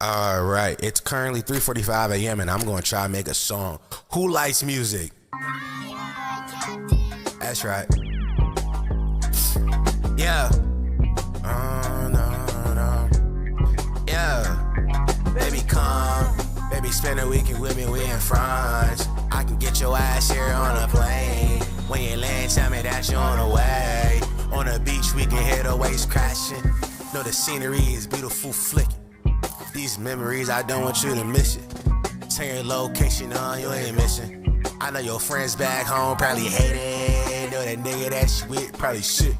All right, it's currently 3:45 a.m. and I'm gonna try and make a song. Who likes music? That's right. Yeah. No. Yeah. Baby, come. Baby, spend a weekend with me. We in France. I can get your ass here on a plane. When you land, tell me that you're on the way. On the beach, we can hear the waves crashing. Know the scenery is beautiful, flicking. These memories, I don't want you to miss it. Turn your location on, you ain't missing. I know your friends back home probably hate it. Know that nigga that you with probably shit.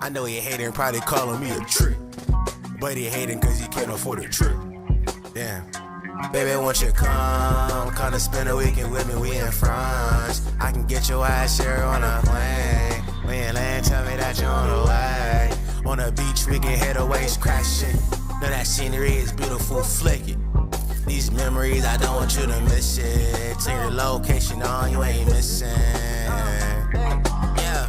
I know he hating, probably calling me a trick. But he hating cause he can't afford a trip. Damn. Baby, won't you come to spend a weekend with me, we in France. I can get your ass here on a plane. When you land, tell me that you're on the way. On the beach, we can hear the waves crashing. Know that scenery is beautiful, flicking. These memories, I don't want you to miss it. Turn your location on, you ain't missing. Yeah.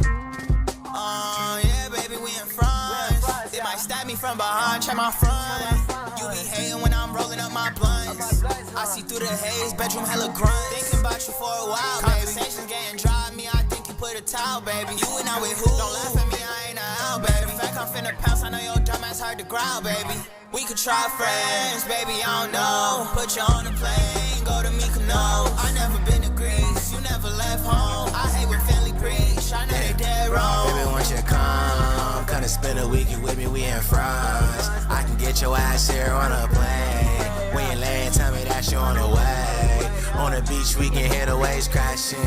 Yeah, baby, we in France. They might stab me from behind, check my front. You be hating when I'm rolling up my blunts. I see through the haze, bedroom hella grunt. Thinking about you for a while, baby. Conversations getting dry, me, I think you put a towel, baby. You and I with who? Don't laugh at me, I ain't out, baby. In fact, I'm finna pounce, I know your dumb ass hard to growl, baby. We could try friends, baby, I don't know. Put you on a plane, go to Mykonos. I never been to Greece, you never left home. I hate when family preach, I know they dead wrong. Baby, won't you come to spend a weekend with me, we in France. I can get your ass here on a plane. When you land, tell me that you're on the way. On the beach, we can hear the waves crashing.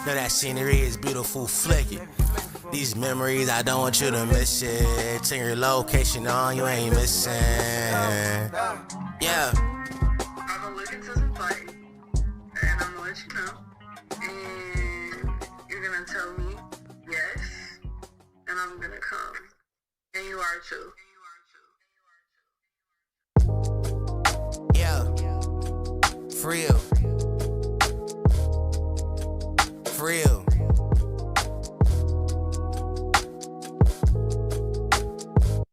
Know that scenery is beautiful, flicking. These memories, I don't want you to miss it. Turn your location on, you ain't missing. Yeah. I'm gonna look into some flight, and I'm gonna let you know. And you're gonna tell me yes, and I'm gonna come. And you are too. Yeah. For real. For real.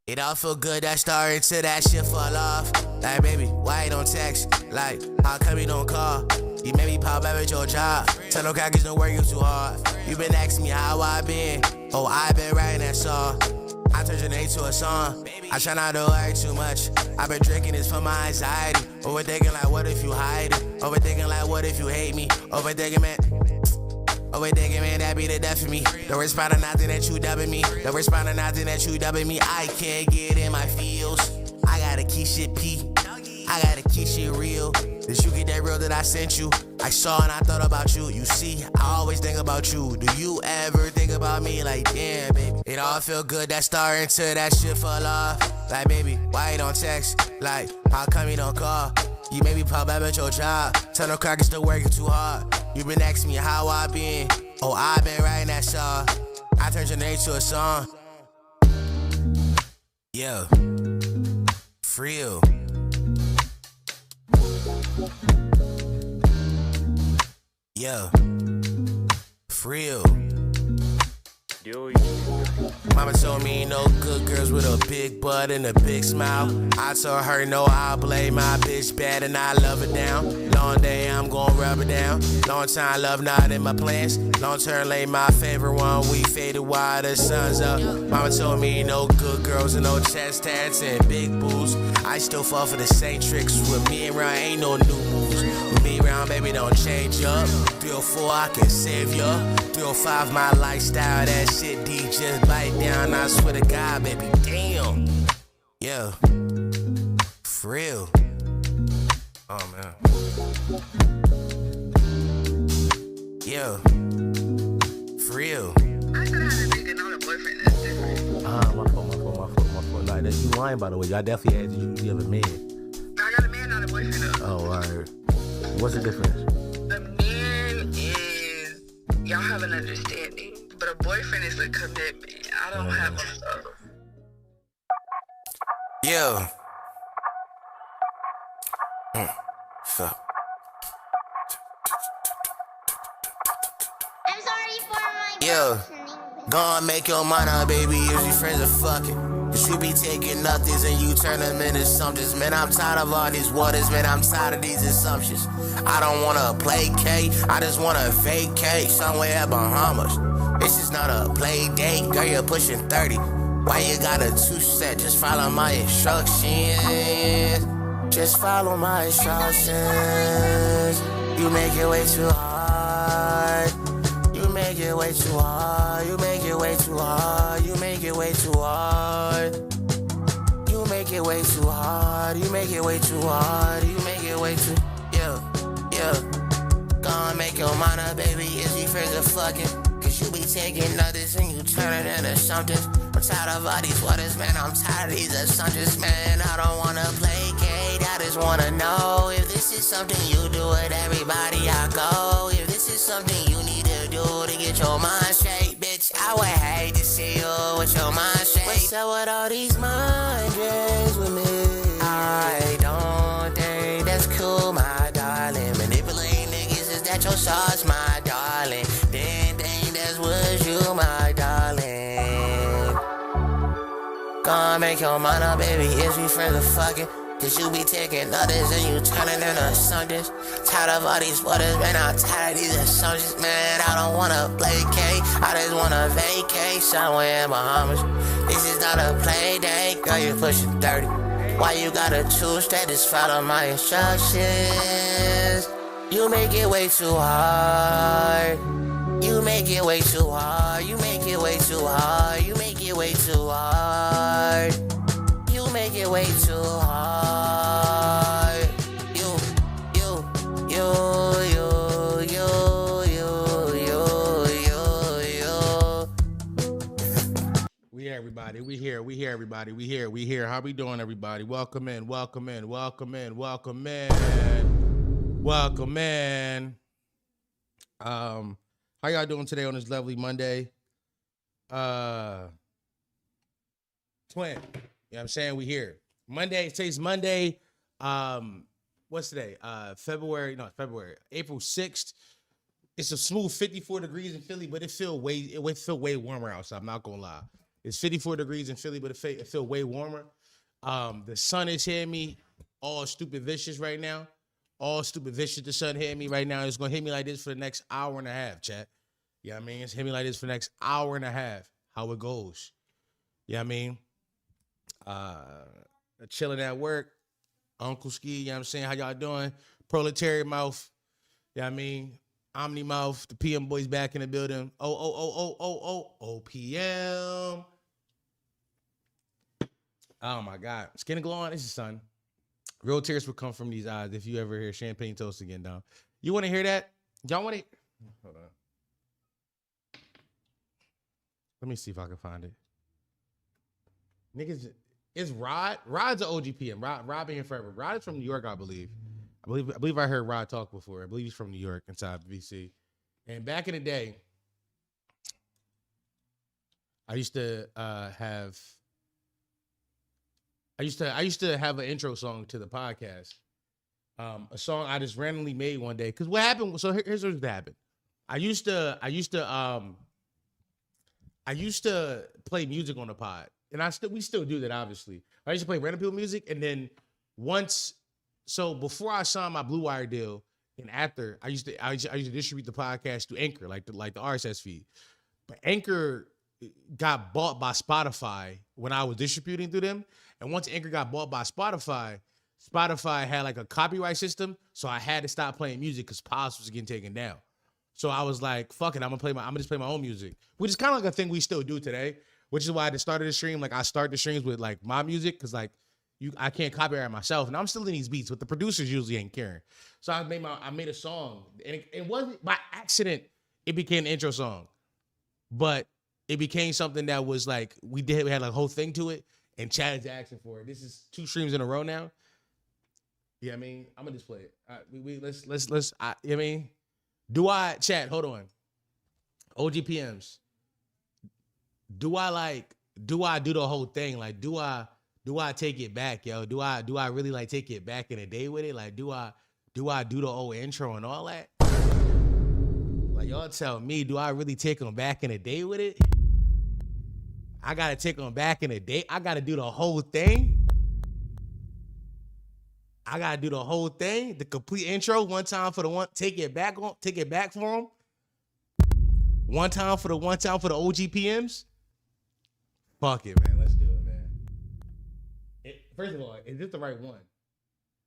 It all feel good, that star until that shit fall off. Like, baby, why you don't text? Like, how come you don't call? You made me pop out at your job. Tell no crackers don't work you too hard. You been asking me how I been. Oh, I been writing that song. I turned your name to a song. I try not to worry too much. I been drinking this for my anxiety. Overthinking like, what if you hide it? Overthinking like, what if you hate me? Overthinking, man. Overthinking, man, that be the death of me. Don't respond to nothing that you dubbing me. Don't respond to nothing that you dubbing me. I can't get in my feels. I gotta keep shit P. I gotta keep shit real. Did you get that real that I sent you? I saw and I thought about you. You see, I always think about you. Do you ever think about me? Like, damn, baby. It all feel good, that star until that shit fall off. Like, baby, why you don't text? Like, how come you don't call? You made me pop up at your job. Tell no crackers to work you too hard. You been asking me how I been. Oh, I been writing that song. I turned your name to a song. Yeah. For real. Yeah. For real. Mama told me no good girls with a big butt and a big smile. I told her no, I'll play my bitch bad and I love her down. Long day, I'm gon' rub her down. Long time love not in my plans. Long term lay my favorite one. We faded while the sun's up. Mama told me no good girls and no chest tats and big boobs. I still fall for the same tricks. With me around, ain't no new moves. With me around, baby, don't change up. 304, I can save ya. 305, my lifestyle, that shit D just bite down. I swear to God, baby, damn. Yeah. For real. Oh, man. Yeah. For real. I should have a nigga, not a boyfriend. That's different. My fault. Nah, that's you lying, by the way. I definitely asked you have a man. I got a man, not a boyfriend. Though. Oh, alright. What's the difference? A man is y'all have an understanding, but a boyfriend is a commitment. I don't have a. Yeah. Fuck. I'm sorry for my Yeah. questioning, Gonna make your mind up, baby, if you friends are fucking. Cause you be taking nothings and you turn them into somethings. Man, I'm tired of all these waters, man, I'm tired of these assumptions. I don't wanna placate, I just wanna vacate somewhere at Bahamas. This is not a play date, girl, you're pushing 30. Why you got a two-set? Just follow my instructions. Just follow my instructions. You make it way too hard. You make it way too hard. You make it way too hard. You make it way too hard. You make it way too hard. You make it way too hard. You make it way too. Yeah. Gonna make your mind up, baby. Is you friends are fucking? Cause you be taking others and you turn it into something. I'm tired of all these waters, man. I'm tired of these assumptions, man. I don't wanna placate. I just wanna know if this is something you do with everybody I go. If this is something you need to do to get your mind straight, bitch. I would hate to see you with your mind straight. What's up with all these mind games with me? I don't think that's cool, my darling. Manipulating niggas, is that your sauce, my darling? Didn't think that's what you, my darling. Gonna make your mind up, baby, if you friends are fucking. Cause you be taking others and you turning into something. Tired of all these waters, man, I'm tired of these assumptions, man. I don't wanna placate, I just wanna vacate somewhere in Bahamas. This is not a play date, girl, you're pushing 30. Why you gotta choose that? Just follow my instructions. You make it way too hard. You make it way too hard. You make it way too hard. You make it way too hard. You make it way too hard. You. We here, everybody. We here, everybody. We here. How we doing, everybody? Welcome in. How y'all doing today on this lovely Monday? Twin. You know what I'm saying? We here. Monday, today's Monday. What's today? February. April 6th. It's a smooth 54 degrees in Philly, but it feel way warmer outside. I'm not gonna lie. It's 54 degrees in Philly, but it feel way warmer. The sun is hitting me all stupid vicious right now. All stupid vicious. The sun hitting me right now. It's gonna hit me like this for the next hour and a half, chat. You know what I mean? It's hit me like this for the next hour and a half. How it goes. You know what I mean? Chilling at work. Uncle Ski, you know what I'm saying? How y'all doing? Proletariat Mouth. You know what I mean? Omni Mouth, the PM boys back in the building. OPM. Oh my God. Skin and glow on. This is sun. Real tears will come from these eyes if you ever hear champagne toast again, down. You want to hear that? Y'all want to? Hold on. Let me see if I can find it. Niggas, it's Rod. Rod's an OG PM. Rod been here forever. Rod is from New York, I believe. I believe I heard Rod talk before. I believe he's from New York, inside VC. And back in the day, I used to have an intro song to the podcast. A song I just randomly made one day. Cause what happened? So here's what happened. I used to play music on the pod, and we still do that. Obviously, I used to play random people music, and then before I signed my Blue Wire deal, and after I used to distribute the podcast through Anchor, like the RSS feed. But Anchor got bought by Spotify when I was distributing through them, and once Anchor got bought by Spotify had like a copyright system, so I had to stop playing music because pods was getting taken down. So I was like, fuck it, I'm gonna just play my own music, which is kind of like a thing we still do today, which is why at the start of the stream, like I start the streams with like my music, because like I can't copyright myself, and I'm still in these beats, but the producers usually ain't caring. So I made a song, and it wasn't by accident. It became an intro song, but it became something that was like we had like a whole thing to it, and Chad is asking for it. This is 2 streams in a row now. Yeah, I mean, I'm gonna just play it. Let's. You know what I mean, Chad? Hold on. OGPMs. Do I do the whole thing? Like, do I take it back, yo? Do I really like take it back in a day with it? Like, do I do the old intro and all that? Like, y'all tell me, do I really take them back in a day with it? I gotta take them back in a day. I gotta do the whole thing. I gotta do the whole thing, the complete intro, one time for the one, take it back for them. One time for the OGPMs. Fuck it, man. Let's do it, man. First of all, is this the right one?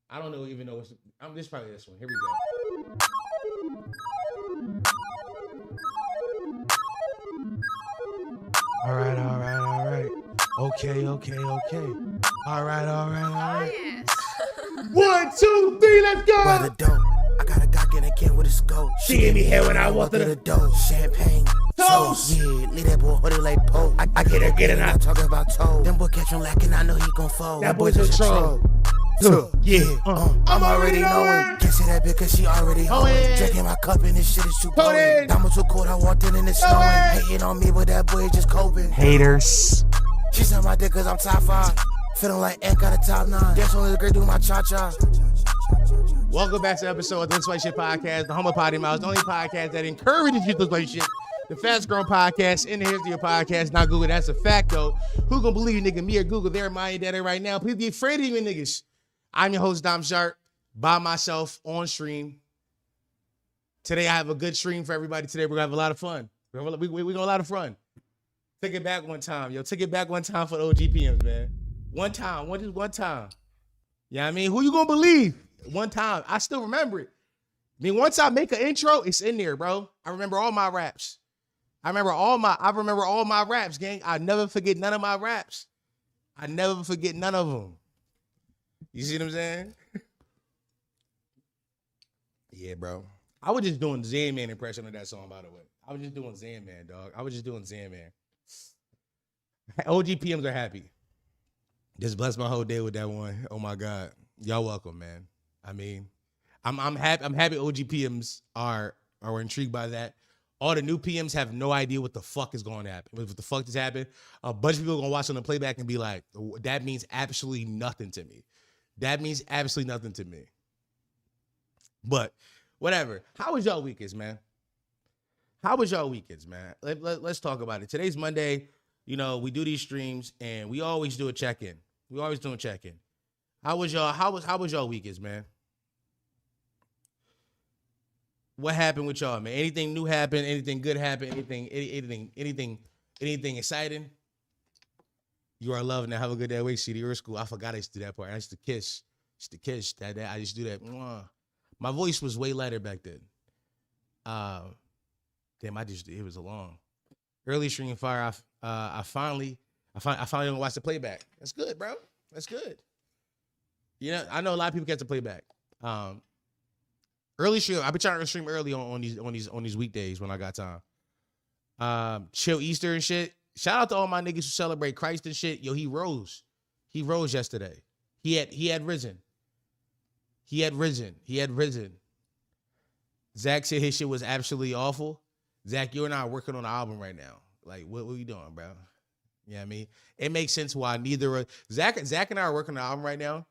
I don't even know what's. This is probably this one. Here we go. All right. Okay. All right. Yes. 1, 2, 3, let's go. By the dope, I got a Glock in a can with a scope. She gave me head when I walked through the dope. Champagne. Toast. Yeah, leave that boy hoodie like Pope. I get it, I talk about toe. Them boy catch him lacking, I know he gon' fold. That boy's a troll. Yeah, I'm already knowing. Can't say that because she already hoeing. Drinking my cup and this shit is too potent. Diamonds too cold, I walked in and it's snowing. Hating on me, but that boy just coping. Haters. She said my dick cause I'm top 5. Feeling like Ant got a top 9. That's only the girl do my cha-cha. Welcome back to the episode of the This White Shit Podcast, the home of Potty Mouth, the only podcast that encourages you to this white shit. The fast growing podcast in the history of podcasts. Not Google, that's a fact though. Who gonna believe you, nigga? Me or Google? They're my daddy right now. Please be afraid of you niggas. I'm your host, Dom Sharp, by myself on stream. Today I have a good stream for everybody. Today we're gonna have a lot of fun. We're gonna have a lot of fun. Take it back one time, yo. Take it back one time for the OGPMs, man. One time. You know what I mean? Who you gonna believe? One time. I still remember it. I mean, once I make an intro, it's in there, bro. I remember all my raps. I remember all my raps, gang. I never forget none of my raps. I never forget none of them. You see what I'm saying? Yeah, bro. I was just doing Zan Man impression of that song, by the way. I was just doing Zan Man, dog. OGPMs are happy. Just bless my whole day with that one. Oh my God. Y'all welcome, man. I mean, I'm happy OGPMs are intrigued by that. All the new PMs have no idea what the fuck is going to happen. What the fuck just happened? A bunch of people are going to watch on the playback and be like, that means absolutely nothing to me. But whatever. How was y'all weekends, man? Let's talk about it. Today's Monday. You know, we do these streams and we always do a check-in. How was y'all weekends, man? What happened with y'all, man? Anything new happen? Anything good happen? Anything exciting? You are loving it. Have a good day. Wait, CD, you're school. I forgot I used to do that part. I used to kiss. That I used to do that. Mwah. My voice was way lighter back then. Damn, it was a long. Early stream fire. I finally gonna watch the playback. That's good, bro. That's good. You know, I know a lot of people get to playback. Early stream. I've been trying to stream early on these weekdays when I got time. Chill Easter and shit. Shout out to all my niggas who celebrate Christ and shit. Yo, he rose. He rose yesterday. He had risen. Zach said his shit was absolutely awful. Zach, you and I are working on an album right now. Like, what are you doing, bro? You know what I mean? It makes sense why Zach and I are working on an album right now,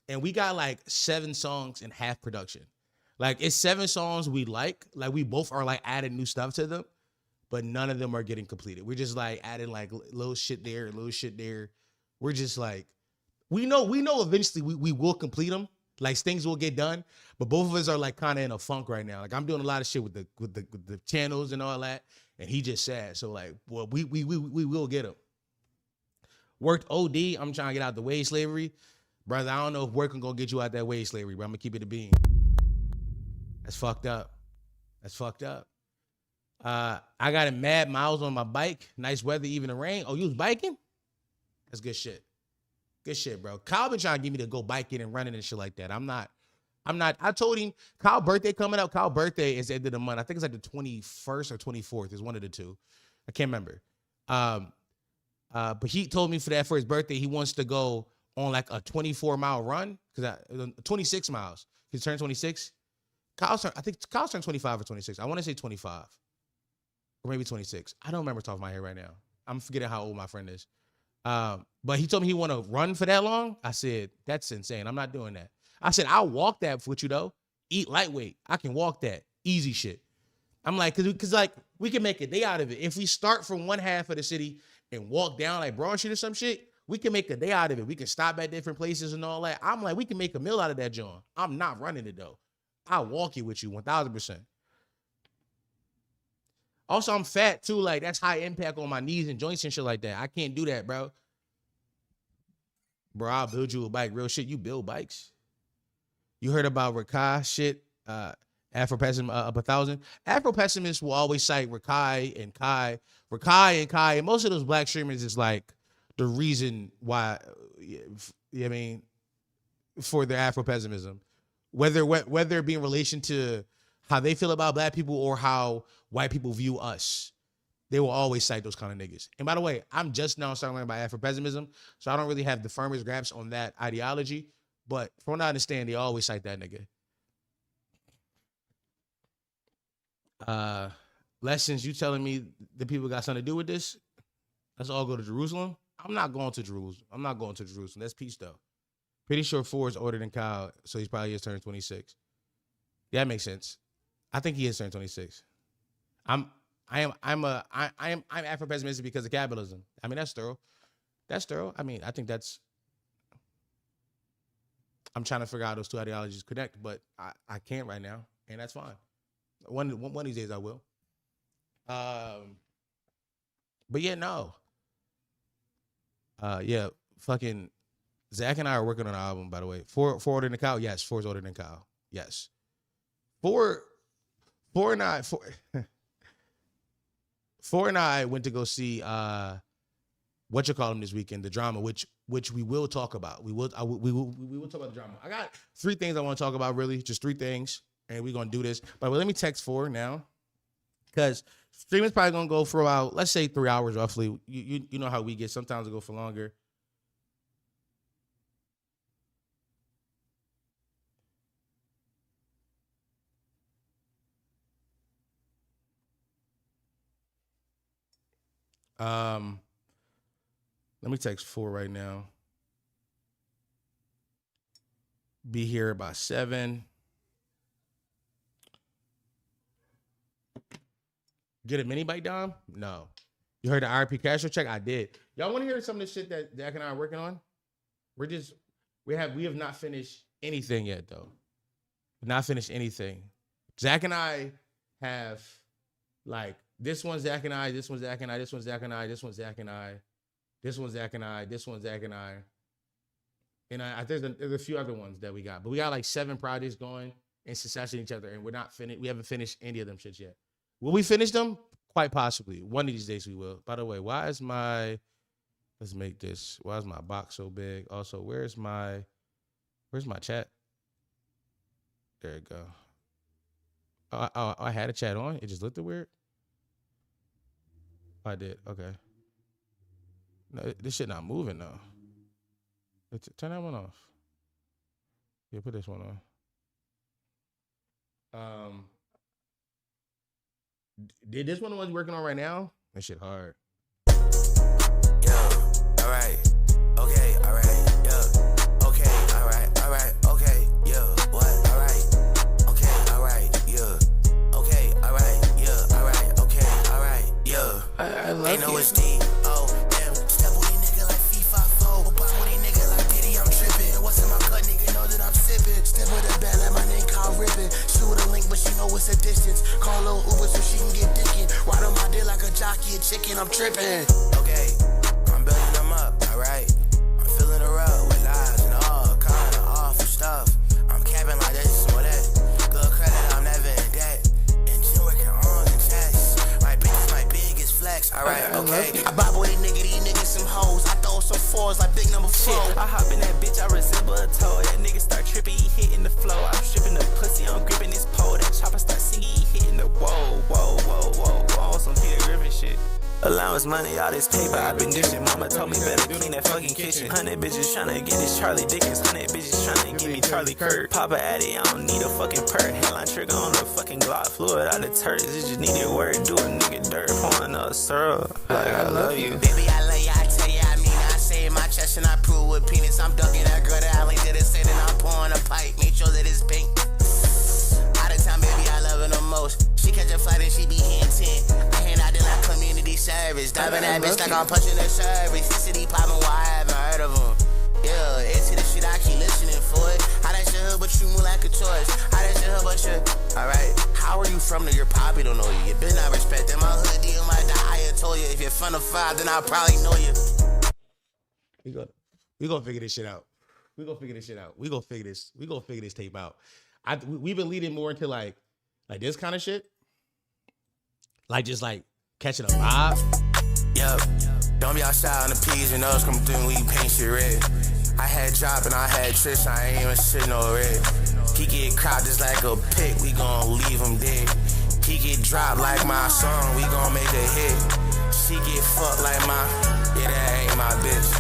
and we got like 7 songs in half production. Like, it's 7 songs we like we both are like adding new stuff to them, but none of them are getting completed. We're just like adding like little shit there. We're just like, we know eventually we will complete them. Like, things will get done, but both of us are like kind of in a funk right now. Like, I'm doing a lot of shit with the channels and all that, and he just sad. So like, well, we will get him. Worked OD. I'm trying to get out the wage slavery, brother. I don't know if working gonna get you out that wage slavery, but I'm gonna keep it a bean. That's fucked up. I got a mad miles on my bike. Nice weather, even the rain. Oh, you was biking? That's good shit. Good shit, bro. Kyle been trying to get me to go biking and running and shit like that. I'm not. I told him Kyle's birthday coming up. Kyle's birthday is the end of the month. I think it's like the 21st or 24th. It's one of the two. I can't remember. But he told me for his birthday, he wants to go on like a 24-mile run. 26 miles. He's turned 26. I think Kyle's turned 25 or 26. I want to say 25. Or maybe 26. I don't remember off the top of my head right now. I'm forgetting how old my friend is. But he told me he want to run for that long. I said, that's insane. I'm not doing that. I said, I'll walk that with you though. Eat lightweight. I can walk that. Easy shit. I'm like, cause like we can make a day out of it. If we start from one half of the city and walk down like Broad Street or some shit, we can make a day out of it. We can stop at different places and all that. I'm like, we can make a meal out of that joint. I'm not running it though. I'll walk it with you 1000%. Also, I'm fat too. Like, that's high impact on my knees and joints and shit like that. I can't do that, bro. Bro, I'll build you a bike. Real shit, you build bikes. You heard about Rakai shit? Afro-Pessimist up 1,000. Afro-Pessimists will always cite Rakai and Kai. Rakai and Kai. And most of those black streamers is like the reason why, I mean, for their Afro-Pessimism. Whether it be in relation to how they feel about black people or how white people view us, they will always cite those kind of niggas. And by the way, I'm just now starting to learn about Afro-Pessimism, so I don't really have the firmest grasp on that ideology. But from what I understand, they always cite that nigga. Lessons, you telling me the people got something to do with this? Let's all go to Jerusalem. I'm not going to Jerusalem. That's peace though. Pretty sure 4 is older than Kyle, so he's probably just turned 26. Yeah, that makes sense. I think he is turned 26. I'm Afro-pessimistic because of capitalism. I mean, that's thorough. I mean, I think that's. I'm trying to figure out how those two ideologies connect, but I can't right now, and that's fine. One of these days I will. But yeah, no. Yeah, fucking Zach and I are working on an album, by the way. 4 older than Kyle? Yes, 4 is older than Kyle. Yes. 4 and I 4 and I went to go see what you call him this weekend, the drama, which we will talk about. We will talk about the drama. I got 3 things I want to talk about, really, just 3 things, and we're gonna do this. But let me text 4 now, because streaming's probably gonna go for about, let's say 3 hours roughly. You know how we get. Sometimes it go for longer. Let me text 4 right now. Be here by 7. Get a mini bike, Dom? No. You heard the RP Castro check? I did. Y'all want to hear some of the shit that Zach and I are working on? We have not finished anything yet, though. Not finished anything. Zach and I have, like, this one's Zach and I, this one's Zach and I, this one's Zach and I, this one's Zach and I, this one's Zach and I, this one's Zach and I. And there's a few other ones that we got. But we got like 7 projects going in succession each other, and we're not finished. We haven't finished any of them shits yet. Will we finish them? Quite possibly. One of these days we will. By the way, let's make this. Why is my box so big? Also, where's my chat? There you go. Oh, I had a chat on. It just looked weird. I did. Okay. No, this shit not moving though. Turn that one off. Yeah, put this one on. Did this one the one working on right now? That shit hard. Yo, all right. Okay, all right. Yo. Okay, all right. All right. Okay. Yo. What? All right. Okay, all right. Yo. Okay, all right. Yo. All right. Okay, all right. Yo. I love they know you. it's deep. Oh, damn. Step with a nigga like FIFA 4. Pop with a nigga like Diddy, I'm tripping. What's in my cut, nigga know that I'm sipping. Step with a bad like my name called Rippin'. Shoot a link, but she know it's a distance. Call little Uber so she can get dickin'. Ride on my dick like a jockey, a chicken, I'm tripping. Okay, I'm building them up, alright. I'm filling her up with lies and all kind of awful stuff. I'm capping like this or that. Good credit, I'm never in debt. And she working on the chest. My bitch is my biggest flex, alright, okay. I bob with a nigga, these niggas some hoes. I throw some 4s like big number 4. I hop in that bitch, I resemble a toe. That nigga start tripping, he hitting the flow. I'm stripping the pussy, I'm gripping this pole. That chopper start singing, he hitting the whoa, whoa, whoa, whoa, whoa. Some Peter Griffin shit. Allowance money, all this paper, I been dishing. Mama told me better clean that fucking kitchen. 100 bitches tryna get this Charlie Dickens. 100 bitches tryna give me Charlie Kirk. Papa Addy, I don't need a fucking perk. Headline trigger on the fucking Glock. Fluid out of turds, it just need a word. Do a nigga dirt, pouring up syrup. Like I love you. Baby, I love you, I tell you, I mean, I say in my chest and I prove with penis. I'm ducking that girl that I did it, said and I'm pouring a pipe. Make sure that it's pink. Out of time, baby, I love her the most. She catch a flight and she be here in 10. I hand out then I come community service. Diving that bitch like I'm punching the service. This city poppin', why I haven't heard of them. Yeah, it's the shit I keep listening for it. How that shit hood, but you move like a choice. How that shit hood, but you. Alright, how are you from there? Your poppy don't know you. You been not respecting my hood, you might die. I told you. If you're from the 5, then I'll probably know you. We gonna figure this shit out. We gonna figure this tape out. We've been leading more into like this kind of shit. Like just like catching a vibe. Yup. Don't be outside on the P's, you know it's coming through when you paint shit red. I had drop and I had trish, I ain't even shit no red. He get cropped just like a pick, we gon' leave him dead. He get dropped like my song, we gon' make a hit. She get fucked like my, yeah, that ain't my bitch.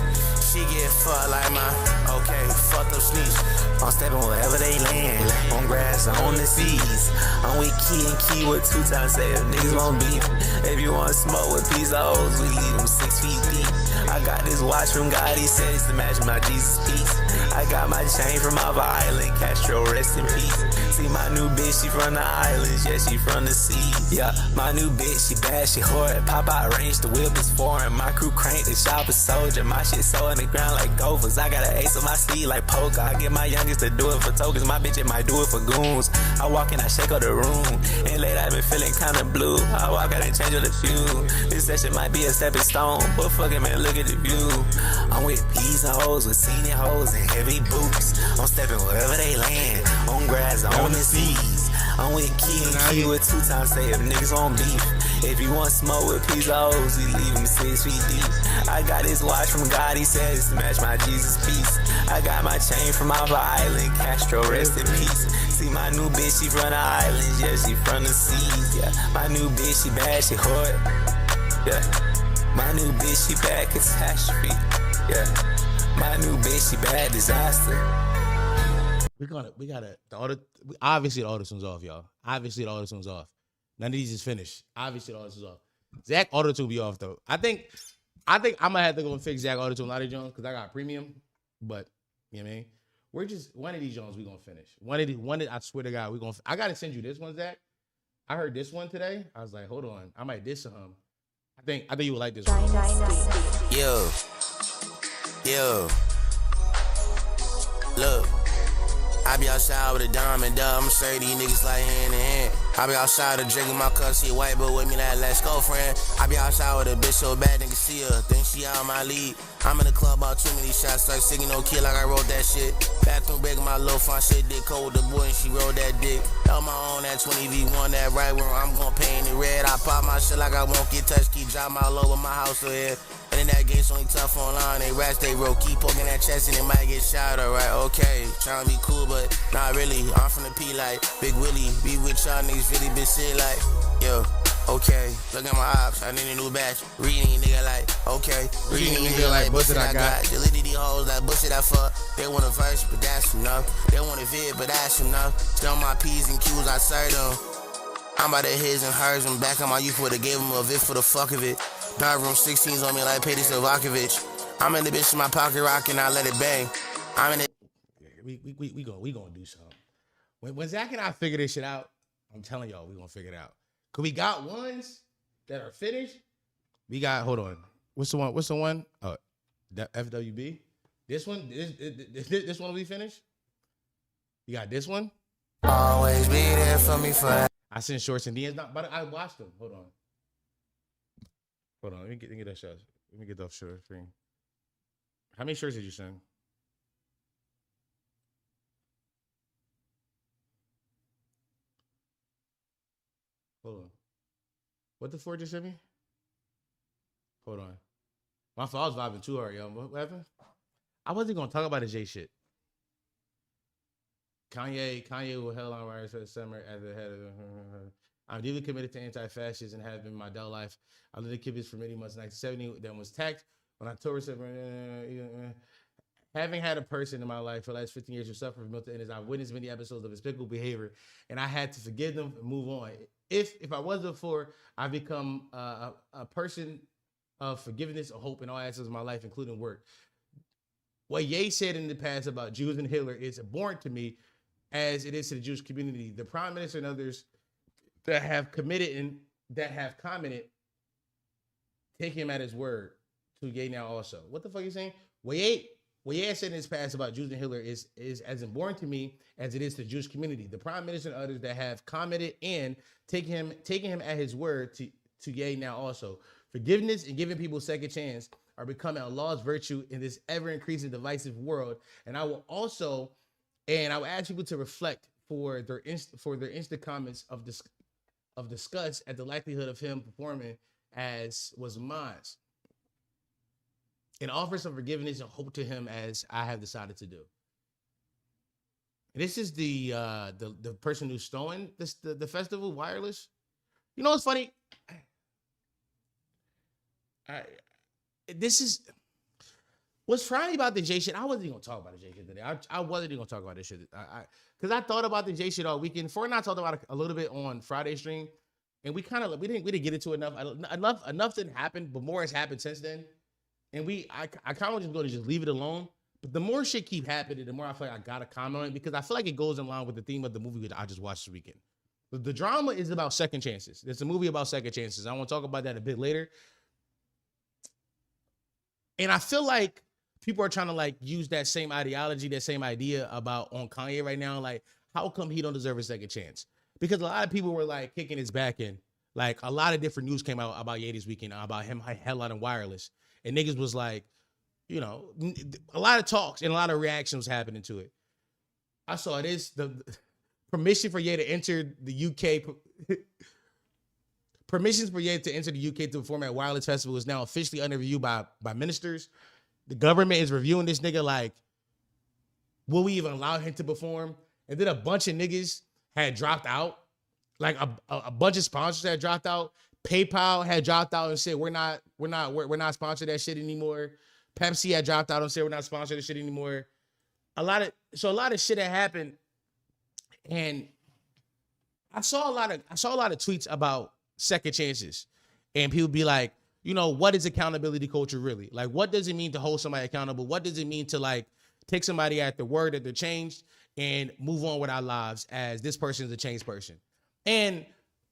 She get fucked like my, okay, fucked up sneeze. I'm stepping wherever they land, on grass or on the seas. I'm with Key and Key with 2 times say if niggas won't beef. If you want smoke with piece of hoes, we leave them 6 feet deep. I got this watch from God, he said it's to match my Jesus piece. I got my chain from Alva Island, Castro, rest in peace. See my new bitch, she from the islands, yeah, she from the sea. Yeah, my new bitch, she bad, she horrid. Pop out range, the whip is foreign. My crew crank, the shop is soldier. My shit so in the ground like gophers. I got an ace on my sleeve like poker. I get my youngest to do it for tokens. My bitch, it might do it for goons. I walk in, I shake up the room. And late, I've been feeling kinda blue. I walk out and change up the view. This session might be a stepping stone, but fuck it, man, look at the view. I'm with peas and hoes, with senior hoes and heavy boots. I'm stepping wherever they land, on grass, on the seas. I'm with Key and Key with 2 times say if niggas won't beef. If you want smoke with peas of hoes, we leave them 6 feet deep. I got this watch from God, he said it's to match my Jesus piece. I got my chain from Alva Island, Castro, rest in peace. See my new bitch, she from the islands, yeah, she from the seas, yeah. My new bitch, she bad, she horrid, yeah. My new bitch, she bad, catastrophe, yeah. My new bitch, she bad, disaster. Obviously the auto-tune's off, y'all. Obviously the auto-tune's off. None of these is finished. Obviously the auto-tune's off. Zach auto-tune be off though. I think I'm gonna have to go and fix Zach auto-tune Lottie Jones because I got premium. But you know what I mean? We're just one of these Jones we gonna finish. One I swear to God, I gotta send you this one, Zach. I heard this one today. I was like, hold on, I might diss him. I think you would like this one. Yo. Look. I be outside with a diamond dub, I'ma serve these niggas like hand in hand. I be outside of drinking my cup, see a white boy with me like let's go friend. I be outside with a bitch so bad nigga see her, think she out my league. I'm in the club about too many shots, like singing no kid like I wrote that shit. Bathroom break my little fun shit, dick cold with the boy and she rolled that dick. Held my own that 20v1, that right where I'm gon' paint it red. I pop my shit like I won't get touched, keep drop my low with my house so here. And in that game's only tough online, they rats, they roll, keep poking that chest and it might get shot, alright, okay. Tryna be cool, but not really. I'm from the P like Big Willie, be with y'all niggas really been shit like, yo, okay. Look at my ops, I need a new batch. Reading nigga like, okay. Reading nigga like, bullshit I got. Deleted these hoes like bullshit I fuck. They want a verse, but that's enough. They want a vid, but that's enough. Still my P's and Q's, I serve them. I'm by the his and hers, I'm back on my youth would've gave him a vid for the fuck of it. Dark room 16s on me like Petey Silvakovich. I'm in the bitch in my pocket rockin', I let it bang. I'm in it. We gonna do something. When Zach and I figure this shit out, I'm telling y'all, we gonna figure it out. Cause we got ones that are finished. We got, hold on. What's the one? That FWB. This one will be finished. You got this one. Always be there for me for. I sent shorts and DMs, but I watched them. Hold on. Let me get that shot. Let me get that short screen. How many shirts did you send? Hold on. What the Ford just sent me? Hold on. My fault, I was vibing too hard, yo. What happened? I wasn't gonna talk about the J shit. Kanye will hell on riots for the summer at the head of. I'm deeply committed to anti-fascist and have been my adult life. I lived in Kibbutz for many months, 1970, then was attacked on October 7th. Having had a person in my life for the last 15 years who suffered from mental illness, I've witnessed many episodes of despicable behavior, and I had to forgive them and move on. If I wasn't for, I've become a person of forgiveness, of hope in all aspects of my life, including work. What Ye said in the past about Jews and Hitler is abhorrent to me, as it is to the Jewish community. The Prime Minister and others that have committed and that have commented take him at his word to Ye now also. What the fuck you saying? What Ye said in his past about Jews and Hitler is as important to me as it is to the Jewish community. The Prime Minister and others that have commented and taking him at his word to Ye now also. Forgiveness and giving people a second chance are becoming a lost virtue in this ever-increasing divisive world. And I will ask people to reflect for their instant comments of disgust at the likelihood of him performing as was mine. And offer some forgiveness and hope to him as I have decided to do. This is the person who's throwing the festival, Wireless. You know what's funny? This is what's funny about the J shit. I wasn't even gonna talk about the J shit today. I wasn't even gonna talk about this shit. Because I thought about the J shit all weekend. Ford and I talked about it a little bit on Friday stream, and we didn't get into it enough. Enough didn't happen, but more has happened since then. And I kind of just going to just leave it alone. But the more shit keep happening, the more I feel like I gotta comment on it because I feel like it goes in line with the theme of the movie that I just watched this weekend. The drama is about second chances. There's a movie about second chances. I want to talk about that a bit later. And I feel like people are trying to like use that same ideology, that same idea about on Kanye right now. Like, how come he don't deserve a second chance? Because a lot of people were like kicking his back in. Like a lot of different news came out about Ye this weekend about him headlining Wireless. And niggas was like, you know, a lot of talks and a lot of reactions happening to it. I saw this, the permission for Ye to enter the UK. Permissions for Ye to enter the UK to perform at Wireless Festival is now officially under review by ministers. The government is reviewing this nigga like, will we even allow him to perform? And then a bunch of niggas had dropped out. Like a bunch of sponsors had dropped out. PayPal had dropped out and said, we're not sponsoring that shit anymore. Pepsi had dropped out and said, we're not sponsoring that shit anymore. A lot of shit had happened. And I saw a lot of tweets about second chances. And people be like, you know, what is accountability culture really? Like, what does it mean to hold somebody accountable? What does it mean to like take somebody at the word that they're changed and move on with our lives as this person is a changed person? And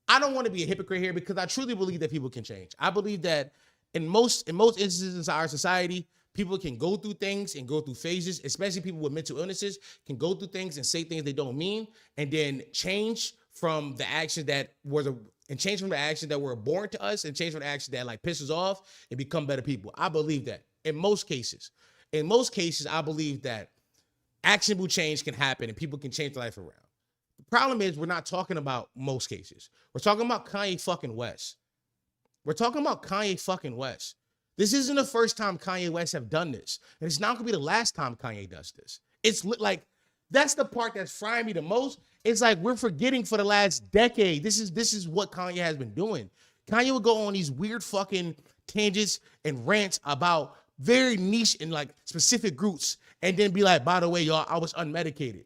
I don't want to be a hypocrite here because I truly believe that people can change. I believe that in most instances in our society, people can go through things and go through phases, especially people with mental illnesses can go through things and say things they don't mean and then change from the actions that were born to us and change from the actions that like pisses off and become better people. I believe that in most cases. In most cases, I believe that actionable change can happen and people can change their life around. The problem is we're not talking about most cases. We're talking about Kanye fucking West. We're talking about Kanye fucking West. This isn't the first time Kanye West have done this. And it's not gonna be the last time Kanye does this. It's like, that's the part that's frying me the most. It's like we're forgetting for the last decade. This is what Kanye has been doing. Kanye would go on these weird fucking tangents and rants about very niche and like specific groups and then be like, by the way, y'all, I was unmedicated.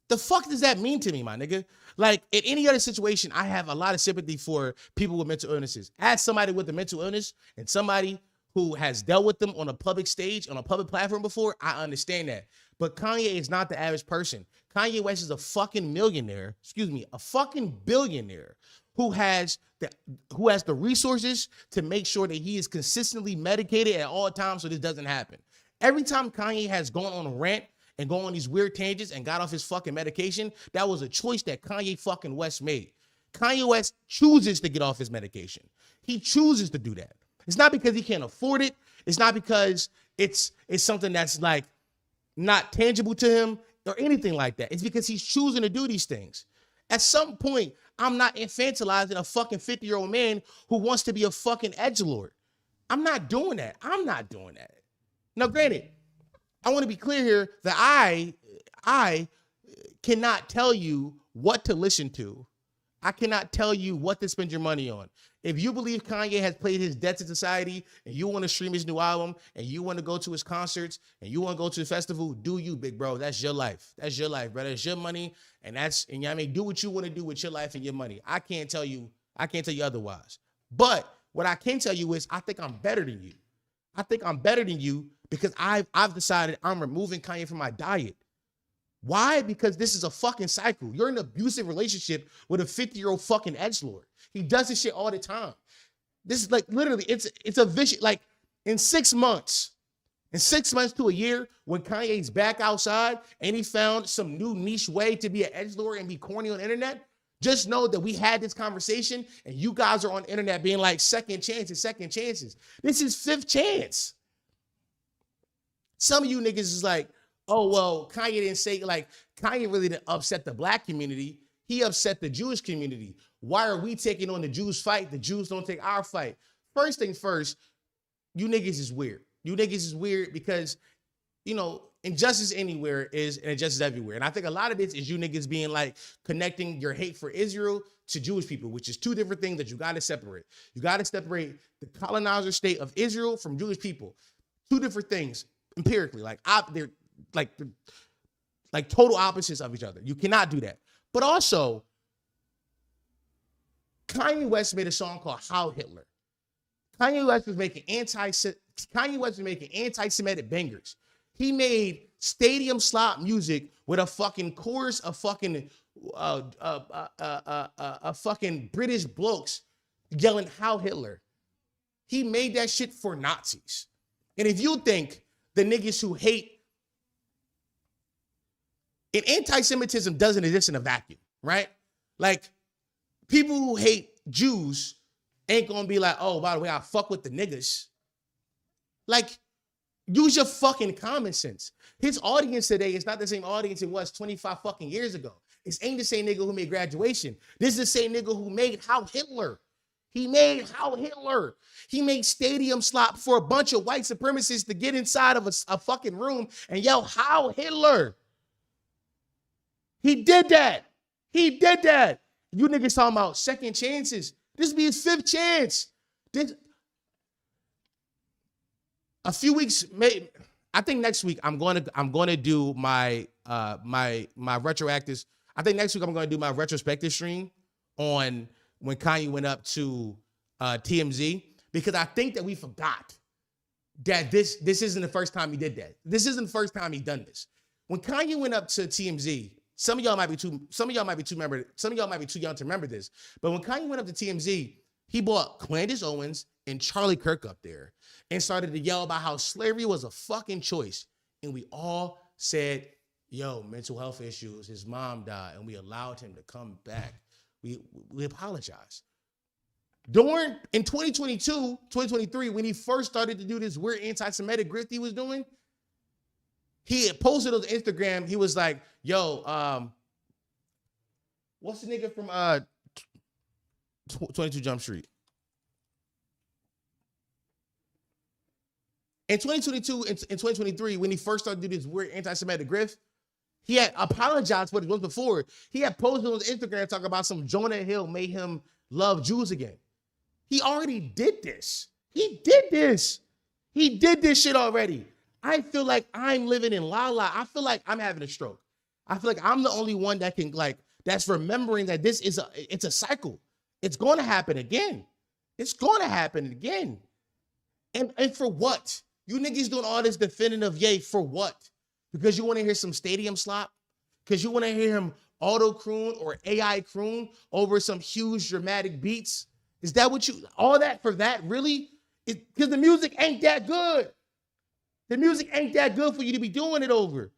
The fuck does that mean to me, my nigga? Like, in any other situation, I have a lot of sympathy for people with mental illnesses. As somebody with a mental illness and somebody who has dealt with them on a public stage, on a public platform before, I understand that. But Kanye is not the average person. Kanye West is a fucking millionaire, a fucking billionaire who has the resources to make sure that he is consistently medicated at all times so this doesn't happen. Every time Kanye has gone on a rant and go on these weird tangents and got off his fucking medication, that was a choice that Kanye fucking West made. Kanye West chooses to get off his medication. He chooses to do that. It's not because he can't afford it. It's not because it's something that's like not tangible to him or anything like that. It's because he's choosing to do these things. At some point, I'm not infantilizing a fucking 50-year-old man who wants to be a fucking edgelord. I'm not doing that. Now, granted, I want to be clear here that I cannot tell you what to listen to. I cannot tell you what to spend your money on. If you believe Kanye has played his debt to society and you want to stream his new album and you want to go to his concerts and you want to go to the festival, do you, big bro. That's your life. That's your life, brother. It's your money. And I mean, do what you want to do with your life and your money. I can't tell you otherwise. But what I can tell you is I think I'm better than you. I think I'm better than you because I've decided I'm removing Kanye from my diet. Why? Because this is a fucking cycle. You're in an abusive relationship with a 50-year-old fucking edgelord. He does this shit all the time. This is like literally, it's a vicious, like in 6 months, to a year, when Kanye's back outside and he found some new niche way to be an edgelord and be corny on the internet, just know that we had this conversation and you guys are on the internet being like second chances. This is fifth chance. Some of you niggas is like, oh, well, Kanye didn't say, like, Kanye really didn't upset the black community. He upset the Jewish community. Why are we taking on the Jews' fight? The Jews don't take our fight. First thing first, you niggas is weird. You niggas is weird because, you know, injustice anywhere is an injustice everywhere. And I think a lot of this is you niggas being like connecting your hate for Israel to Jewish people, which is two different things that you got to separate. You got to separate the colonizer state of Israel from Jewish people. Two different things empirically. They're like total opposites of each other. You cannot do that. But also, Kanye West made a song called How Hitler. Kanye West was making anti-Semitic bangers. He made stadium slot music with a fucking chorus of fucking fucking British blokes yelling How Hitler. He made that shit for Nazis. And if you think the niggas who hate, and anti-Semitism doesn't exist in a vacuum, right? Like, people who hate Jews ain't gonna be like, oh, by the way, I fuck with the niggas. Like, use your fucking common sense. His audience today is not the same audience it was 25 fucking years ago. This ain't the same nigga who made Graduation. This is the same nigga who made How Hitler. He made How Hitler. He made stadium slop for a bunch of white supremacists to get inside of a fucking room and yell How Hitler. He did that. You niggas talking about second chances. This be his fifth chance. A few weeks, I think next week I'm going to do my my retroactive. I think next week I'm going to do my retrospective stream on when Kanye went up to TMZ, because I think that we forgot that this isn't the first time he did that. This isn't the first time he's done this. When Kanye went up to TMZ, some of y'all might be too young to remember this, but when Kanye went up to TMZ, he brought Candace Owens and Charlie Kirk up there and started to yell about how slavery was a fucking choice. And we all said, yo, mental health issues, his mom died, and we allowed him to come back. We apologize. In 2023, when he first started to do this weird anti-Semitic grift he was doing, he had posted on Instagram, he was like, yo, what's the nigga from 22 Jump Street? In 2022 and 2023, when he first started to do this weird anti-Semitic grift, he had apologized for what it was before. He had posted on his Instagram talking about some Jonah Hill made him love Jews again. He already did this. He did this shit already. I feel like I'm living in la la. I feel like I'm having a stroke. I feel like I'm the only one that can, like, that's remembering that it's a cycle. It's going to happen again. And for what? You niggas doing all this defending of Ye for what? Because you want to hear some stadium slop? Because you want to hear him auto-croon or AI croon over some huge dramatic beats? Is that what all that for that, really? Because the music ain't that good. The music ain't that good for you to be doing it over.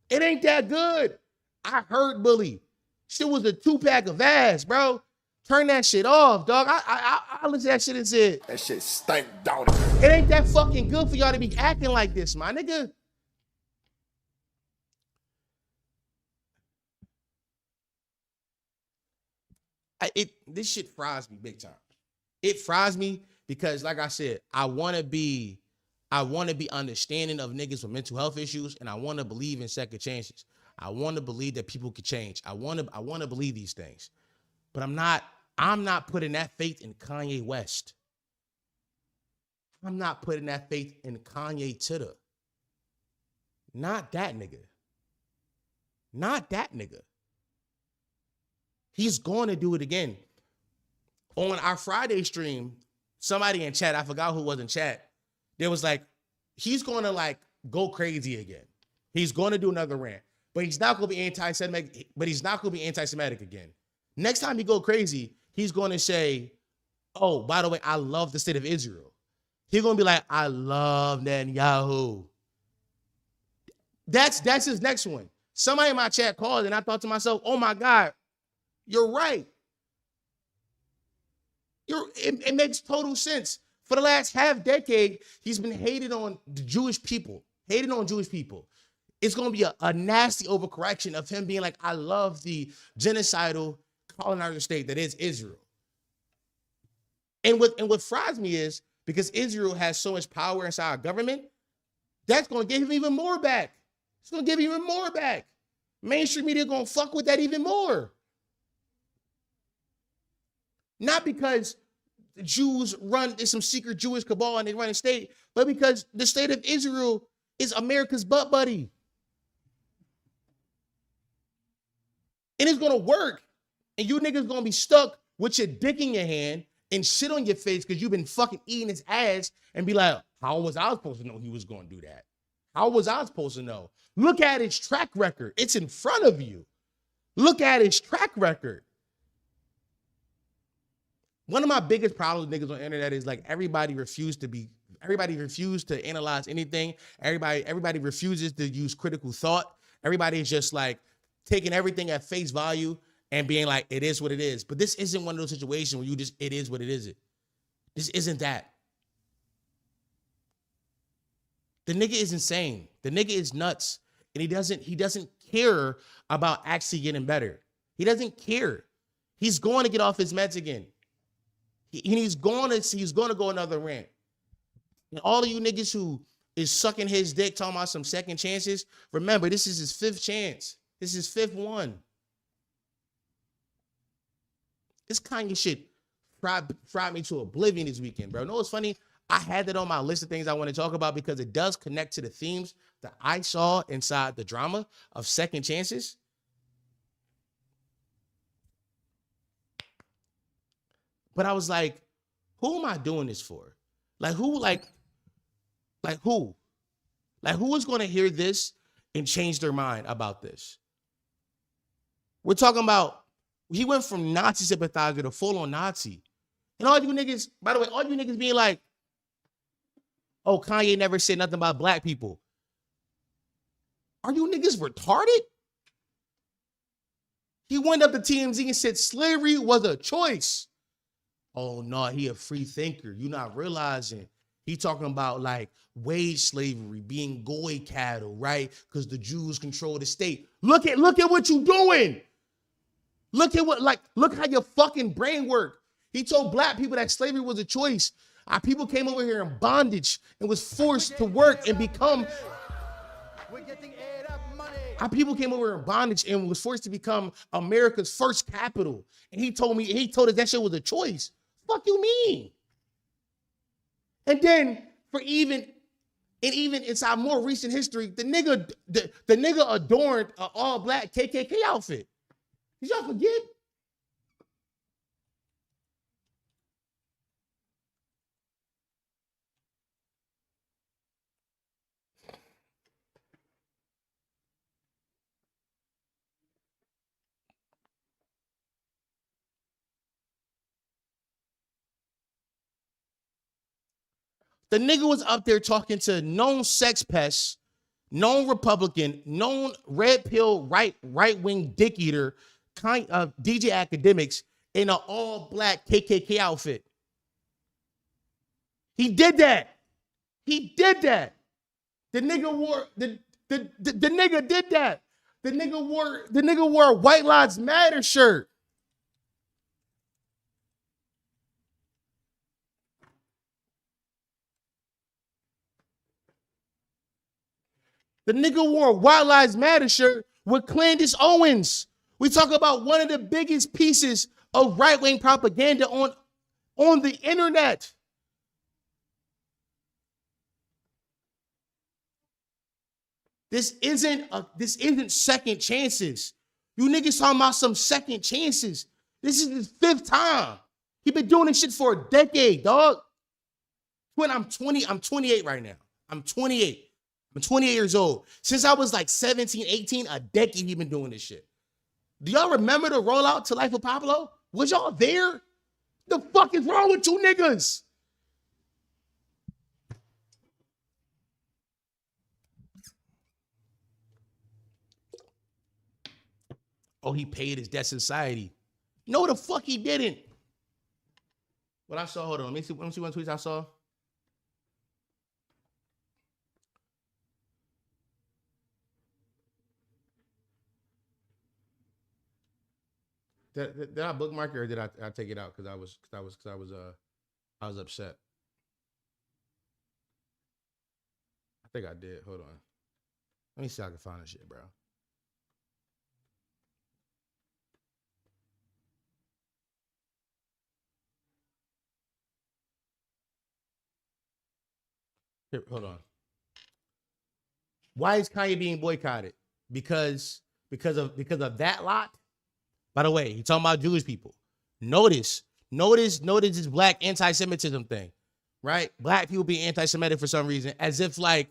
It ain't that good. I heard Bully. Shit was a 2-pack of ass, bro. Turn that shit off, dog. I listened to that shit and said, that shit stank, dog. It ain't that fucking good for y'all to be acting like this, my nigga. This shit fries me big time. It fries me because, like I said, I want to be understanding of niggas with mental health issues, and I want to believe in second chances. I want to believe that people could change. I want to believe these things. But I'm not putting that faith in Kanye West. I'm not putting that faith in Kanye Titter. Not that nigga. He's going to do it again. On our Friday stream, somebody in chat, I forgot who was in chat, there was like, he's going to like go crazy again. He's going to do another rant, but he's not going to be anti-Semitic again. Next time he go crazy, he's going to say, oh, by the way, I love the state of Israel. He's gonna be like, I love Netanyahu. That's his next one. Somebody in my chat called and I thought to myself, oh my God, you're right. It makes total sense. For the last half decade, he's been hated on the Jewish people, hated on Jewish people. It's going to be a nasty overcorrection of him being like, I love the genocidal colonizer state that is Israel. And what fries me is, because Israel has so much power inside our government, that's going to give him even more back. It's going to give him even more back. Mainstream media going to fuck with that even more. Not because the Jews run, there's some secret Jewish cabal and they run a state, but because the state of Israel is America's butt buddy. And it's going to work. And you niggas going to be stuck with your dick in your hand and shit on your face because you've been fucking eating his ass and be like, how was I supposed to know he was going to do that? How was I supposed to know? Look at his track record. It's in front of you. Look at his track record. One of my biggest problems with niggas on the internet is like everybody refused to analyze anything. Everybody refuses to use critical thought. Everybody is just like taking everything at face value and being like, it is what it is. But this isn't one of those situations where it is what it is. This isn't that. The nigga is insane. The nigga is nuts. And he doesn't care about actually getting better. He doesn't care. He's going to get off his meds again. He's going to go another rant. And all of you niggas who is sucking his dick talking about some second chances, remember, this is his fifth chance. This is his fifth one. This Kanye shit fried me to oblivion this weekend, bro. You know what's funny? I had that on my list of things I want to talk about because it does connect to the themes that I saw inside the drama of second chances. But I was like, who am I doing this for? Like who is going to hear this and change their mind about this? We're talking about, he went from Nazi sympathizer to full-on Nazi. And all you niggas, by the way, all you niggas being like, oh, Kanye never said nothing about black people. Are you niggas retarded? He went up to TMZ and said slavery was a choice. Oh, no, he a free thinker. You not realizing he talking about like wage slavery, being goy cattle, right? Because the Jews control the state. Look at what you doing. Look how your fucking brain work. He told black people that slavery was a choice. Our people came over here in bondage and was forced to work and become. Our people came over in bondage and was forced to become America's first capital. And he told us that shit was a choice. Fuck you mean? And then even inside more recent history, the nigga adorned an all black KKK outfit. Did y'all forget? The nigga was up there talking to known sex pests, known Republican, known red pill, right-wing dick eater, kind of DJ Academics in an all-black KKK outfit. He did that. The nigga wore the nigga did that. The nigga wore a White Lives Matter shirt. The nigga wore a White Lives Matter shirt with Candace Owens. We talk about one of the biggest pieces of right-wing propaganda on the internet. This isn't second chances. You niggas talking about some second chances. This is his fifth time. He been doing this shit for a decade, dog. When I'm 28 right now. I'm 28 years old. Since I was like 17, 18, a decade he been doing this shit. Do y'all remember the rollout to Life of Pablo? Was y'all there? The fuck is wrong with you niggas? Oh, he paid his debt to society. No, the fuck he didn't. What I saw, hold on, let me see one tweet I saw. Did I bookmark it or did I take it out because I was upset. I think I did. Hold on. Let me see if I can find this shit, bro. Here, hold on. Why is Kanye being boycotted? Because of that lot. By the way, he's talking about Jewish people. Notice this black anti-Semitism thing, right? Black people being anti-Semitic for some reason, as if like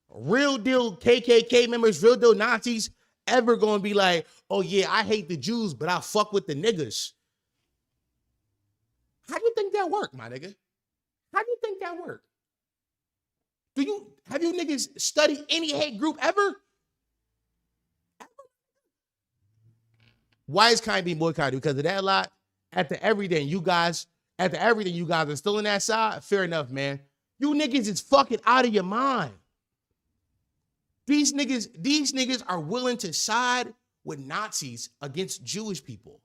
real deal KKK members, real deal Nazis ever gonna be like, oh yeah, I hate the Jews, but I fuck with the niggas. How do you think that work, my nigga? How do you think that work? Have you niggas studied any hate group ever? Why is Kanye being boycotted? Because of that lot. After everything you guys are still in that side. Fair enough, man. You niggas is fucking out of your mind. These niggas are willing to side with Nazis against Jewish people.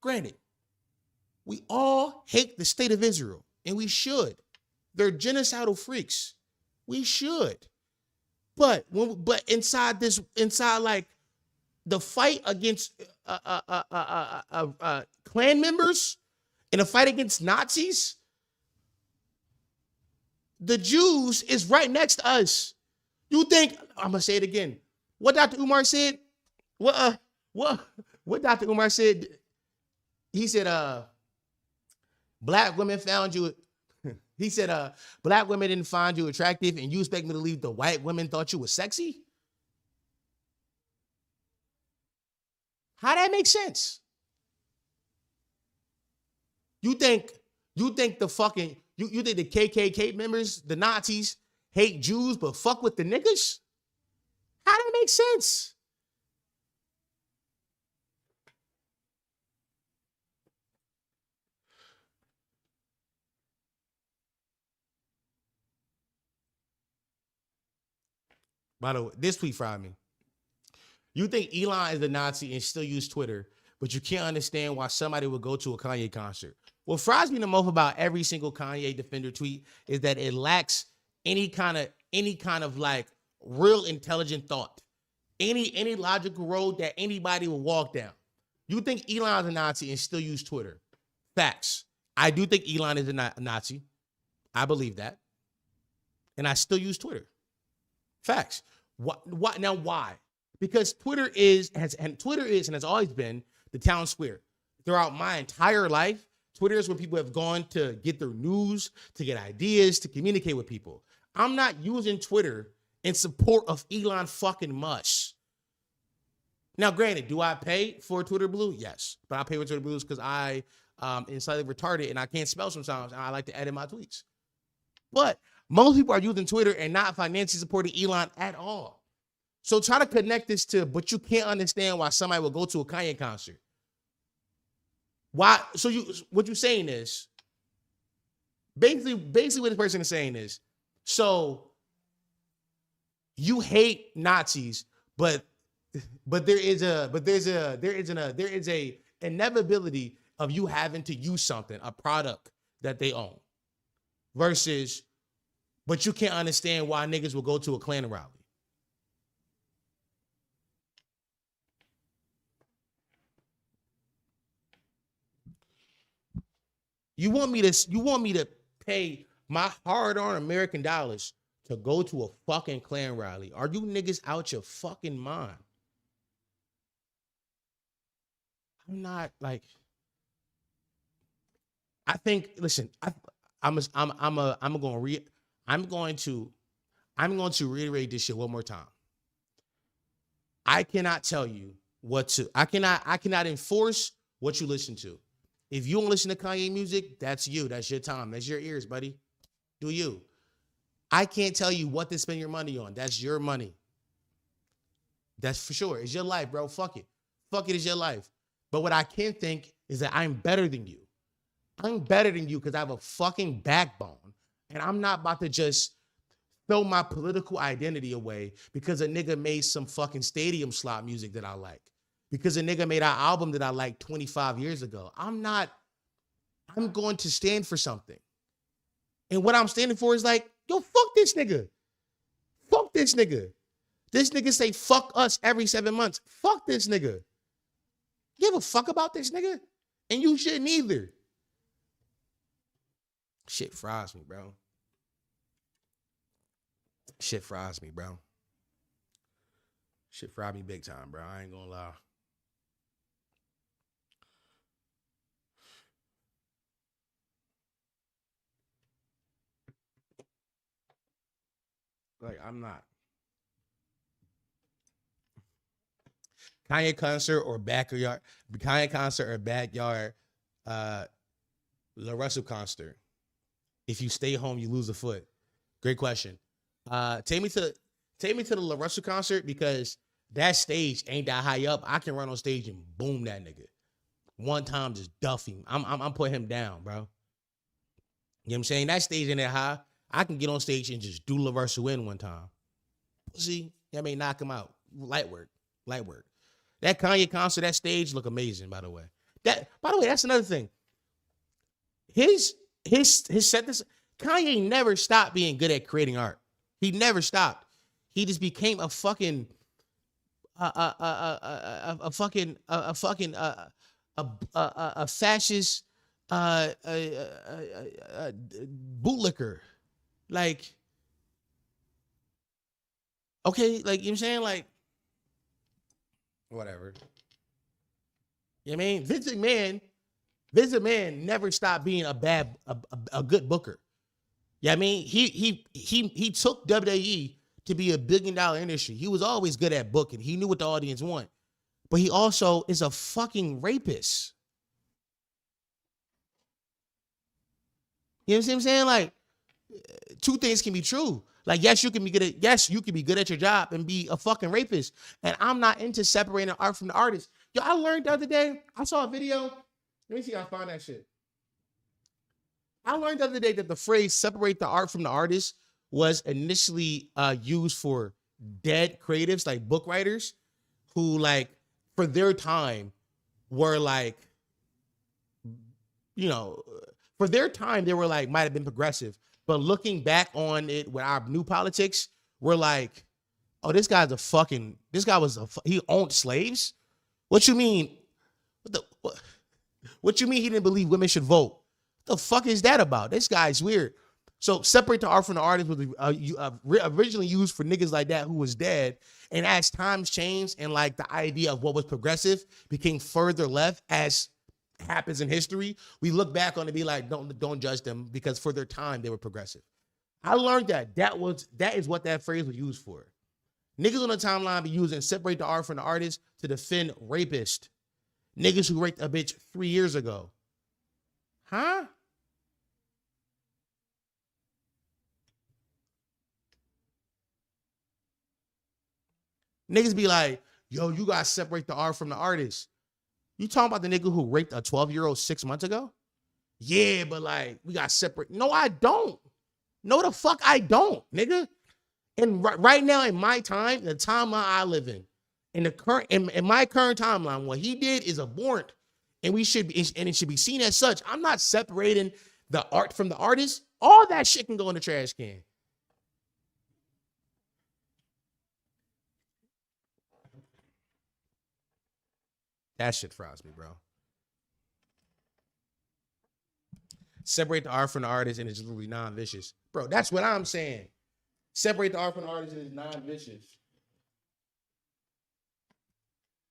Granted, we all hate the state of Israel, and we should. They're genocidal freaks. We should. But inside like the fight against Klan members in a fight against Nazis, the Jews is right next to us. You think, I'm gonna say it again. What Dr. Umar said? What Dr. Umar said? He said, black women found you. He said, black women didn't find you attractive, and you expect me to believe the white women thought you was sexy? How that make sense? You think the fucking you think the KKK members, the Nazis, hate Jews but fuck with the niggas? How that make sense? By the way, this tweet fried me. You think Elon is a Nazi and still use Twitter, but you can't understand why somebody would go to a Kanye concert. What fries me the most about every single Kanye defender tweet is that it lacks any kind of like real intelligent thought, any logical road that anybody will walk down. You think Elon's a Nazi and still use Twitter? Facts. I do think Elon is a Nazi. I believe that, and I still use Twitter. Facts. What now? Why? Because Twitter is and has always been the town square. Throughout my entire life, Twitter is where people have gone to get their news, to get ideas, to communicate with people. I'm not using Twitter in support of Elon fucking Musk. Now, granted, do I pay for Twitter Blue? Yes, but I pay for Twitter Blues because I am slightly retarded and I can't spell sometimes, and I like to edit my tweets. But most people are using Twitter and not financially supporting Elon at all. So try to connect this to, but you can't understand why somebody will go to a Kanye concert. Why? So what you're saying is, basically what this person is saying is, so you hate Nazis, but there is a inevitability of you having to use something, a product that they own, versus, but you can't understand why niggas will go to a Klan rally. You want me to pay my hard-earned American dollars to go to a fucking Klan rally? Are you niggas out your fucking mind? I'm not like. I think. Listen, I'm going to reiterate this shit one more time. I cannot tell you what to. I cannot enforce what you listen to. If you don't listen to Kanye music, that's you. That's your time. That's your ears, buddy. Do you? I can't tell you what to spend your money on. That's your money. That's for sure. It's your life, bro. Fuck it. Fuck it, it's your life. But what I can think is that I'm better than you. I'm better than you because I have a fucking backbone. And I'm not about to just throw my political identity away because a nigga made some fucking stadium slot music that I like. Because a nigga made an album that I liked 25 years ago. I'm going to stand for something. And what I'm standing for is like, yo, fuck this nigga. Fuck this nigga. This nigga say fuck us every 7 months. Fuck this nigga. Give a fuck about this nigga? And you shouldn't either. Shit fries me, bro. Shit fries me, bro. Shit fried me big time, bro. I ain't gonna lie. Like, I'm not. Kanye concert or backyard. Kanye concert or backyard. La Russell concert. If you stay home, you lose a foot. Great question. Take me to the La Russell concert because that stage ain't that high up. I can run on stage and boom that nigga. One time, just duff him. I'm putting him down, bro. You know what I'm saying? That stage ain't that high. I can get on stage and just do La Russell in one time. See, that may knock him out. Light work. That Kanye concert, that stage look amazing, by the way. That's another thing. His set this. Kanye never stopped being good at creating art. He never stopped. He just became a fucking fascist bootlicker. Like, okay, like, you know what I'm saying? Like, whatever. You know what I mean? Vince McMahon never stopped being a good booker. Yeah, I mean, he took WWE to be $1 billion industry. He was always good at booking. He knew what the audience want. But he also is a fucking rapist. You know what I'm saying? Like, two things can be true. Like, yes, you can be good at your job and be a fucking rapist. And I'm not into separating art from the artist. Yo, I learned the other day, I saw a video. Let me see if I find that shit. I learned the other day that the phrase separate the art from the artist was initially used for dead creatives, like book writers, who, like, for their time were like, you know, for their time, they were like, might have been progressive. But looking back on it with our new politics, we're like, oh, he owned slaves? What you mean? What you mean he didn't believe women should vote? What the fuck is that about? This guy's weird. So separate the art from the artist was originally used for niggas like that who was dead. And as times changed and like the idea of what was progressive became further left, as happens in history, we look back on it and be like, don't judge them because for their time they were progressive. I learned that is what that phrase was used for. Niggas on the timeline be using separate the art from the artist to defend rapists. Niggas who raped a bitch 3 years ago. Huh? Niggas be like, yo, you gotta separate the art from the artist. You talking about the nigga who raped a 12-year-old 6 months ago? Yeah, but like, we gotta separate. No, I don't. No, the fuck I don't, nigga. And right now in my time, the timeline I live in my current timeline, what he did is abhorrent, and it should be seen as such. I'm not separating the art from the artist. All that shit can go in the trash can. That shit fries me, bro. Separate the art from the artist, and it's literally non-vicious, bro. That's what I'm saying. Separate the art from the artist, and it's non-vicious.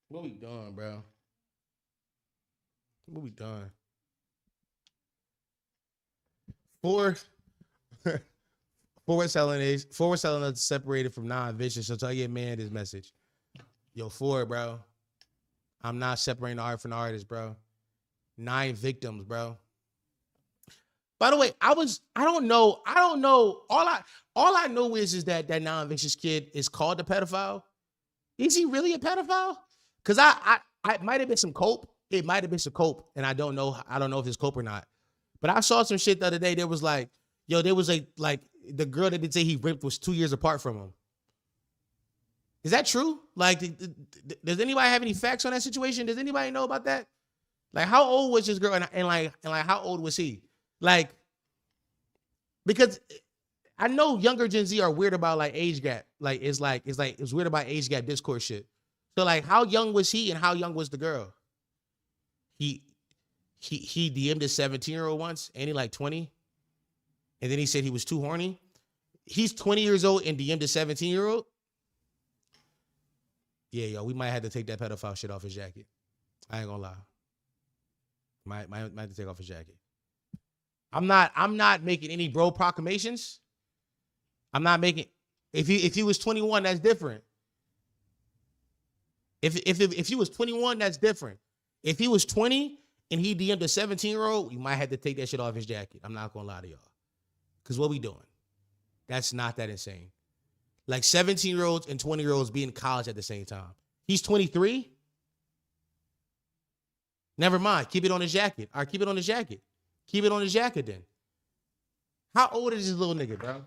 What we doing, bro? What we doing? Forward selling is separated from non-vicious. So tell your man this message. Yo, Ford, bro. I'm not separating the art from the artist, bro. 9 victims, bro. By the way, I don't know. All I know is that that non-vicious kid is called a pedophile. Is he really a pedophile? Because I might have been some cope. It might have been some cope, and I don't know. I don't know if it's cope or not. But I saw some shit the other day. There was like, there was like the girl that did say he raped was 2 years apart from him. Is that true? Like, does anybody have any facts on that situation? Does anybody know about that? Like, how old was this girl, and like how old was he? Like, because I know younger Gen Z are weird about like age gap. Like, it's weird about age gap discourse shit. So like, how young was he and how young was the girl? He DM'd a 17-year-old once, and he like 20, and then he said he was too horny. He's 20 years old and DM'd a 17-year-old. Yeah, yo, we might have to take that pedophile shit off his jacket. I ain't gonna lie. Might have to take off his jacket. I'm not making any bro proclamations. I'm not making. If he was 21, that's different. If he was 21, that's different. If he was 20 and he DM'd a 17-year-old, we might have to take that shit off his jacket. I'm not gonna lie to y'all. Cause what we doing? That's not that insane. Like 17-year-olds and 20-year-olds be in college at the same time. He's 23. Never mind. Keep it on his jacket. All right, keep it on his jacket. Keep it on his jacket then. How old is this little nigga, bro?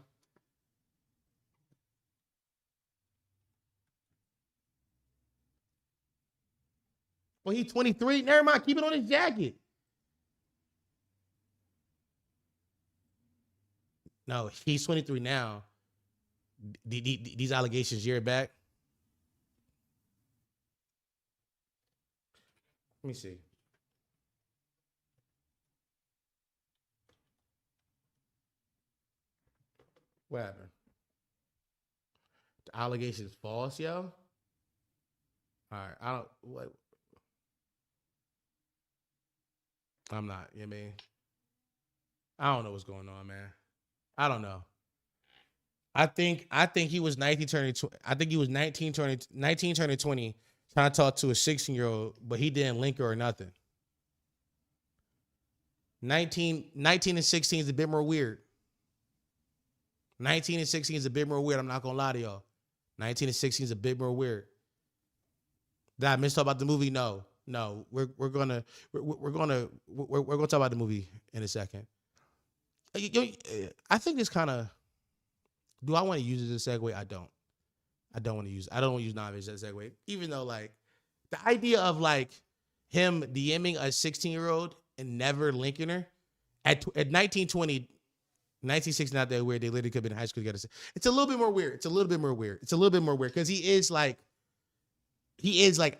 Well, he's 23. Never mind. Keep it on his jacket. No, he's 23 now. These allegations year back. Let me see. What happened? The allegation's false, yo? All right, I'm not, you know what I mean? I don't know what's going on, man. I don't know. I think he was 19 turning 20. I think he was 19 turning 20, trying to talk to a 16-year-old, but he didn't link her or nothing. 19 and 16 is a bit more weird. 19 and 16 is a bit more weird. I'm not gonna lie to y'all. 19 and 16 is a bit more weird. Did I miss talk about the movie? No. We're gonna talk about the movie in a second. I think this kind of. Do I want to use it as a segue? I don't. I don't want to use non-vicious as a segue. Even though like the idea of like him DMing a 16-year-old and never linking her at 1920. 1960 not that weird. They literally could have been in high school together. It's a little bit more weird. It's a little bit more weird because he is like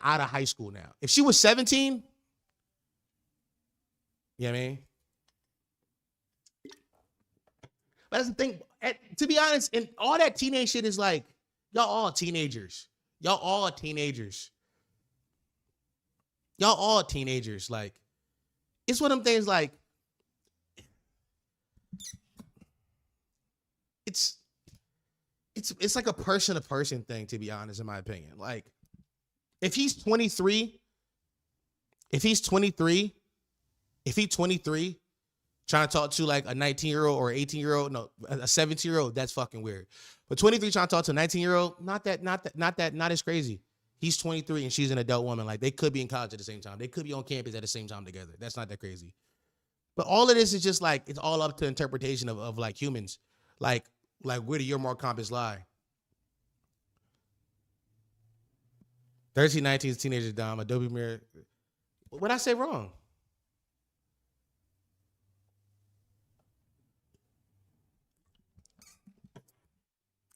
out of high school now. If she was 17, you know what I mean? But that's the thing. To be honest, and all that teenage shit is like, y'all all teenagers. Like, it's one of them things like, it's like a person-to-person thing, to be honest, in my opinion. Like, if he's 23, trying to talk to like a 19-year-old or 18-year-old, no, a 17-year-old, that's fucking weird. But 23 trying to talk to a 19-year-old, not as crazy. He's 23 and she's an adult woman. Like, they could be in college at the same time. They could be on campus at the same time together. That's not that crazy. But all of this is just like, it's all up to interpretation of like humans. Like where do your moral compass lie? 13, 19 is teenager Dom, Adobe Mirror. What'd I say wrong?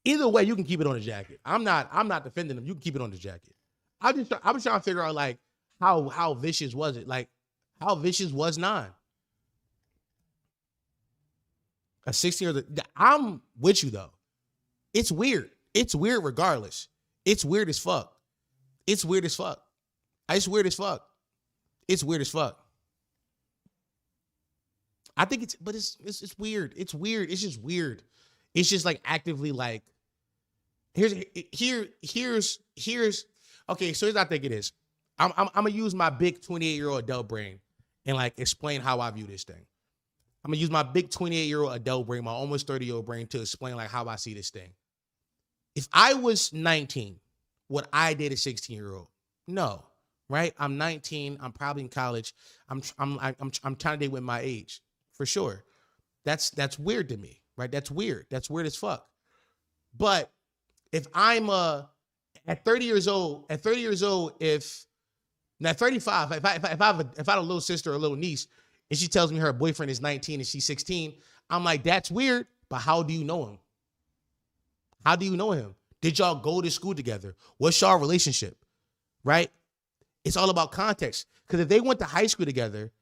Either way, you can keep it on the jacket. I'm not defending him. You can keep it on the jacket. I was trying to figure out like how vicious was it? Like, how vicious was 9? A 16-year-old. I'm with you though. It's weird. It's weird regardless. It's weird as fuck. It's weird as fuck. It's weird as fuck. It's weird as fuck. I think it's weird. It's weird. It's just weird. It's just like actively like, here's okay. So here's what I think it is. I'm gonna use my big 28-year-old adult brain and like explain how I view this thing. I'm gonna use my big 28-year-old adult brain, my almost 30-year-old brain to explain like how I see this thing. If I was 19, would I date a 16-year-old? No, right? I'm 19. I'm probably in college. I'm trying to date with my age for sure. That's weird to me, right? That's weird. That's weird as fuck. But if I'm at 30 years old, if now 35, if I had a little sister or a little niece, and she tells me her boyfriend is 19 and she's 16, I'm like, that's weird. But how do you know him? How do you know him? Did y'all go to school together? What's y'all relationship? Right? It's all about context. Because if they went to high school together,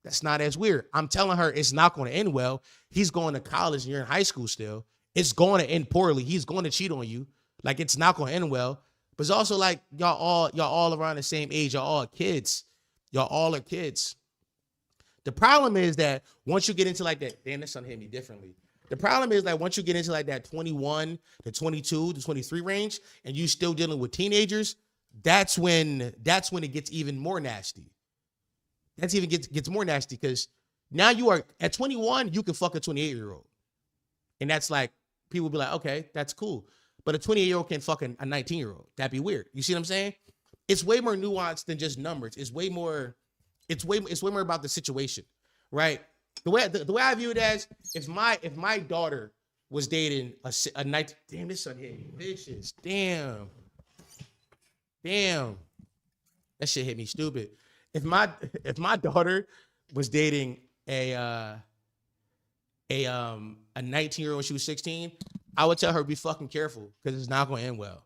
that's not as weird. I'm telling her it's not going to end well. He's going to college and you're in high school still. It's going to end poorly. He's going to cheat on you. Like, it's not going to end well. But it's also like y'all all around the same age. Y'all all kids. Y'all all are kids. The problem is that once you get into like that, damn, this son hit me differently. The problem is like once you get into like that 21 to 22 to 23 range and you still dealing with teenagers, that's when it gets even more nasty. That's even gets more nasty because now you are at 21, you can fuck a 28-year-old. And that's like, people be like, okay, that's cool. But a 28-year-old can fuck a 19-year-old. That'd be weird. You see what I'm saying? It's way more nuanced than just numbers. It's way more about the situation, right? The way I view it as, if my daughter was dating a night, damn, this son hit me vicious. Damn, that shit hit me stupid. If my daughter was dating a 19-year-old when she was 16, I would tell her be fucking careful because it's not going to end well.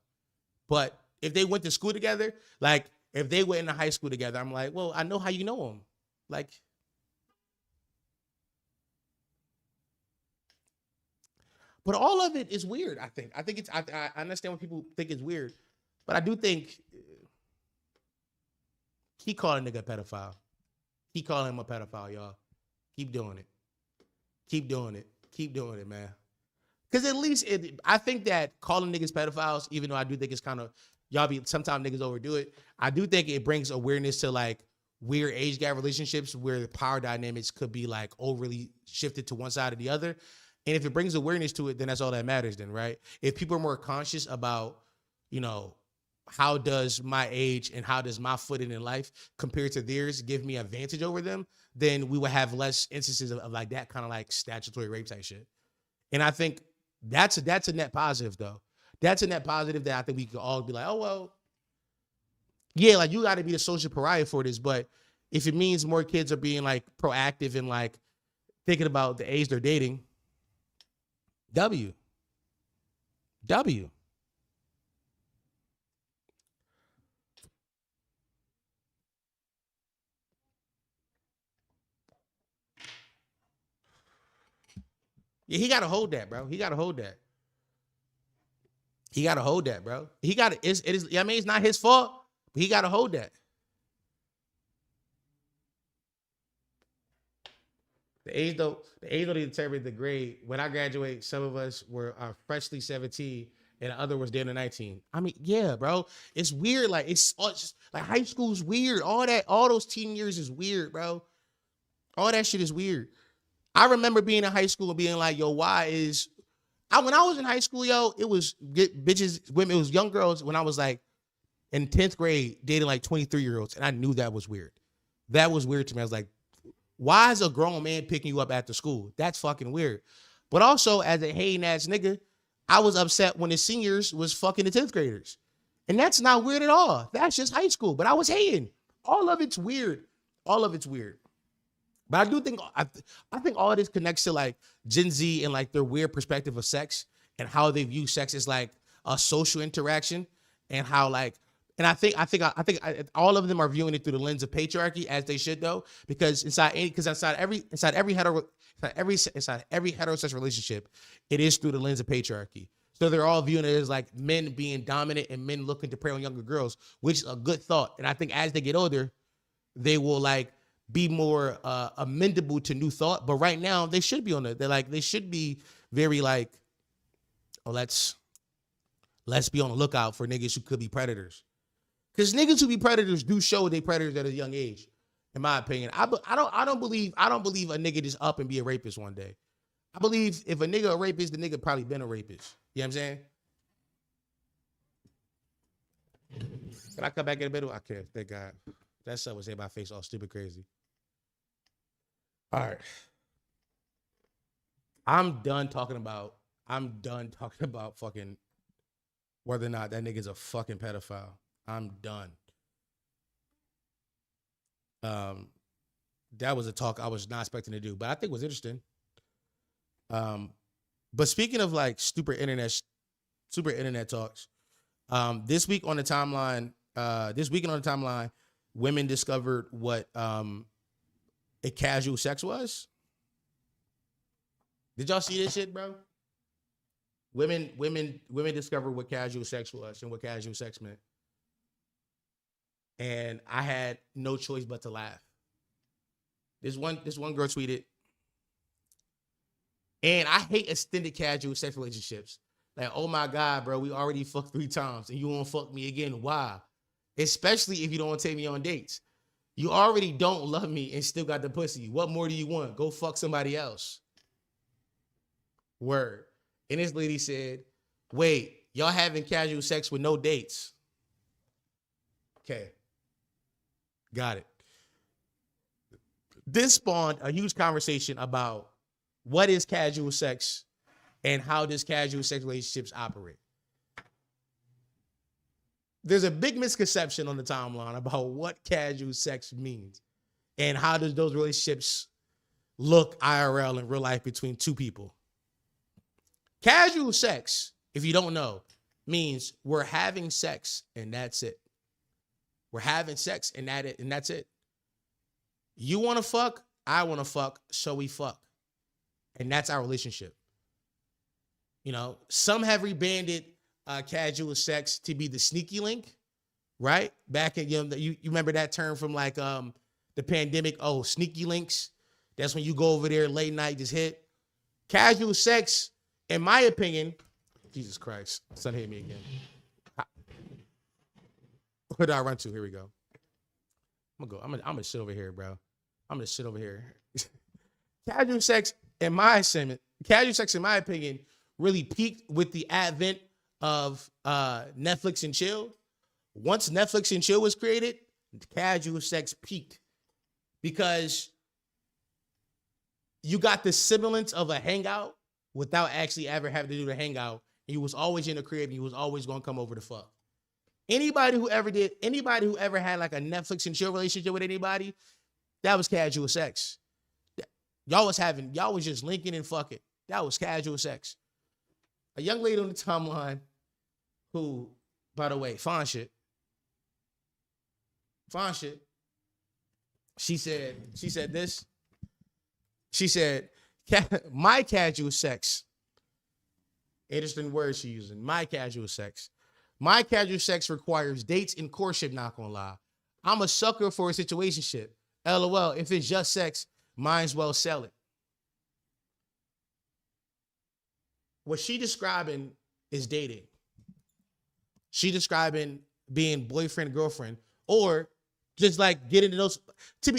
But if they went to school together, like if they went into high school together, I'm like, well, I know how you know them. Like, but all of it is weird, I think. I understand when people think it's weird, but I do think he called a nigga a pedophile. He called him a pedophile, y'all. Keep doing it. Keep doing it. Keep doing it, man. Because at least I think that calling niggas pedophiles, even though I do think it's kind of, sometimes niggas overdo it. I do think it brings awareness to like weird age gap relationships where the power dynamics could be like overly shifted to one side or the other. And if it brings awareness to it, then that's all that matters then, right? If people are more conscious about, how does my age and how does my footing in life compared to theirs give me advantage over them, then we would have less instances of like that kind of like statutory rape type shit. And I think that's a net positive though. That's a net positive that I think we could all be like, oh, well, yeah, like you got to be a social pariah for this. But if it means more kids are being like proactive and like thinking about the age they're dating, W. Yeah, he got to hold that, bro. He got to hold that, bro. It's not his fault, but he got to hold that. The age don't determine the grade. When I graduate, some of us were freshly 17 and the other was down to 19. I mean, yeah, bro. It's weird. Like, it's just like high school's weird. All those teen years is weird, bro. All that shit is weird. I remember being in high school and being like, yo, when I was in high school, yo, it was bitches, women, it was young girls when I was like in 10th grade dating like 23-year-olds. And I knew that was weird. That was weird to me. I was like, why is a grown man picking you up after school? That's fucking weird. But also, as a hating ass nigga, I was upset when the seniors was fucking the 10th graders. And that's not weird at all. That's just high school. But I was hating. All of it's weird. But I do think, I think all of this connects to like Gen Z and like their weird perspective of sex and how they view sex as like a social interaction and how like, and I think all of them are viewing it through the lens of patriarchy, as they should though, because inside every heterosexual relationship, it is through the lens of patriarchy. So they're all viewing it as like men being dominant and men looking to prey on younger girls, which is a good thought. And I think as they get older, they will like be more amendable to new thought. But right now they should be they should be very like, oh, let's be on the lookout for niggas who could be predators. Because niggas who be predators do show they predators at a young age. In my opinion, I don't believe a nigga just up and be a rapist one day. I believe if a nigga a rapist, the nigga probably been a rapist. You know what I'm saying? Can I come back in the middle? I can't. Thank God. That stuff was in my face all stupid crazy. All right. I'm done talking about fucking whether or not that nigga's a fucking pedophile. I'm done. That was a talk I was not expecting to do, but I think it was interesting. But speaking of like super internet talks, this week on the timeline, women discovered what a casual sex was. Did y'all see this shit, bro? Women discovered what casual sex was and what casual sex meant. And I had no choice but to laugh. This one girl tweeted, and I hate extended casual sex relationships. Like, oh my God, bro, we already fucked 3 times and you won't fuck me again. Why? Especially if you don't take me on dates. You already don't love me and still got the pussy. What more do you want? Go fuck somebody else. Word. And this lady said, wait, y'all having casual sex with no dates. Okay. Got it. This spawned a huge conversation about what is casual sex and how does casual sex relationships operate. There's a big misconception on the timeline about what casual sex means and how does those relationships look IRL in real life between 2 people. Casual sex, if you don't know, means we're having sex and that's it. We're having sex and that's it. You want to fuck, I want to fuck, so we fuck. And that's our relationship. You know, some have rebranded casual sex to be the sneaky link, right? Back in, you remember that term from like the pandemic, sneaky links. That's when you go over there late night, just hit. Casual sex, in my opinion, Jesus Christ, son hit me again. Where did I run to? Here we go. I'm gonna sit over here, bro. I'm gonna sit over here. Casual sex, in my opinion, really peaked with the advent of Netflix and chill. Once Netflix and chill was created, casual sex peaked because you got the semblance of a hangout without actually ever having to do the hangout. And you was always in the crib and you was always gonna come over to fuck. Anybody who ever had like a Netflix and chill relationship with anybody, that was casual sex. Y'all was just linking and fucking. That was casual sex. A young lady on the timeline who, by the way, fine shit. She said this. She said, my casual sex. Interesting word she using. My casual sex. My casual sex requires dates and courtship, not gonna lie. I'm a sucker for a situationship. LOL, if it's just sex, might as well sell it. What she describing is dating. She describing being boyfriend, girlfriend, or just like getting to those.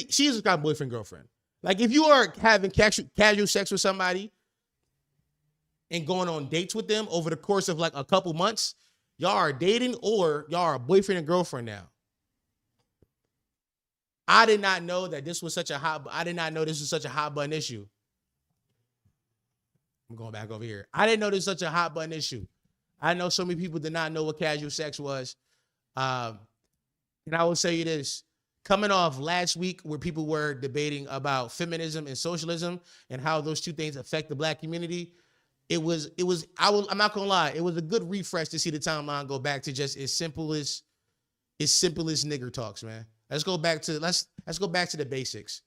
She's describing boyfriend, girlfriend. Like if you are having casual sex with somebody and going on dates with them over the course of like a couple months, y'all are dating or y'all are boyfriend and girlfriend now. I did not know this was such a hot button issue. I'm going back over here. I didn't know this was such a hot button issue. I know so many people did not know what casual sex was. And I will say you this, coming off last week where people were debating about feminism and socialism and how those two things affect the Black community, I'm not gonna lie, it was a good refresh to see the timeline go back to just as simple as nigger talks, man. Let's go back to the basics.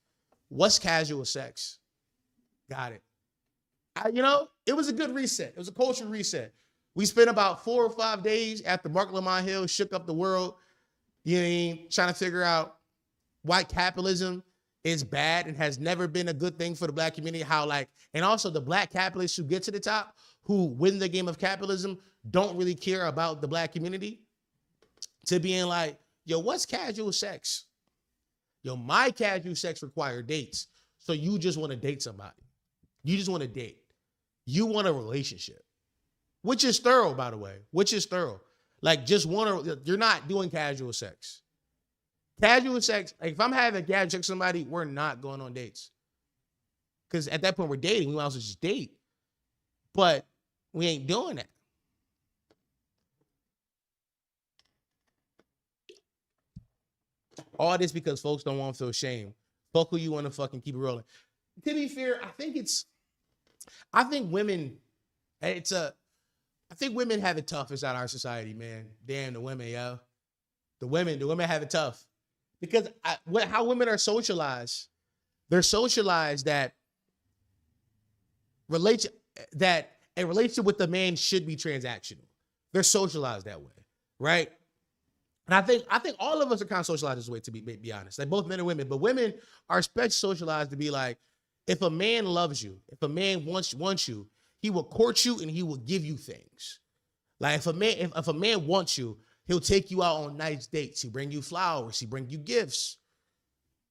What's casual sex? Got it. It was a good reset. It was a cultural reset. We spent about 4 or 5 days after Mark Lamont Hill shook up the world, trying to figure out why capitalism is bad and has never been a good thing for the Black community. And also the Black capitalists who get to the top, who win the game of capitalism, don't really care about the Black community. To being like, yo, what's casual sex? Yo, my casual sex require dates. So you just want to date somebody. You just want to date. You want a relationship, which is thorough, by the way, which is thorough. Like, just you're not doing casual sex. Casual sex, like if I'm having casual sex with somebody, we're not going on dates. Because at that point, we're dating. We might as well just date. But we ain't doing that. All this because folks don't want to feel shame. Fuck who you want to fucking keep it rolling. To be fair, I think women have it tough inside our society, man. Damn, the women, yo. The women have it tough. Because how women are socialized, they're socialized that a relationship with the man should be transactional. They're socialized that way, right? And I think all of us are kind of socialized this way, to be honest. Like both men and women, but women are especially socialized to be like, if a man loves you, if a man wants you, he will court you and he will give you things. Like if a man wants you, he'll take you out on nice dates. He'll bring you flowers. He'll bring you gifts.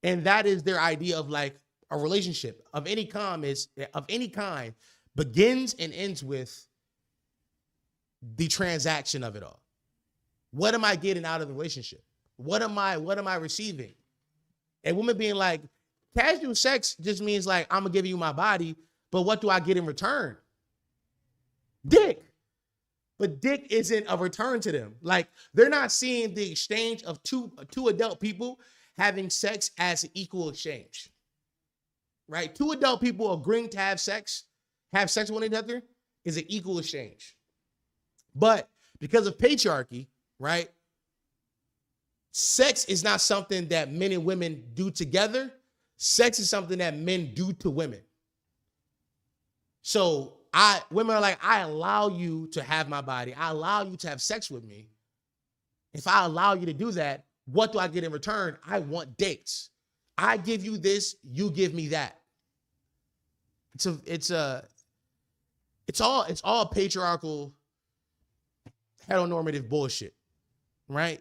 And that is their idea of like a relationship of any kind begins and ends with the transaction of it all. What am I getting out of the relationship? What am I receiving? A woman being like, casual sex just means like, I'm gonna give you my body, but what do I get in return? Dick. But dick isn't a return to them. Like, they're not seeing the exchange of two adult people having sex as an equal exchange. Right? Two adult people agreeing to have sex with one another is an equal exchange. But because of patriarchy, right? Sex is not something that men and women do together. Sex is something that men do to women. So women are like, I allow you to have my body. I allow you to have sex with me. If I allow you to do that, what do I get in return? I want dates. I give you this, you give me that. It's all patriarchal, heteronormative bullshit, right?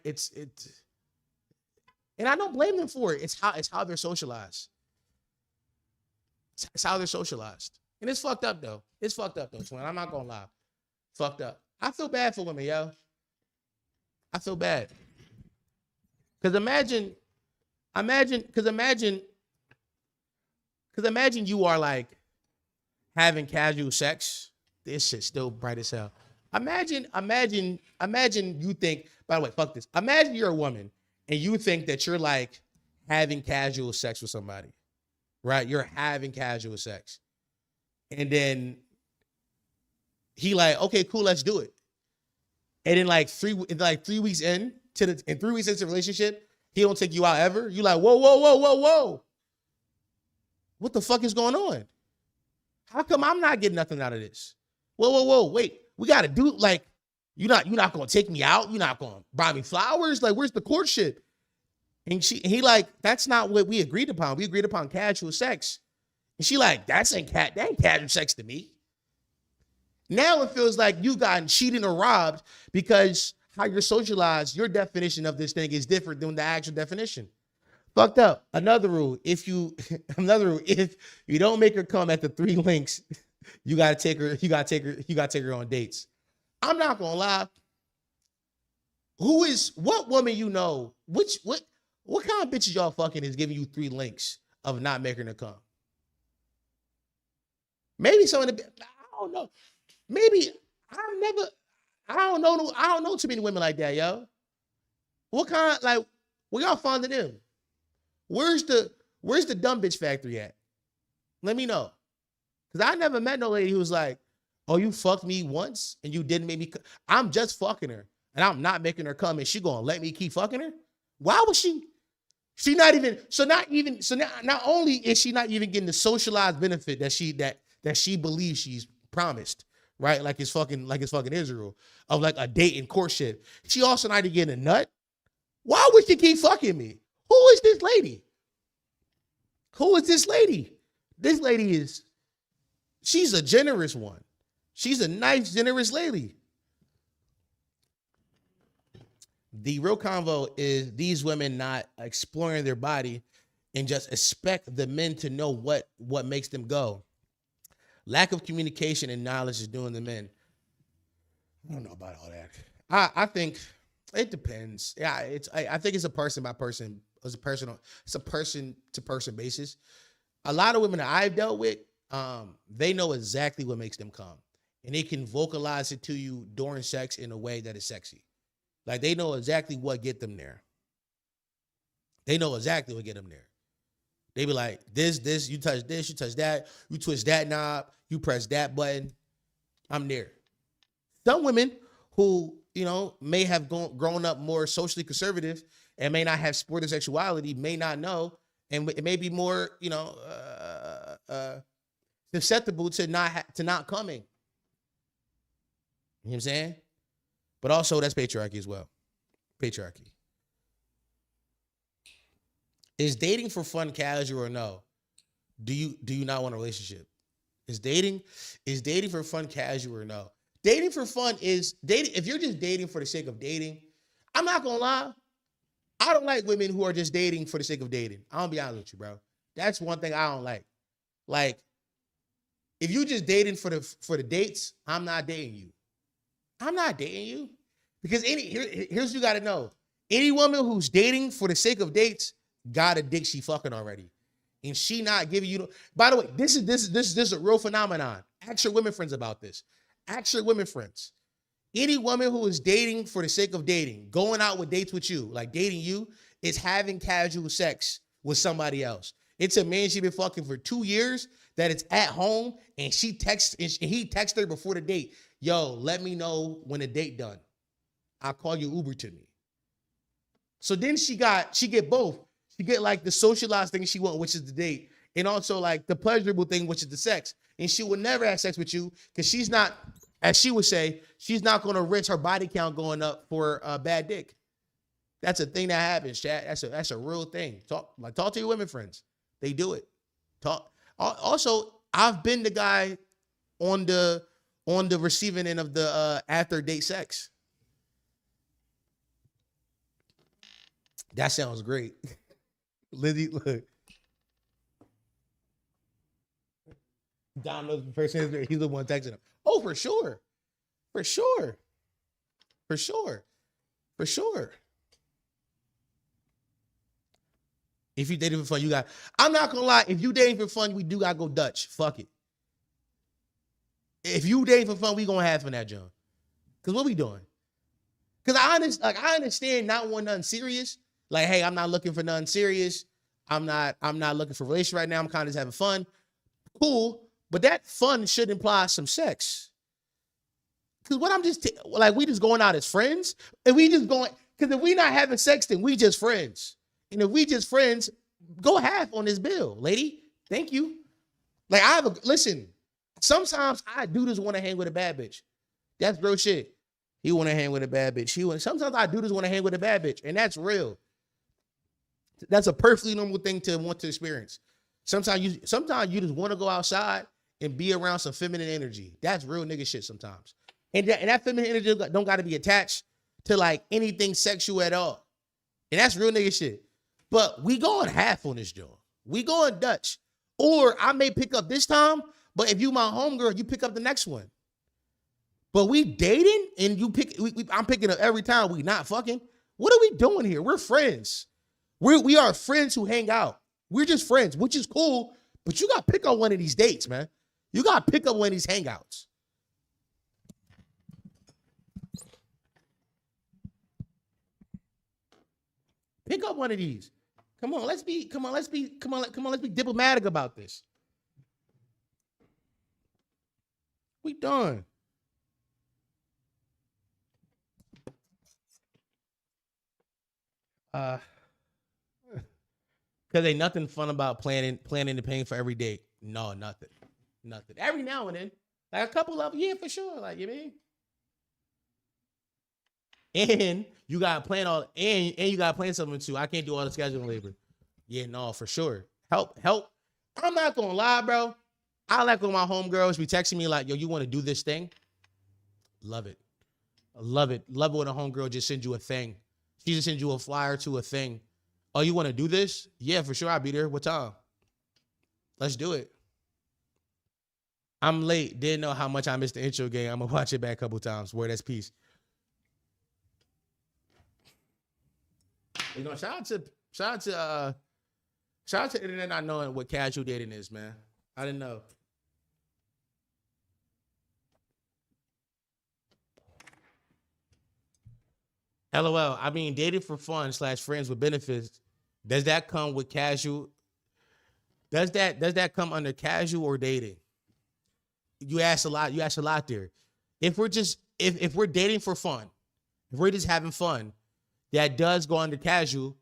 And I don't blame them for it. It's how they're socialized. It's how they're socialized. And it's fucked up though. It's fucked up though, twin. I'm not gonna lie. Fucked up. I feel bad for women, yo. I feel bad. Cause imagine you are like having casual sex. This shit's still bright as hell. Imagine you think, by the way, fuck this. Imagine you're a woman and you think that you're like having casual sex with somebody, right? You're having casual sex. And then he like, okay, cool, let's do it. And then like 3 weeks into the relationship, he don't take you out ever. You like, whoa. What the fuck is going on? How come I'm not getting nothing out of this? Whoa, wait. We got to do, like, you're not going to take me out. You're not going to buy me flowers. Like, where's the courtship? And he like, that's not what we agreed upon. We agreed upon casual sex. And she like, that ain't casual sex to me. Now it feels like you've gotten cheated or robbed because how you're socialized, your definition of this thing is different than the actual definition. Fucked up. Another rule, if you don't make her come at the 3 links, you gotta take her on dates. I'm not gonna lie. What woman you know, what kind of bitches y'all fucking is giving you 3 links of not making her come? Maybe some of the, I don't know. Maybe I don't know too many women like that, yo. What kind, like, where y'all fond of them? Where's the dumb bitch factory at? Let me know. Because I never met no lady who was like, oh, you fucked me once and you didn't make me come. I'm just fucking her and I'm not making her come and she gonna let me keep fucking her? Why would she? Not only is she not even getting the socialized benefit that she believes she's promised, right? Like it's fucking Israel of like a date and courtship. She also not even getting a nut. Why would she keep fucking me? Who is this lady? This lady she's a generous one. She's a nice, generous lady. The real convo is these women not exploring their body and just expect the men to know what makes them go. Lack of communication and knowledge is doing the men. I don't know about all that. I think it depends. Yeah, I think it's a person by person. It's a person to person basis. A lot of women that I've dealt with, they know exactly what makes them come, and they can vocalize it to you during sex in a way that is sexy. Like they know exactly what get them there. They know exactly what get them there. They be like, this, you touch this, you touch that, you twist that knob, you press that button, I'm there. Some women who, may have grown up more socially conservative and may not have sportive sexuality, may not know, and it may be more, susceptible to not coming. You know what I'm saying? But also that's patriarchy as well. Patriarchy. Is dating for fun casual or no? Do you not want a relationship? Is dating for fun casual or no? Dating for fun is dating. If you're just dating for the sake of dating, I'm not gonna lie. I don't like women who are just dating for the sake of dating. I'll be honest with you, bro. That's one thing I don't like. Like, if you just dating for the dates, I'm not dating you. I'm not dating you. Because here's what you gotta know. Any woman who's dating for the sake of dates got a dick she fucking already. And she not giving you. By the way, this is a real phenomenon. Ask your women friends about this. Ask your women friends. Any woman who is dating for the sake of dating, going out with dates with you, like dating you, is having casual sex with somebody else. It's a man she been fucking for 2 years that it's at home and he texts her before the date. Yo, let me know when the date done. I'll call you Uber to me. So then she get both. She get like the socialized thing she want, which is the date, and also like the pleasurable thing, which is the sex. And she will never have sex with you because she's not, as she would say, she's not going to risk her body count going up for a bad dick. That's a thing that happens, Chad. That's a real thing. Talk to your women friends. They do it. Talk. Also, I've been the guy on the receiving end of the after date sex. That sounds great. Lizzie, look. Don knows the person. He's the one texting him. Oh, for sure. For sure. For sure. For sure. If you dating for fun, I'm not gonna lie. If you dating for fun, we do gotta go Dutch. Fuck it. If you dating for fun, we gonna have fun that John. Cause what we doing? Cause I understand not wanting nothing serious. Like, hey, I'm not looking for nothing serious. I'm not looking for a relationship right now. I'm kind of just having fun. Cool. But that fun should imply some sex. Cause what I'm just we just going out as friends, and we just going. Cause if we not having sex, then we just friends. And if we just friends, go half on this bill, lady. Thank you. Like listen. Sometimes I do just want to hang with a bad bitch. That's real shit. He want to hang with a bad bitch. Sometimes I do just want to hang with a bad bitch, and that's real. That's a perfectly normal thing to want to experience. Sometimes you just want to go outside and be around some feminine energy. That's real nigga shit sometimes. And that feminine energy don't got to be attached to like anything sexual at all. And that's real nigga shit. But we going half on this joint. We going Dutch. Or I may pick up this time, but if you my homegirl, you pick up the next one. But we dating and I'm picking up every time. We not fucking. What are we doing here? We're friends. We are friends who hang out. We're just friends, which is cool. But you got to pick up one of these dates, man. You got to pick up one of these hangouts. Pick up one of these. Come on, let's be diplomatic about this. We done. Because ain't nothing fun about planning and paying for every date. No, nothing. Every now and then, like a couple of, yeah, for sure. Like, you mean? And you gotta plan and you gotta plan something too. I can't do all the scheduling labor. Yeah, no, for sure. Help. I'm not gonna lie, bro. I like when my homegirls be texting me like, yo, you want to do this thing? Love it. Love it when a homegirl just sends you a thing. She just sends you a flyer to a thing. Oh, you want to do this? Yeah, for sure. I'll be there. What time? Let's do it. I'm late. Didn't know how much I missed the intro game. I'm gonna watch it back a couple times. Word, that's peace. You know, shout out to internet not knowing what casual dating is, man. I didn't know. LOL. I mean, dating for fun / friends with benefits. Does that come with casual? Does that come under casual or dating? You asked a lot. You asked a lot there. If we're just if we're dating for fun, if we're just having fun, that does go under casual,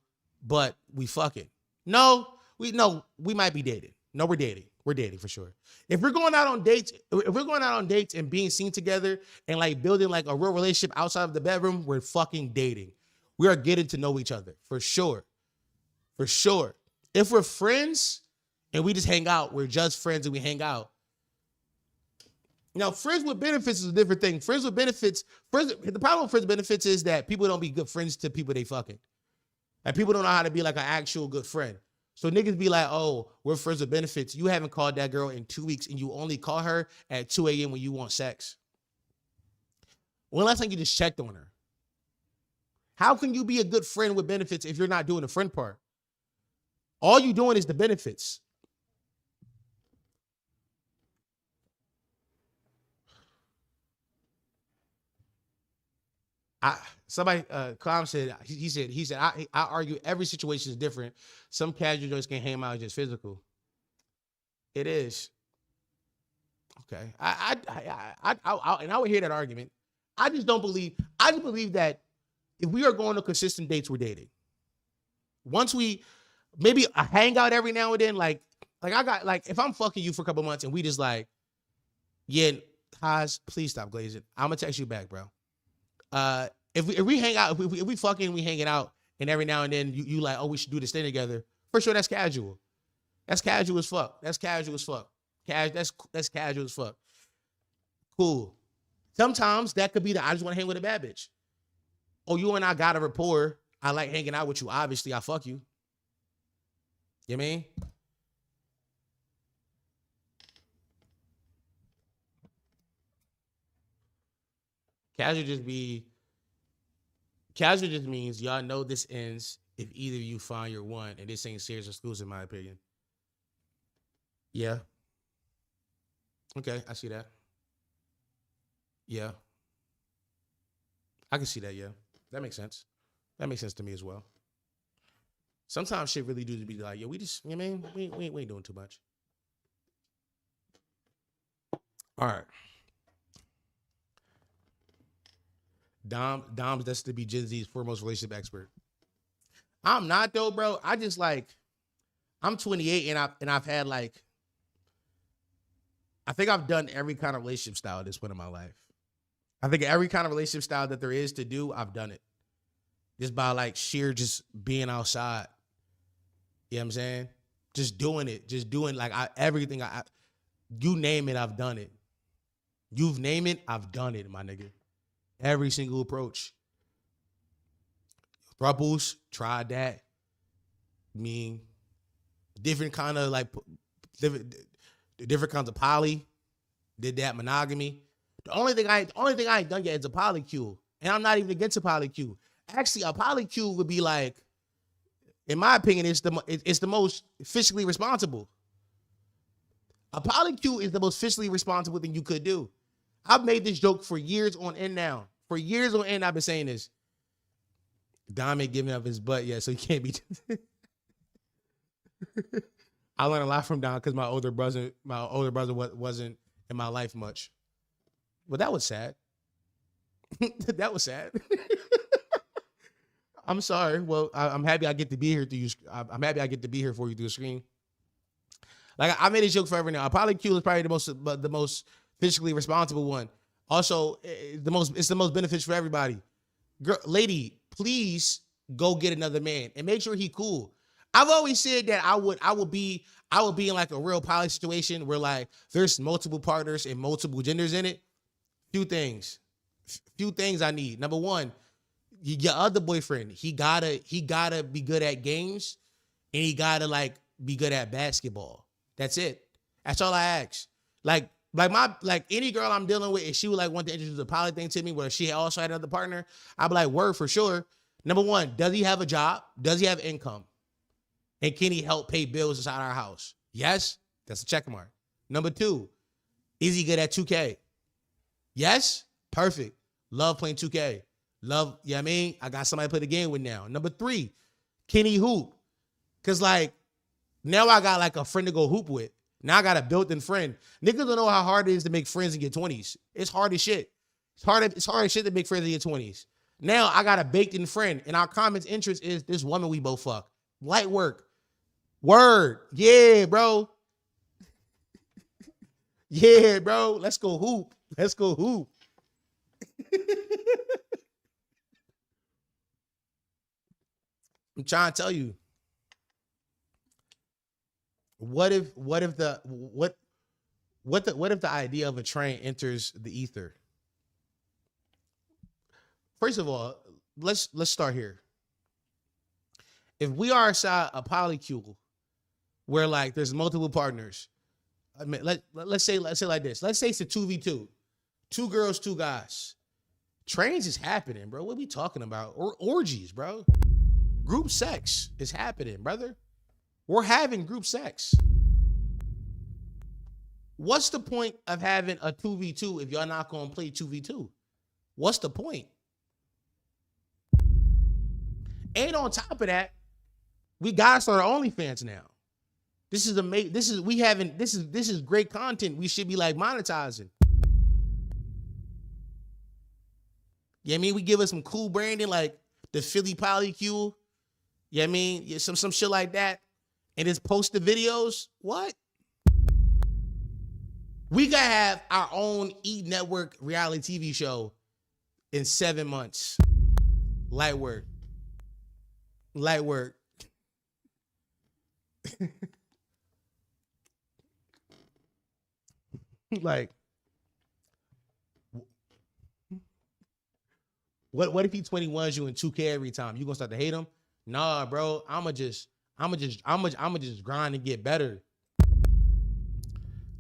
but we fucking. No, we might be dating. No, we're dating. We're dating for sure. If we're going out on dates and being seen together and like building like a real relationship outside of the bedroom, we're fucking dating. We are getting to know each other for sure. For sure. If we're friends and we just hang out, we're just friends and we hang out. Now, friends with benefits is a different thing. The problem with friends with benefits is that people don't be good friends to people they fucking. Like people don't know how to be like an actual good friend. So niggas be like, oh, we're friends with benefits. You haven't called that girl in 2 weeks and you only call her at 2 a.m. when you want sex. When last time you just checked on her? How can you be a good friend with benefits if you're not doing the friend part? All you doing is the benefits. Comm said, he said, I argue every situation is different. Some casual joints can hang out just physical. It is. Okay. I would hear that argument. I just believe that if we are going to consistent dates, we're dating. Once we maybe a hangout every now and then, like I got like if I'm fucking you for a couple months and we just like, yeah, Haas, please stop glazing. I'm gonna text you back, bro. If we hang out, if we fucking we hanging out, and every now and then you like, oh, we should do this thing together. For sure, that's casual. That's casual as fuck. That's casual as fuck. That's casual as fuck. Cool. Sometimes that could be I just want to hang with a bad bitch. Oh, you and I got a rapport. I like hanging out with you. Obviously, I fuck you. You know what I mean? Casual just means y'all know this ends if either of you find your one, and this ain't serious or exclusive, in my opinion. Yeah. Okay, I see that. Yeah. I can see that, yeah. That makes sense. That makes sense to me as well. Sometimes shit really do be like, yo, we just, you know what I mean? We ain't doing too much. All right. Dom's destined to be Gen Z's foremost relationship expert. I'm not though, bro. I just like, I'm 28 and I've had like, I think I've done every kind of relationship style at this point in my life. I think every kind of relationship style that there is to do, I've done it. Just by like sheer just being outside. You know what I'm saying? Just doing it. Just doing like everything. You name it, I've done it. You've named it, I've done it, my nigga. Every single approach. Thruples, tried that. I mean, different kind of like, different kinds of poly. Did that, monogamy. The only thing I ain't done yet is a polycule. And I'm not even against a polycule. Actually, a polycule would be like, in my opinion, it's the most fiscally responsible. A polycule is the most fiscally responsible thing you could do. I've made this joke for years on end now. For years on end, I've been saying this. Dom ain't giving up his butt yet, so he can't be. I learned a lot from Dom because my older brother wasn't in my life much. But that was sad. That was sad. I'm sorry. Well, I'm happy I get to be here through you. I'm happy I get to be here for you through the screen. Like I made a joke forever now. A polycule is probably the most fiscally responsible one. Also, it's the most beneficial for everybody. Girl, lady, please go get another man and make sure he cool. I've always said that I would be in like a real poly situation where like there's multiple partners and multiple genders in it. Few things I need. Number one, your other boyfriend, he gotta be good at games, and he gotta like be good at basketball. That's it. That's all I ask. Like any girl I'm dealing with, if she would like want to introduce a poly thing to me, where she also had another partner, I'd be like, word for sure. Number one, does he have a job? Does he have income? And can he help pay bills inside our house? Yes, that's a check mark. Number two, is he good at 2K? Yes, perfect. Love playing 2K. Love, you know what I mean? I got somebody to play the game with now. Number three, can he hoop? Because like, now I got like a friend to go hoop with. Now I got a built-in friend. Niggas don't know how hard it is to make friends in your 20s. It's hard as shit. It's hard as shit to make friends in your 20s. Now I got a baked-in friend, and our common interest is this woman we both fuck. Light work. Word. Yeah, bro. Yeah, bro. Let's go hoop. Let's go hoop. I'm trying to tell you. What if the idea of a train enters the ether? First of all, let's start here. If we are inside a polycule where like there's multiple partners, I mean, let's say like this. Let's say it's a 2v2, 2 girls, 2 guys. Trains is happening, bro. What are we talking about? Or orgies, bro. Group sex is happening, brother. We're having group sex. What's the point of having a 2v2 if y'all not going to play 2v2? What's the point? And on top of that, we got to start our OnlyFans now. This is amazing. This is great content. We should be like monetizing. Yeah, I mean, we give us some cool branding like the Philly Polycule. Yeah, I mean, some shit like that. And just post the videos. What? We gotta have our own E! Network reality TV show in 7 months. Light work. Light work. Like, what if he 21s you in 2K every time? You gonna start to hate him? Nah, bro. I'ma just grind and get better.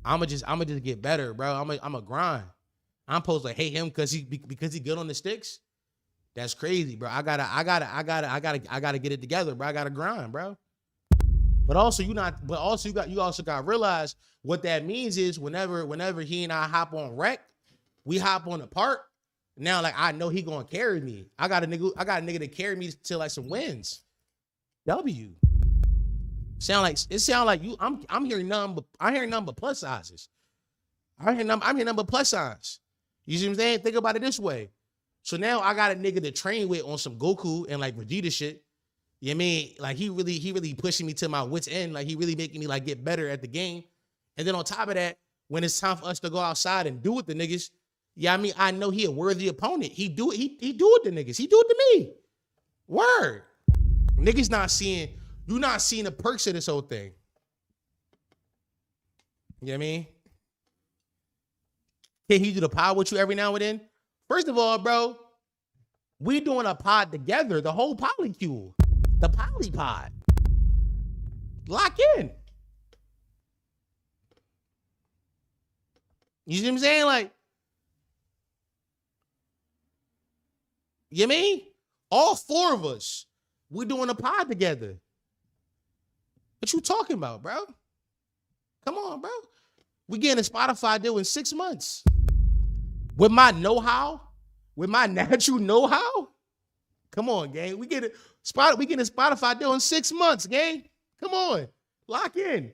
I'ma just get better, bro. I'm a grind. I'm supposed to hate him because he good on the sticks. That's crazy, bro. I gotta get it together, bro. I gotta grind, bro. But also you also got to realize what that means is whenever he and I hop on rec, we hop on the part. Now, like, I know he gonna carry me. I got a nigga to carry me to like some wins. W. Sound like you. I'm hearing nothing but plus sizes. I'm hearing nothing but plus signs. You see what I'm saying? Think about it this way. So now I got a nigga to train with on some Goku and like Vegeta shit. You know what I mean? Like he really pushing me to my wits end. Like he really making me like get better at the game. And then on top of that, when it's time for us to go outside and do it the niggas, yeah, I mean, I know he a worthy opponent. He do it to niggas. He do it to me. Word. Niggas you not seeing the perks of this whole thing. You know what I mean? Can he do the pod with you every now and then? First of all, bro, we doing a pod together, the whole Polycule. The Polypod. Lock in. You see what I'm saying? Like, you know what I mean? All 4 of us, we doing a pod together. What you talking about, bro? Come on, bro. We getting a Spotify deal in 6 months. With my know-how, with my natural know-how. Come on, gang. We getting a Spotify deal in 6 months, gang. Come on. Lock in.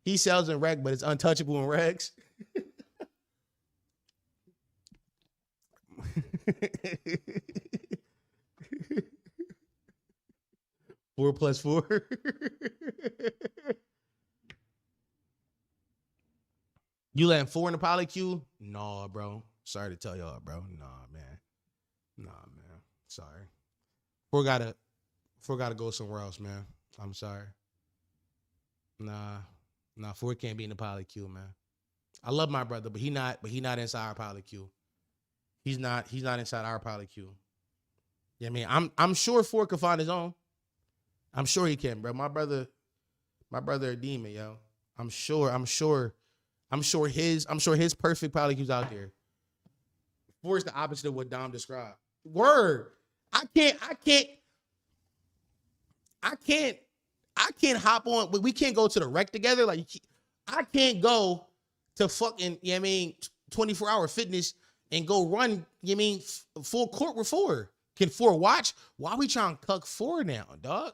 He sells in rec, but it's untouchable in recs. 4 + 4. You letting 4 in the Polycule? Nah, bro. Sorry to tell y'all, bro. Nah, man. Sorry. 4 gotta go somewhere else, man. I'm sorry. Nah, 4 can't be in the Polycule, man. I love my brother, but he not inside our Polycule. He's not inside our Polycule. You know Yeah, I mean, I'm sure Ford could find his own. I'm sure he can, bro. My brother a demon, yo. I'm sure his perfect Polycules out there. Ford's the opposite of what Dom described. Word. I can't hop on. We can't go to the rec together. Like, I can't go to fucking, 24-hour fitness and go run, full court with Ford. Can Ford watch? Why we trying to cuck Ford now, dog?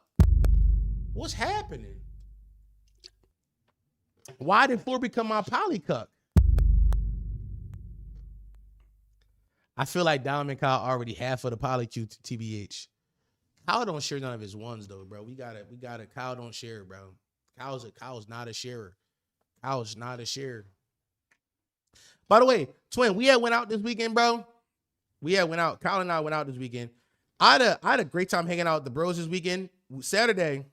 What's happening? Why did Ford become my polycuck? I feel like Dom and Kyle already half of the Polycule TBH. Kyle don't share none of his ones though, bro. We gotta. Kyle don't share, bro. Kyle's not a sharer. Kyle's not a sharer. By the way, twin, we had went out this weekend, bro. Kyle and I went out this weekend. I had a great time hanging out with the bros this weekend. Saturday,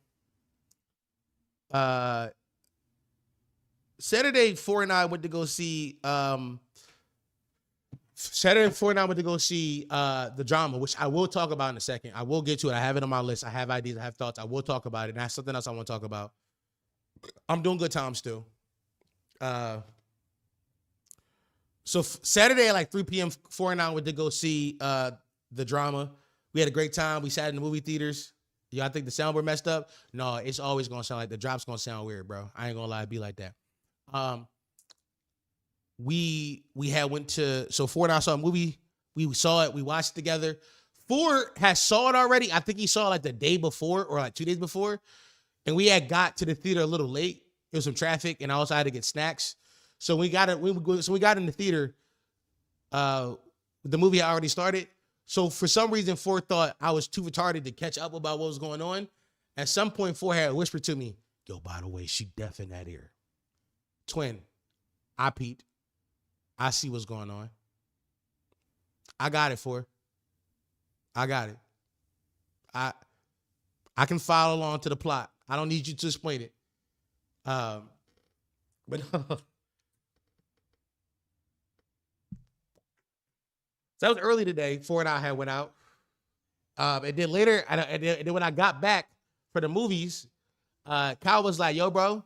4 and I went to go see The Drama, which I will talk about in a second. I will get to it. I have it on my list. I have ideas. I have thoughts. I will talk about it. And that's something else I want to talk about. I'm doing good time still. So Saturday at like 3 p.m., 4 and I went to go see The Drama. We had a great time. We sat in the movie theaters. Y'all think the soundboard messed up? No, it's always going to sound like the drop's going to sound weird, bro. I ain't going to lie, it'd be like that. We had went to, so Ford and I saw a movie. We saw it. We watched it together. Ford has saw it already. I think he saw it like the day before or like 2 days before. And we had got to the theater a little late. There was some traffic and I also had to get snacks. So we got in the theater. The movie had already started. So for some reason, Ford thought I was too retarded to catch up about what was going on. At some point, Ford had whispered to me, yo, by the way, she deaf in that ear. Twin, I peeped. I see what's going on. I got it, Ford. I got it. I can follow along to the plot. I don't need you to explain it. But so that was early today. Ford and I had went out. And then later, and then when I got back for the movies, Kyle was like, yo, bro,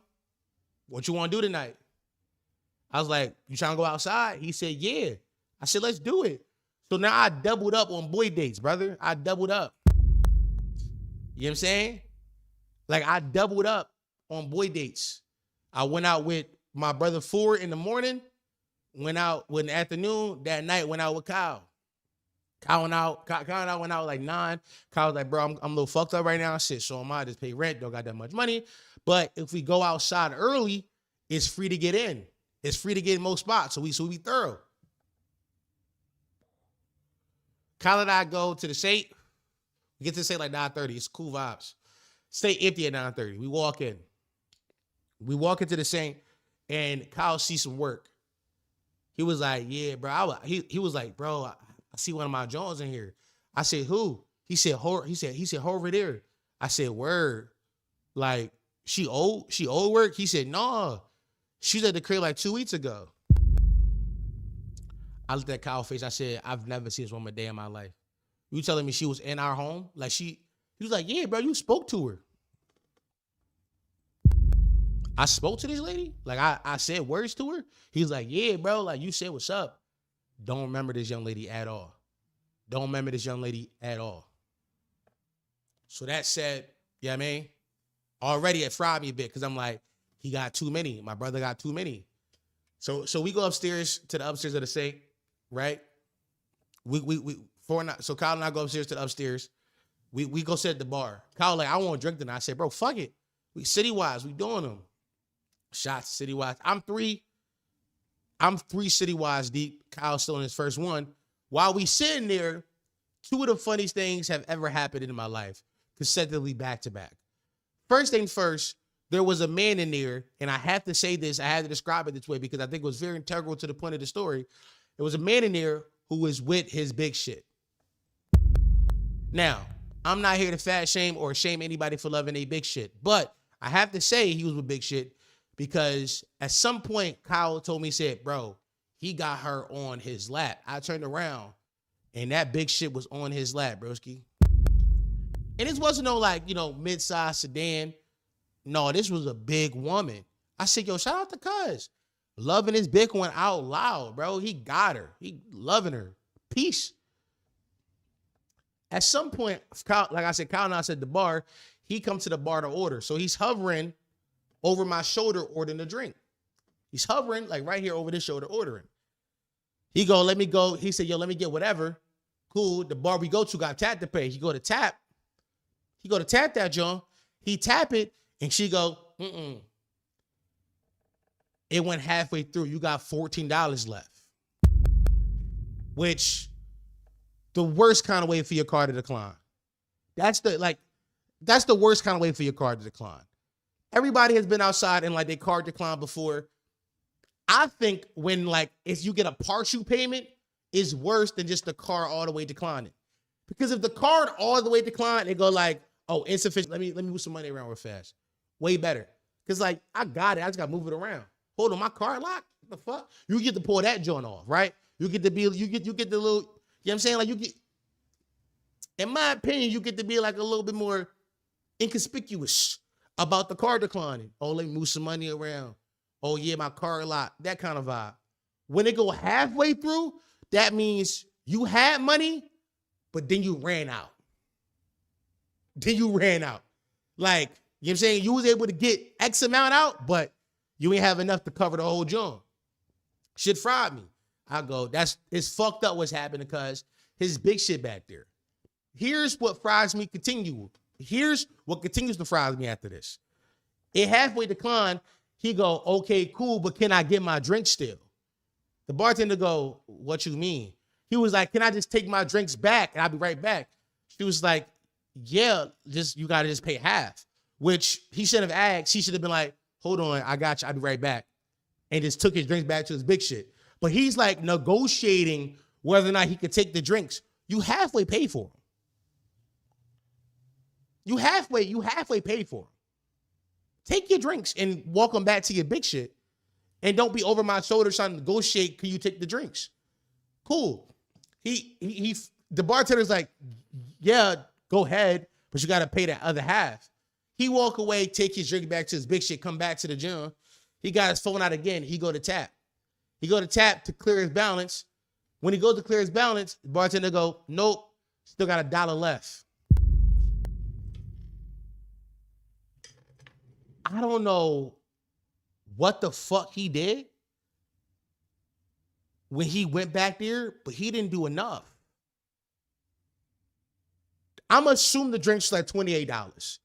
what you want to do tonight? I was like, you trying to go outside? He said, yeah. I said, let's do it. So now I doubled up on boy dates, brother. I doubled up. You know what I'm saying? Like, I doubled up on boy dates. I went out with my brother Ford in the morning, went out in the afternoon. That night, went out with Kyle. Kyle and I went out like 9. Kyle was like, bro, I'm a little fucked up right now. I said, so am I. Just pay rent. Don't got that much money. But if we go outside early, it's free to get in. It's free to get in most spots. So we thorough. Kyle and I go to the Saint. We get to the Saint like 9:30. It's cool vibes. Stay empty at 9:30. We walk in. We walk into the Saint, and Kyle sees some work. He was like, yeah, bro. He was like, bro, I see one of my Jones in here. I said, who? He said, he said, over there. I said, word. Like, she old work? He said, no. She was at the crib like 2 weeks ago. I looked at Kyle's face. I said, I've never seen this woman a day in my life. You telling me she was in our home? Like, he was like, yeah, bro, you spoke to her. I spoke to this lady? Like, I said words to her? He was like, yeah, bro, like, you said what's up. Don't remember this young lady at all. So that said, you know what I mean? Already it fried me a bit because I'm like, he got too many. My brother got too many. So we go upstairs to the upstairs of the Saint, right? So Kyle and I go upstairs to the upstairs. We go sit at the bar. Kyle like, I want to drink tonight. I said, bro, fuck it. We city-wise, we doing them. Shots city-wise. I'm three city-wise deep. Kyle's still in his first one. While we sitting there, 2 of the funniest things have ever happened in my life, consecutively back to back. First thing first, there was a man in there, and I have to say this, I had to describe it this way because I think it was very integral to the point of the story. There was a man in there who was with his big shit. Now, I'm not here to fat shame or shame anybody for loving a big shit, but I have to say he was with big shit because at some point, Kyle told me, he said, bro, he got her on his lap. I turned around, and that big shit was on his lap, broski. And this wasn't no like, mid-size sedan. No, this was a big woman. I said, yo, shout out to Cuz. Loving his big one out loud, bro. He got her. He loving her. Peace. At some point, like I said, Kyle and I said the bar, he comes to the bar to order. So he's hovering over my shoulder ordering a drink. He's hovering like right here over this shoulder ordering. He go, let me go. He said, yo, let me get whatever. Cool. The bar we go to got tap to pay. He go to tap that joint. He tap it and she go, It went halfway through. You got $14 left. Which, the worst kind of way for your card to decline. That's the worst kind of way for your card to decline. Everybody has been outside and like their card declined before. I think when if you get a partial payment, is worse than just the card all the way declining. Because if the card all the way declined, they go like, oh, insufficient. Let me move some money around real fast. Way better. Because I got it. I just got to move it around. Hold on, my card locked? What the fuck? You get to pull that joint off, right? You get the little, you know what I'm saying? Like you get, in my opinion, you get to be like a little bit more inconspicuous about the card declining. Oh, let me move some money around. Oh yeah, my card locked. That kind of vibe. When it go halfway through, that means you had money, but then you ran out. Like, you know what I'm saying? You was able to get X amount out, but you ain't have enough to cover the whole joint. Shit fried me. I go, it's fucked up what's happening because his big shit back there. Here's what fries me Here's what continues to fries me after this. It halfway declined. He go, okay, cool, but can I get my drink still? The bartender go, what you mean? He was like, can I just take my drinks back and I'll be right back? She was like, yeah, you got to just pay half, which he shouldn't have asked. She should have been like, hold on, I got you. I'll be right back. And just took his drinks back to his big shit. But he's like negotiating whether or not he could take the drinks. You halfway pay for them. You halfway paid for them. Take your drinks and walk them back to your big shit. And don't be over my shoulder trying to negotiate, can you take the drinks? Cool. The bartender's like, yeah, go ahead, but you got to pay that other half. He walk away, take his drink back to his big shit, come back to the gym. He got his phone out again. He go to tap. To clear his balance. When he goes to clear his balance, the bartender go, nope, still got $1 left. I don't know what the fuck he did when he went back there, but he didn't do enough. I'm gonna assume the drinks like $28.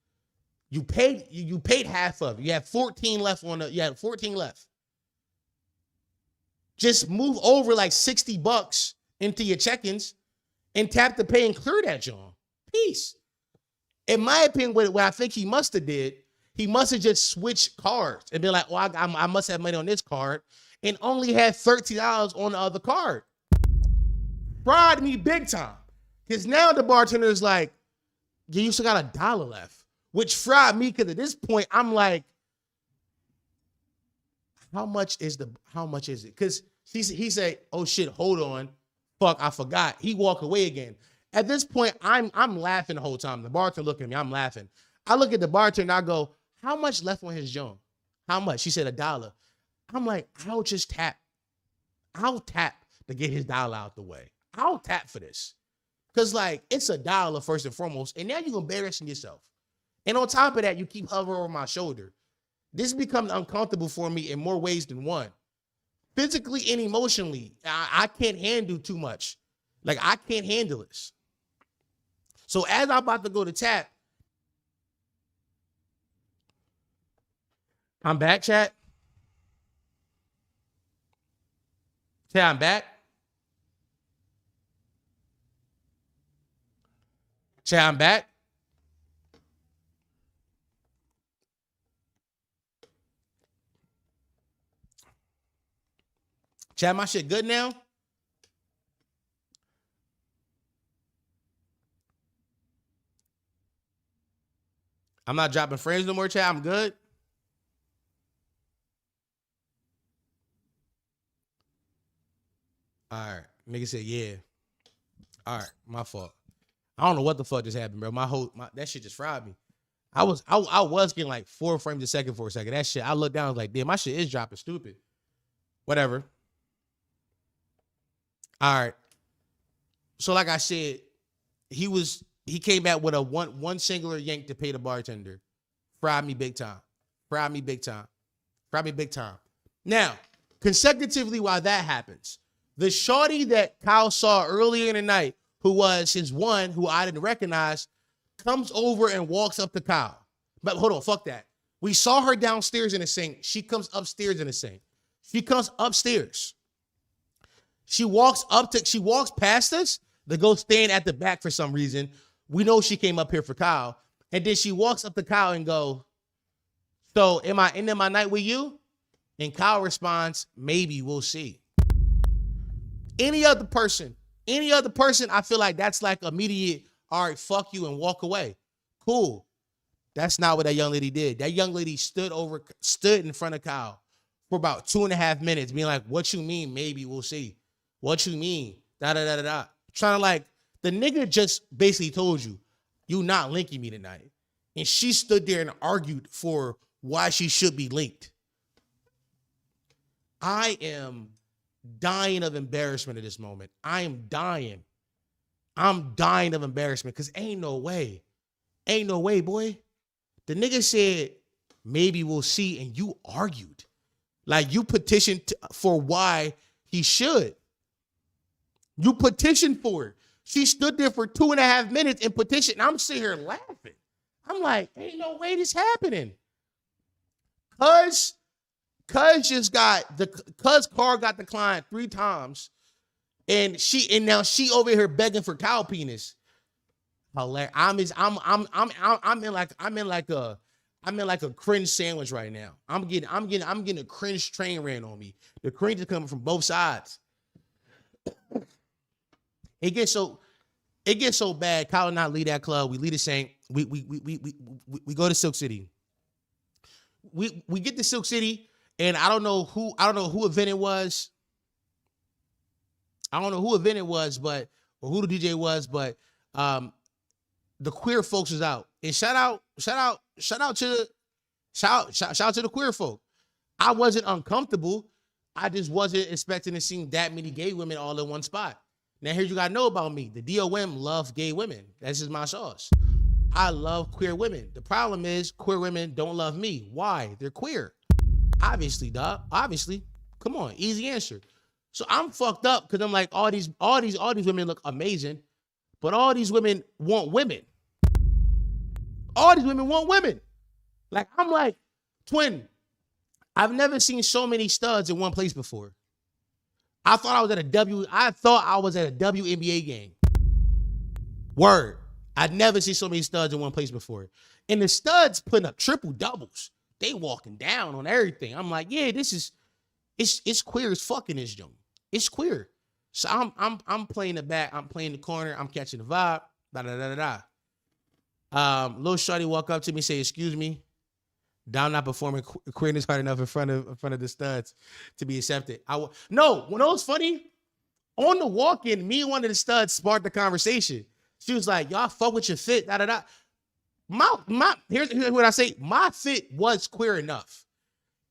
You paid half of it. You had 14 left you had 14 left. Just move over like $60 into your check-ins and tap the pay and clear that joint. Peace. In my opinion, what I think he must have did, he must have just switched cards and been like, oh, I must have money on this card and only had $13 on the other card. Fried me big time. Because now the bartender is like, yeah, you still got $1 left, which fried me because at this point, I'm like, how much is it? Because he said, oh shit, hold on. Fuck, I forgot. He walk away again. At this point, I'm laughing the whole time. The bartender look at me, I'm laughing. I look at the bartender and I go, how much left on his joint? How much? She said $1. I'm like, I'll tap to get his $1 out the way. I'll tap for this. Because like, it's $1 first and foremost, and now you're embarrassing yourself. And on top of that, you keep hovering over my shoulder. This becomes uncomfortable for me in more ways than one. Physically and emotionally, I can't handle too much. Like, I can't handle this. So as I'm about to go to tap, I'm back, chat. Chat, I'm back. Chat, I'm back. Chat, my shit good now? I'm not dropping frames no more, chat. I'm good. All right. Nigga said, yeah. All right. My fault. I don't know what the fuck just happened, bro. That shit just fried me. I was getting like 4 frames a second for a second. That shit, I looked down, I was like, damn, my shit is dropping stupid. Whatever. All right. So like I said, he came back with a one singular yank to pay the bartender. Fried me big time. Now, consecutively while that happens, the shorty that Kyle saw earlier in the night, who was his one, who I didn't recognize, comes over and walks up to Kyle. But hold on, fuck that. We saw her downstairs in the sink. She comes upstairs in the sink. She comes upstairs. She walks past us to go stand at the back for some reason. We know she came up here for Kyle. And then she walks up to Kyle and go, so am I ending my night with you? And Kyle responds, maybe, we'll see. Any other person, I feel like that's like immediate, all right, fuck you and walk away. Cool. That's not what that young lady did. That young lady stood in front of Kyle for about 2.5 minutes being like, what you mean? Maybe we'll see. What you mean? Da-da-da-da-da. Trying to like, the nigga just basically told you, you not linking me tonight. And she stood there and argued for why she should be linked. I am dying of embarrassment at this moment. I'm dying of embarrassment because ain't no way, boy. The nigga said, maybe we'll see, and you argued. Like, you petitioned for why he should. You petitioned for it. She stood there for 2.5 minutes and petitioned. I'm sitting here laughing. I'm like, ain't no way this happening. Cuz car got declined 3 times, and now she over here begging for cow penis. Hilarious. I'm in like a cringe sandwich right now. I'm getting a cringe train ran on me. The cringe is coming from both sides. It gets so bad. Kyle and I leave that club. We leave the same. We go to Silk City. We get to Silk City, and I don't know who event it was. I don't know who event it was, or who the DJ was, but the queer folks was out. And shout out to the queer folk. I wasn't uncomfortable. I just wasn't expecting to see that many gay women all in one spot. Now, here you gotta know about me. The DOM love gay women. That's just my sauce. I love queer women. The problem is queer women don't love me. Why? They're queer. Obviously, dog. Obviously. Come on, easy answer. So I'm fucked up because I'm like, all these women look amazing, but all these women want women. All these women want women. Like, I'm like, twin, I've never seen so many studs in one place before. I thought I was at a WNBA game. Word. I'd never seen so many studs in one place before. And the studs putting up triple doubles. They walking down on everything. I'm like, yeah, it's queer as fuck in this joint. It's queer. So I'm playing the back. I'm playing the corner. I'm catching the vibe. Little shorty walk up to me and say, excuse me. I'm not performing queerness hard enough in front of the studs to be accepted. No, when it was funny, on the walk-in, me and one of the studs sparked the conversation. She was like, y'all fuck with your fit, da-da-da. Here's what I say. My fit was queer enough.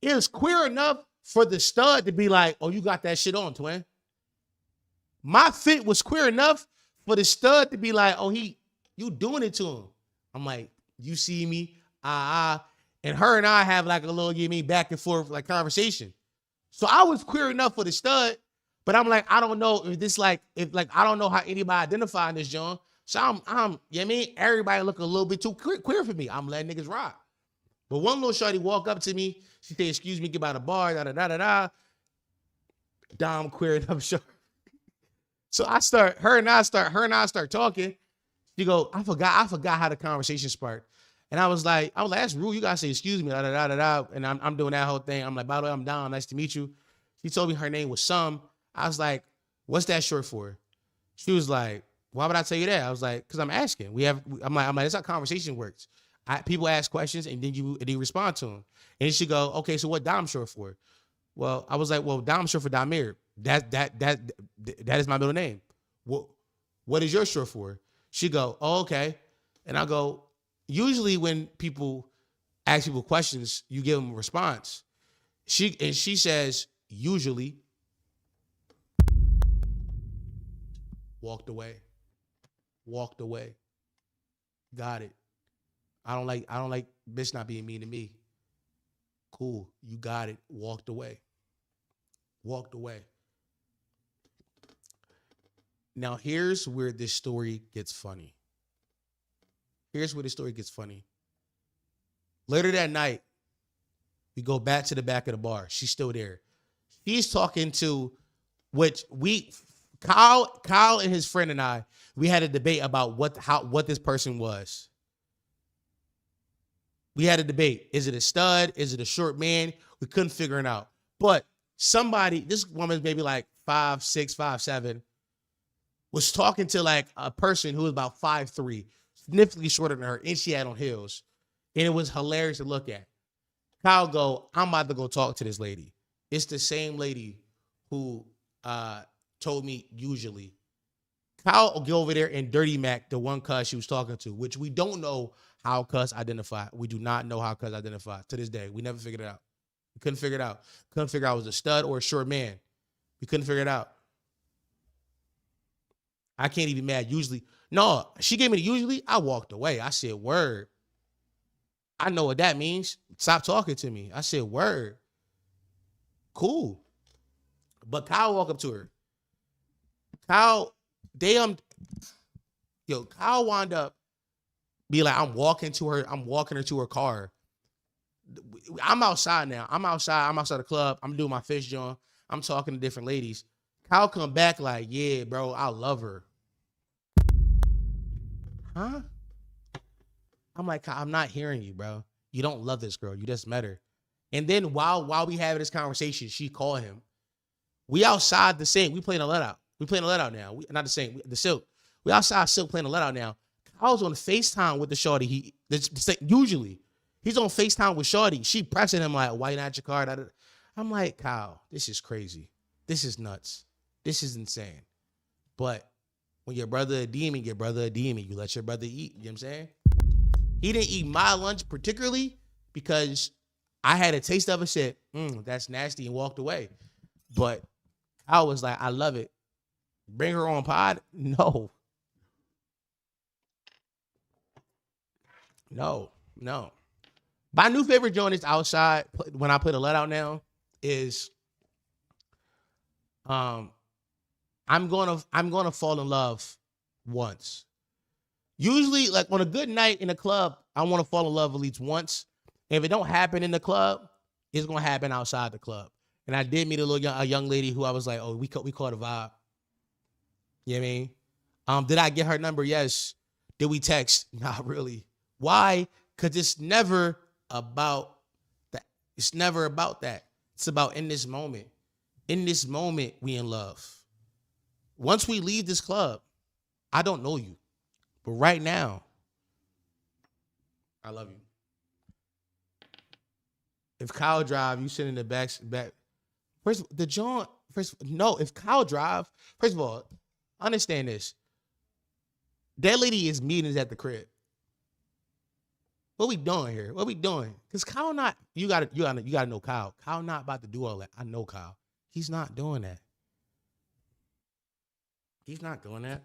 It was queer enough for the stud to be like, oh, you got that shit on, twin. My fit was queer enough for the stud to be like, oh, you doing it to him. I'm like, you see me, and her and I have like a little, back and forth like conversation. So I was queer enough for the stud, but I'm like, I don't know if I don't know how anybody identify in this joint. So everybody look a little bit too queer for me. I'm letting niggas rock. But one little shorty walk up to me. She said, excuse me, get by the bar, da-da-da-da-da. Dom queer enough short. So her and I start talking. She go, I forgot how the conversation sparked. And I was like, that's rude. You gotta say, excuse me, da-da-da-da-da. And I'm doing that whole thing. I'm like, by the way, I'm Dom. Nice to meet you. She told me her name was Sum. I was like, what's that short for? She was like, why would I tell you that? I was like, because I'm asking. I'm like, that's how conversation works. People ask questions and then you respond to them. And she go, okay, so what Dom short for? Well, I was like, well, Dom short for Damir. That is my middle name. What is your short for? She go, oh, okay. And I go, usually when people ask people questions, you give them a response. She says, usually. Walked away. Got it. I don't like bitch not being mean to me. Cool. You got it. Walked away. Now here's where this story gets funny. Later that night, we go back to the back of the bar. She's still there. He's talking to Kyle and his friend and I, we had a debate about what this person was. We had a debate. Is it a stud? Is it a short man? We couldn't figure it out. But this woman's maybe like 5'6", 5'7", was talking to like a person who was about 5'3", significantly shorter than her, and she had on heels. And it was hilarious to look at. Kyle go, I'm about to go talk to this lady. It's the same lady who told me usually. Kyle will go over there and dirty Mac the one cuz she was talking to, which we don't know how cuz identified. We do not know how cuz identified to this day. We never figured it out. We couldn't figure it out. Couldn't figure out it was a stud or a short man. We couldn't figure it out. I can't even be mad. Usually, no, she gave me the usually. I walked away. I said, word. I know what that means. Stop talking to me. I said, word. Cool. But Kyle walked up to her. Kyle wound up be like, I'm walking her to her car. I'm outside now. I'm outside the club. I'm doing my fish joint. I'm talking to different ladies. Kyle come back like, yeah, bro, I love her. Huh? I'm like, Kyle, I'm not hearing you, bro. You don't love this girl. You just met her. And then while we having this conversation, she called him. We outside the same. We playing a let out. We playing a let out now. Not the same. The Silk. We outside Silk playing a let out now. Kyle's on FaceTime with the shorty. Usually he's on FaceTime with shorty. She pressing him like, why not your card? I'm like, Kyle, this is crazy. This is nuts. This is insane. But when your brother a demon, you let your brother eat. You know what I'm saying? He didn't eat my lunch particularly because I had a taste of it, said, that's nasty, and walked away. But I was like, I love it. Bring her on pod? No. My new favorite joint is outside when I put a let out now is I'm gonna fall in love once. Usually, like on a good night in a club, I want to fall in love at least once. And if it don't happen in the club, it's gonna happen outside the club. And I did meet a young lady who I was like, oh, we caught a vibe. You know what I mean? Did I get her number? Yes. Did we text? Not really. Why? Because it's never about that. It's never about that. It's about in this moment. In this moment, we in love. Once we leave this club, I don't know you. But right now, I love you. If Kyle drive, you sit in the back. If Kyle drive, first of all, understand this. That lady is meetings at the crib. What we doing here? What we doing? Because Kyle not, you gotta know Kyle. Kyle not about to do all that. I know Kyle. He's not doing that. He's not doing that.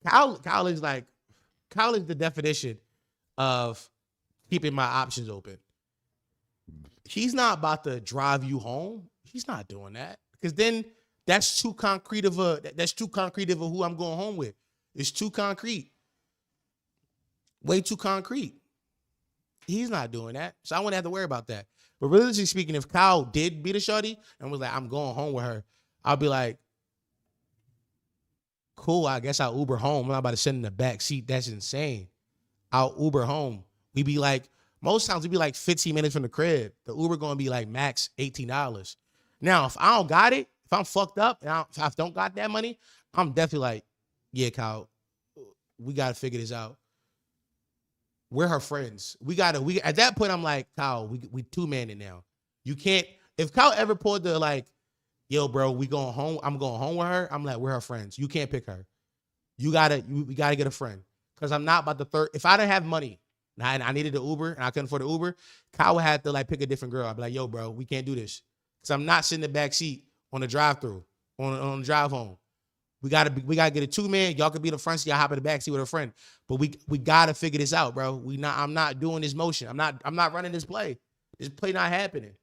Kyle is the definition of keeping my options open. He's not about to drive you home. He's not doing that. Because then that's too concrete of who I'm going home with. It's too concrete. Way too concrete. He's not doing that. So I wouldn't have to worry about that. But realistically speaking, if Kyle did beat a shorty and was like, I'm going home with her, I'll be like, cool, I guess I'll Uber home. I'm not about to sit in the back seat. That's insane. I'll Uber home. Most times we be like 15 minutes from the crib. The Uber going to be like max $18. Now, if I don't got it, if I'm fucked up and if I don't got that money, I'm definitely like, yeah, Kyle, we got to figure this out. We're her friends. At that point, I'm like, Kyle, we two-man it now. You can't, if Kyle ever pulled the like, yo, bro, we going home. I'm going home with her. I'm like, we're her friends. You can't pick her. We gotta get a friend. Cause I'm not about to third. If I didn't have money and I needed the Uber and I couldn't afford the Uber, Kyle would have to like pick a different girl. I'd be like, yo, bro, we can't do this. Cause I'm not sitting in the back seat on the drive-through, on the drive home. We gotta get a 2-man. Y'all could be in the front seat. I hop in the back seat with a friend. But we gotta figure this out, bro. I'm not doing this motion. I'm not running this play. This play not happening.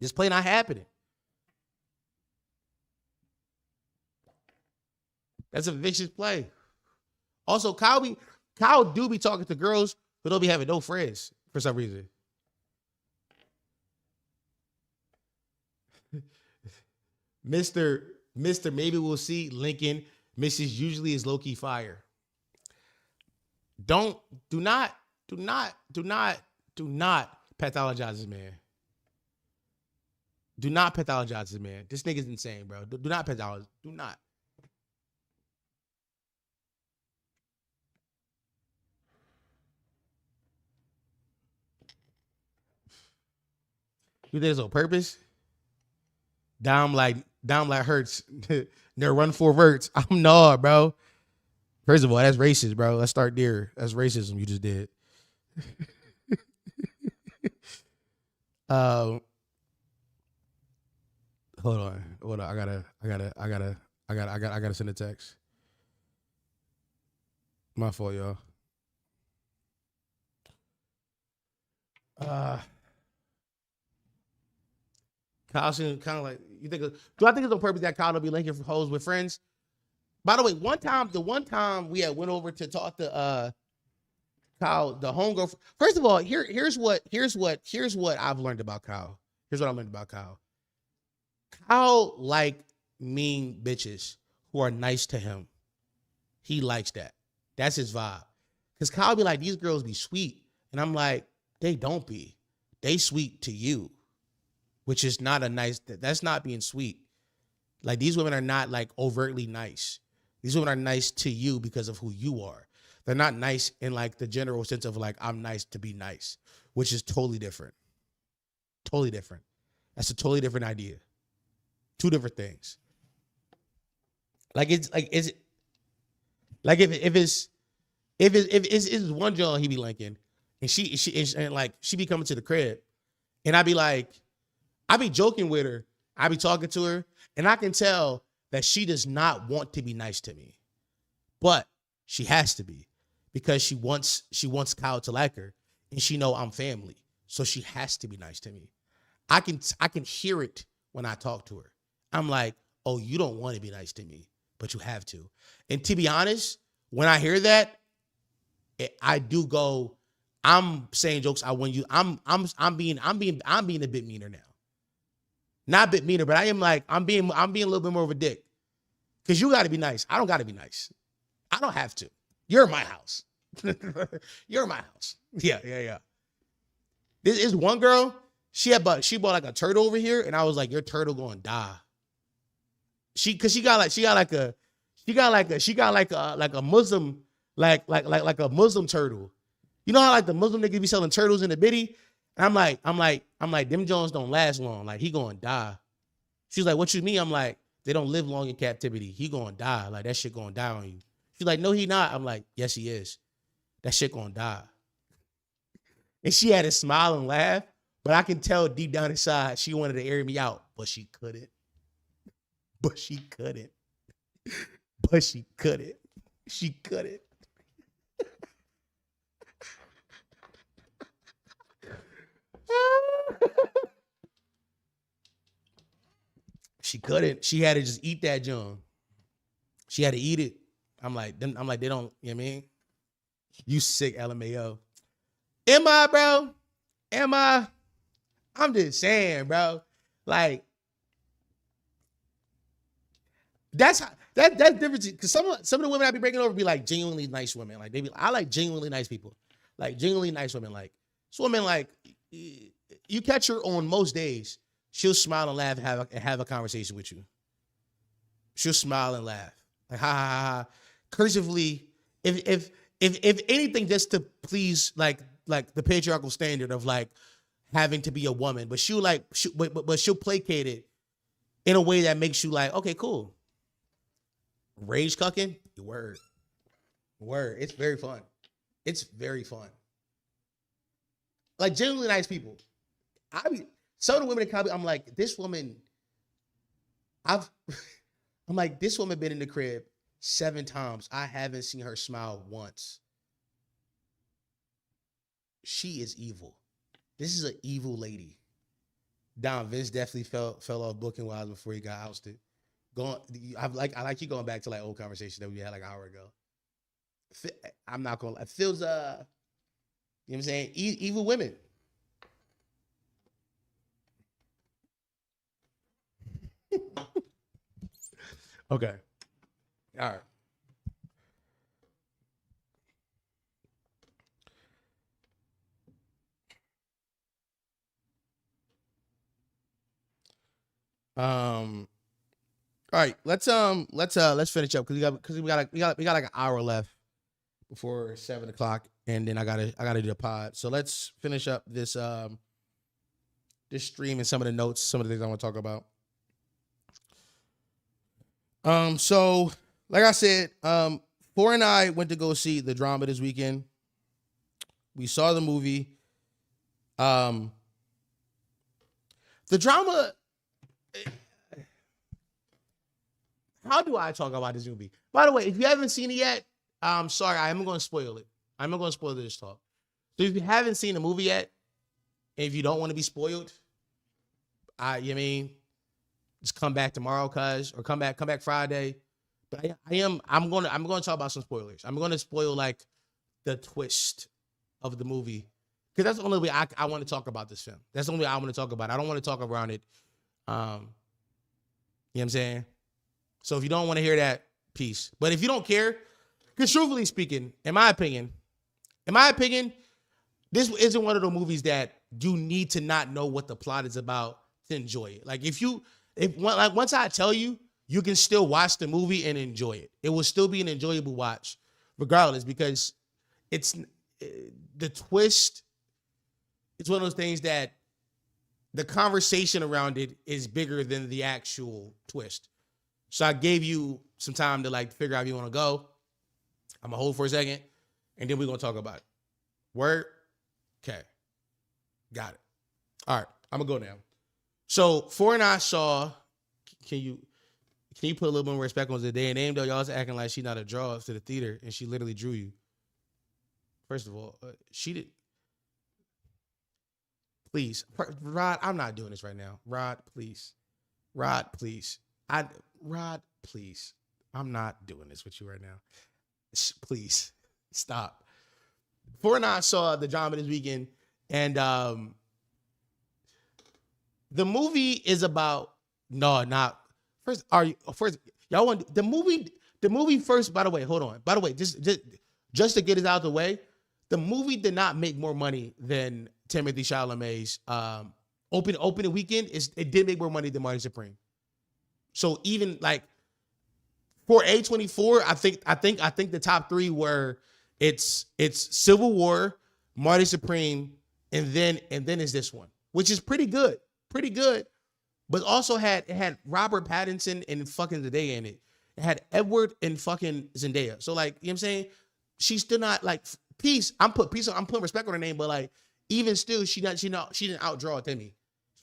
This play not happening. That's a vicious play. Also, Kyle do be talking to girls who don't be having no friends for some reason. Mr. Maybe we'll see Lincoln. Mrs. usually is low-key fire. Do not pathologize this man. Do not pathologize this man. This nigga's insane, bro. Do not pathologize. Do not. You think it's on purpose? Down like hurts. They're run for verts. I'm not, bro. First of all, that's racist, bro. Let's start there. That's racism you just did. Hold on. I gotta send a text. My fault, y'all. Kyle kind of like, you think, do I think it's on purpose that Kyle will be linking for hoes with friends? By the way, the one time we had went over to talk to Kyle, the homegirl. First of all, here's what I've learned about Kyle. Here's what I learned about Kyle. Kyle like mean bitches who are nice to him. He likes that. That's his vibe. Cause Kyle be like, these girls be sweet. And I'm like, they don't be. They sweet to you. Which is not a nice, that's not being sweet. Like these women are not like overtly nice. These women are nice to you because of who you are. They're not nice in like the general sense of like, I'm nice to be nice, which is totally different. Totally different. That's a totally different idea. Two different things. Like it's like, is it like if it's one John he be linking and she be coming to the crib and I be joking with her. I be talking to her and I can tell that she does not want to be nice to me, but she has to be because she wants Kyle to like her and she know I'm family. So she has to be nice to me. I can hear it when I talk to her. I'm like, oh, you don't want to be nice to me, but you have to. And to be honest, when I hear that, I do go, I'm saying jokes. I'm being a bit meaner now. Not a bit meaner, but I'm being a little bit more of a dick. Cause you gotta be nice. I don't gotta be nice. I don't have to. You're in my house. You're in my house. Yeah. This is one girl. She bought like a turtle over here, and I was like, your turtle gonna die. She got like a Muslim, like a Muslim turtle. You know how like the Muslim niggas be selling turtles in the biddy? And I'm like, them Jones don't last long. Like, he gonna die. She's like, what you mean? I'm like, they don't live long in captivity. He gonna die. Like, that shit gonna die on you. She's like, no, he not. I'm like, yes, he is. That shit gonna die. And she had a smile and laugh, but I can tell deep down inside she wanted to air me out, but she couldn't. She couldn't. She couldn't. She had to just eat that junk. She had to eat it. I'm like, they don't, you know what I mean? You sick, LMAO. Am I, bro? Am I? I'm just saying, bro. Like, that's different. Because some of the women I be breaking over be like genuinely nice women. Like, I like genuinely nice people. Like, genuinely nice women. Like, this woman, like, you catch her on most days, she'll smile and laugh and have a conversation with you. She'll smile and laugh. Like, ha, ha, ha, ha. Cursively, if anything, just to please, like the patriarchal standard of, like, having to be a woman. But she'll placate it in a way that makes you like, okay, cool. Rage cucking, word. It's very fun. It's very fun. Like genuinely nice people. Some of the women in comedy, I'm like, this woman, I'm like, this woman been in the crib 7 times. I haven't seen her smile once. She is evil. This is an evil lady. Vince definitely fell off booking wise before he got ousted. I like you going back to like old conversations that we had like an hour ago. I'm not gonna. It feels you know what I'm saying? Evil women. Okay. All right. All right, let's finish up because we got like an hour left before 7 o'clock, and then I gotta do the pod. So let's finish up this stream and some of the notes, some of the things I want to talk about. So like I said, Four and I went to go see the drama this weekend. We saw the movie. The drama. How do I talk about this movie? By the way, if you haven't seen it yet, I'm sorry, I'm going to spoil it. I'm not going to spoil this talk. So if you haven't seen the movie yet, and if you don't want to be spoiled, you mean, just come back tomorrow, or come back Friday. But I'm going to talk about some spoilers. I'm going to spoil like the twist of the movie because that's the only way I want to talk about this film. That's the only way I want to talk about it. I don't want to talk around it. You know what I'm saying? So if you don't want to hear that, peace. But if you don't care, because truthfully speaking, in my opinion, this isn't one of the movies that you need to not know what the plot is about to enjoy it. Like once I tell you, you can still watch the movie and enjoy it. It will still be an enjoyable watch, regardless, because it's the twist. It's one of those things that the conversation around it is bigger than the actual twist. So I gave you some time to like figure out if you want to go. I'm gonna hold for a second, and then we're gonna talk about it. Word? Okay. Got it. All right, I'm gonna go now. So Four and I saw. Can you put a little bit more respect on the day and name though? Y'all's acting like she not a draw to the theater, and she literally drew you. First of all, she did. Please, Rod, I'm not doing this right now. Rod, please. Rod, please. I'm not doing this with you right now. Please, stop. Four and I saw the drama this weekend, and the movie is about first. Y'all want the movie? The movie first. By the way, hold on. By the way, just to get it out of the way, the movie did not make more money than Timothée Chalamet's opening weekend. It did make more money than Marty Supreme. So even like for A24, I think the top 3 were it's Civil War, Marty Supreme, and then is this one, which is pretty good, but also it had Robert Pattinson and fucking Zendaya in it. It had Edward and fucking Zendaya. So like, you know what I'm saying? She's still not like Peace. I'm putting respect on her name, but like even still, she didn't outdraw Timmy.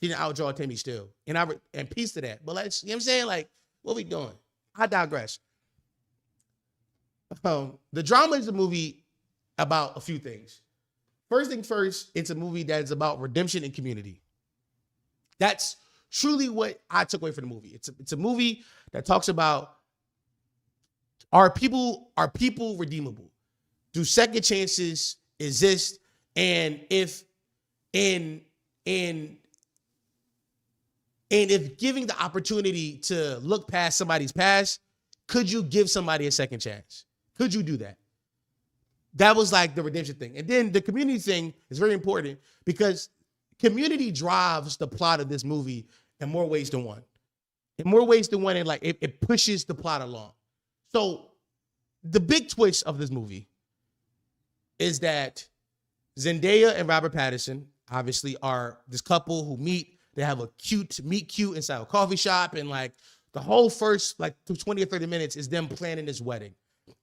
She didn't outdraw Timmy still. And peace to that. But like, you know what I'm saying? Like, what we doing? I digress. The drama is a movie about a few things. First thing first, it's a movie that is about redemption and community. That's truly what I took away from the movie. It's a movie that talks about are people redeemable? Do second chances exist? And if giving the opportunity to look past somebody's past, could you give somebody a second chance? Could you do that? That was like the redemption thing. And then the community thing is very important because community drives the plot of this movie in more ways than one. And like it pushes the plot along. So the big twist of this movie is that Zendaya and Robert Pattinson obviously are this couple who meet. They have a meet cute inside a coffee shop, and like the whole first like 20 or 30 minutes is them planning this wedding.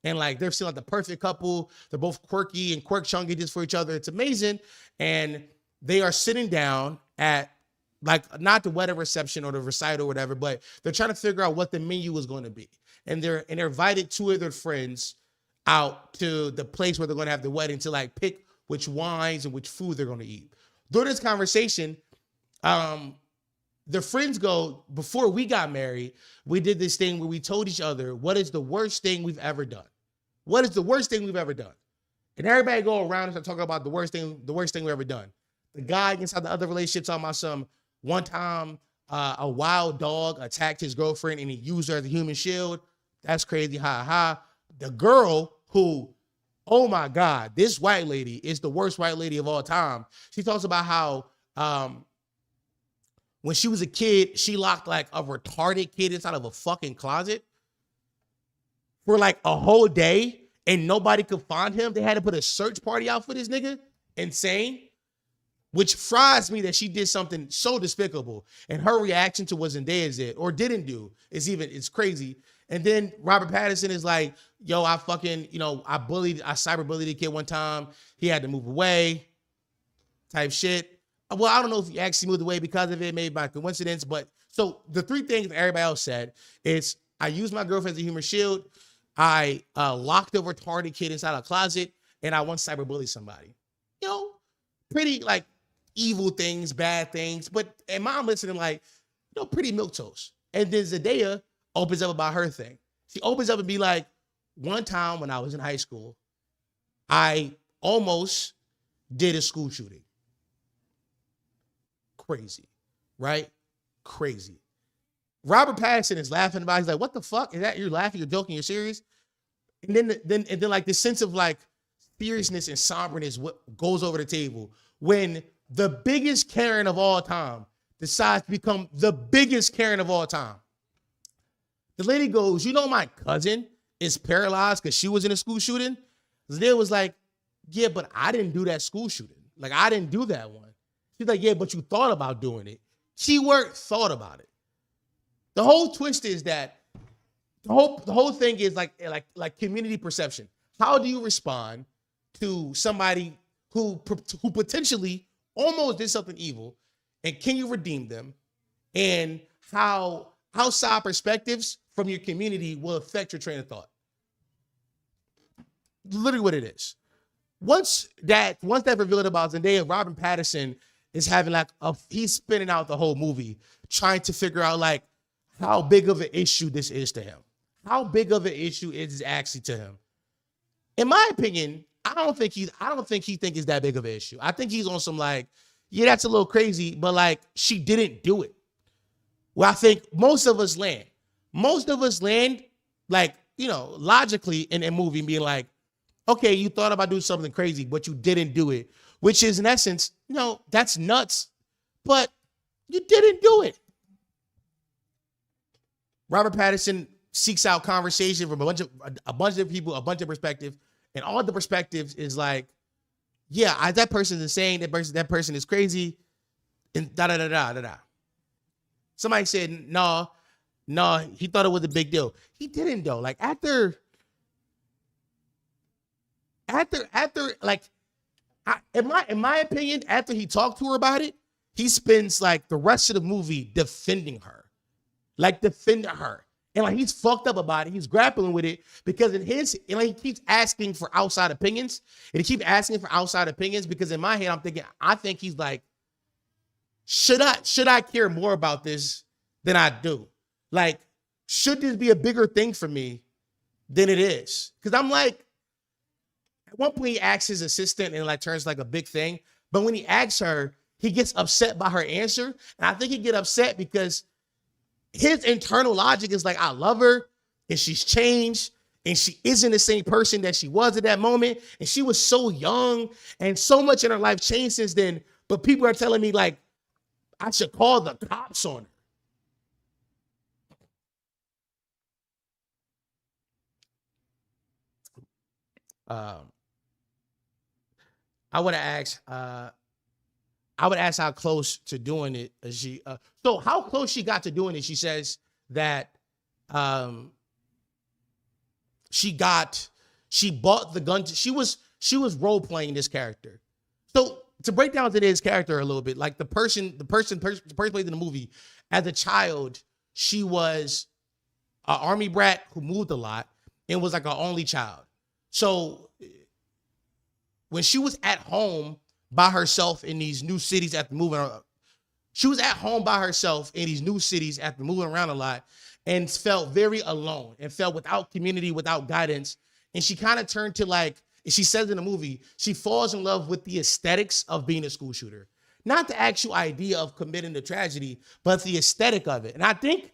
And like they're still like the perfect couple. They're both quirky and quirk chunky for each other. It's amazing. And they are sitting down at like not the wedding reception or the recital or whatever, but they're trying to figure out what the menu is going to be. And they're invited two of their friends out to the place where they're going to have the wedding to like pick which wines and which food they're going to eat. During this conversation, their friends go, before we got married, we did this thing where we told each other, what is the worst thing we've ever done? What is the worst thing we've ever done? And everybody go around and start talking about the worst thing we've ever done. The guy inside the other relationship talking about one time a wild dog attacked his girlfriend and he used her as a human shield. That's crazy, ha ha. The girl who, oh my God, this white lady is the worst white lady of all time. She talks about how when she was a kid, she locked like a retarded kid inside of a fucking closet for like a whole day and nobody could find him. They had to put a search party out for this nigga. Insane. Which fries me that she did something so despicable. And her reaction to what Zendaya did or didn't do it's crazy. And then Robert Pattinson is like, yo, I cyberbullied a kid one time. He had to move away type shit. Well, I don't know if he actually moved away because of it, maybe by coincidence. But so the three things that everybody else said is I used my girlfriend as a human shield. I locked a retarded kid inside a closet. And I once cyberbullied somebody. You know, pretty like evil things, bad things. But and mom listening like, pretty milquetoast. And then Zendaya opens up about her thing. She opens up and be like, one time when I was in high school, I almost did a school shooting. Crazy, right? Crazy. Robert Pattinson is laughing about it. He's like, what the fuck? Is that you're laughing, you're joking, you're serious? And then like this sense of like seriousness and somberness what goes over the table when the biggest Karen of all time decides to become the biggest Karen of all time. The lady goes, my cousin is paralyzed because she was in a school shooting. Zendaya was like, yeah, but I didn't do that school shooting. Like, I didn't do that one. She's like, yeah, but you thought about doing it. Keyword, thought about it. The whole twist is that the whole thing is like community perception. How do you respond to somebody who potentially almost did something evil, and can you redeem them? And how outside perspectives from your community will affect your train of thought. Literally what it is. Once that revealed about Zendaya, Robert Pattinson is having like he's spinning out the whole movie, trying to figure out like how big of an issue this is to him. How big of an issue is it actually to him? In my opinion, I don't think he thinks it's that big of an issue. I think he's on some like, yeah, that's a little crazy, but like she didn't do it. Well, I think most of us land like, logically in a movie being like, okay, you thought about doing something crazy, but you didn't do it, which is in essence, that's nuts, but you didn't do it. Robert Pattinson seeks out conversation from a bunch of people, a bunch of perspectives, and all the perspectives is like, yeah, that person is insane, that person is crazy, and da da da da da da. Somebody said, no, he thought it was a big deal. He didn't though. Like after, like, in my opinion, after he talked to her about it, he spends like the rest of the movie defending her. And like he's fucked up about it. He's grappling with it because he keeps asking for outside opinions. And he keeps asking for outside opinions because in my head, I think he's like, should I care more about this than I do? Like, should this be a bigger thing for me than it is? Because I'm like, at one point he asks his assistant and it like turns like a big thing. But when he asks her, he gets upset by her answer. And I think he get upset because his internal logic is like, I love her and she's changed and she isn't the same person that she was at that moment. And she was so young and so much in her life changed since then. But people are telling me like, I should call the cops on her. I would have asked, I I would ask how close to doing it is she. So how close she got to doing it? She says that she bought the gun. She was role playing this character. So to break down today's character a little bit, like the person played in the movie, as a child, she was an army brat who moved a lot and was like an only child. So when she was at home by herself in these new cities after moving around, she was at home by herself in these new cities after moving around a lot and felt very alone and felt without community, without guidance. And she kind of turned to, like, she says in the movie, she falls in love with the aesthetics of being a school shooter. Not the actual idea of committing the tragedy, but the aesthetic of it. And I think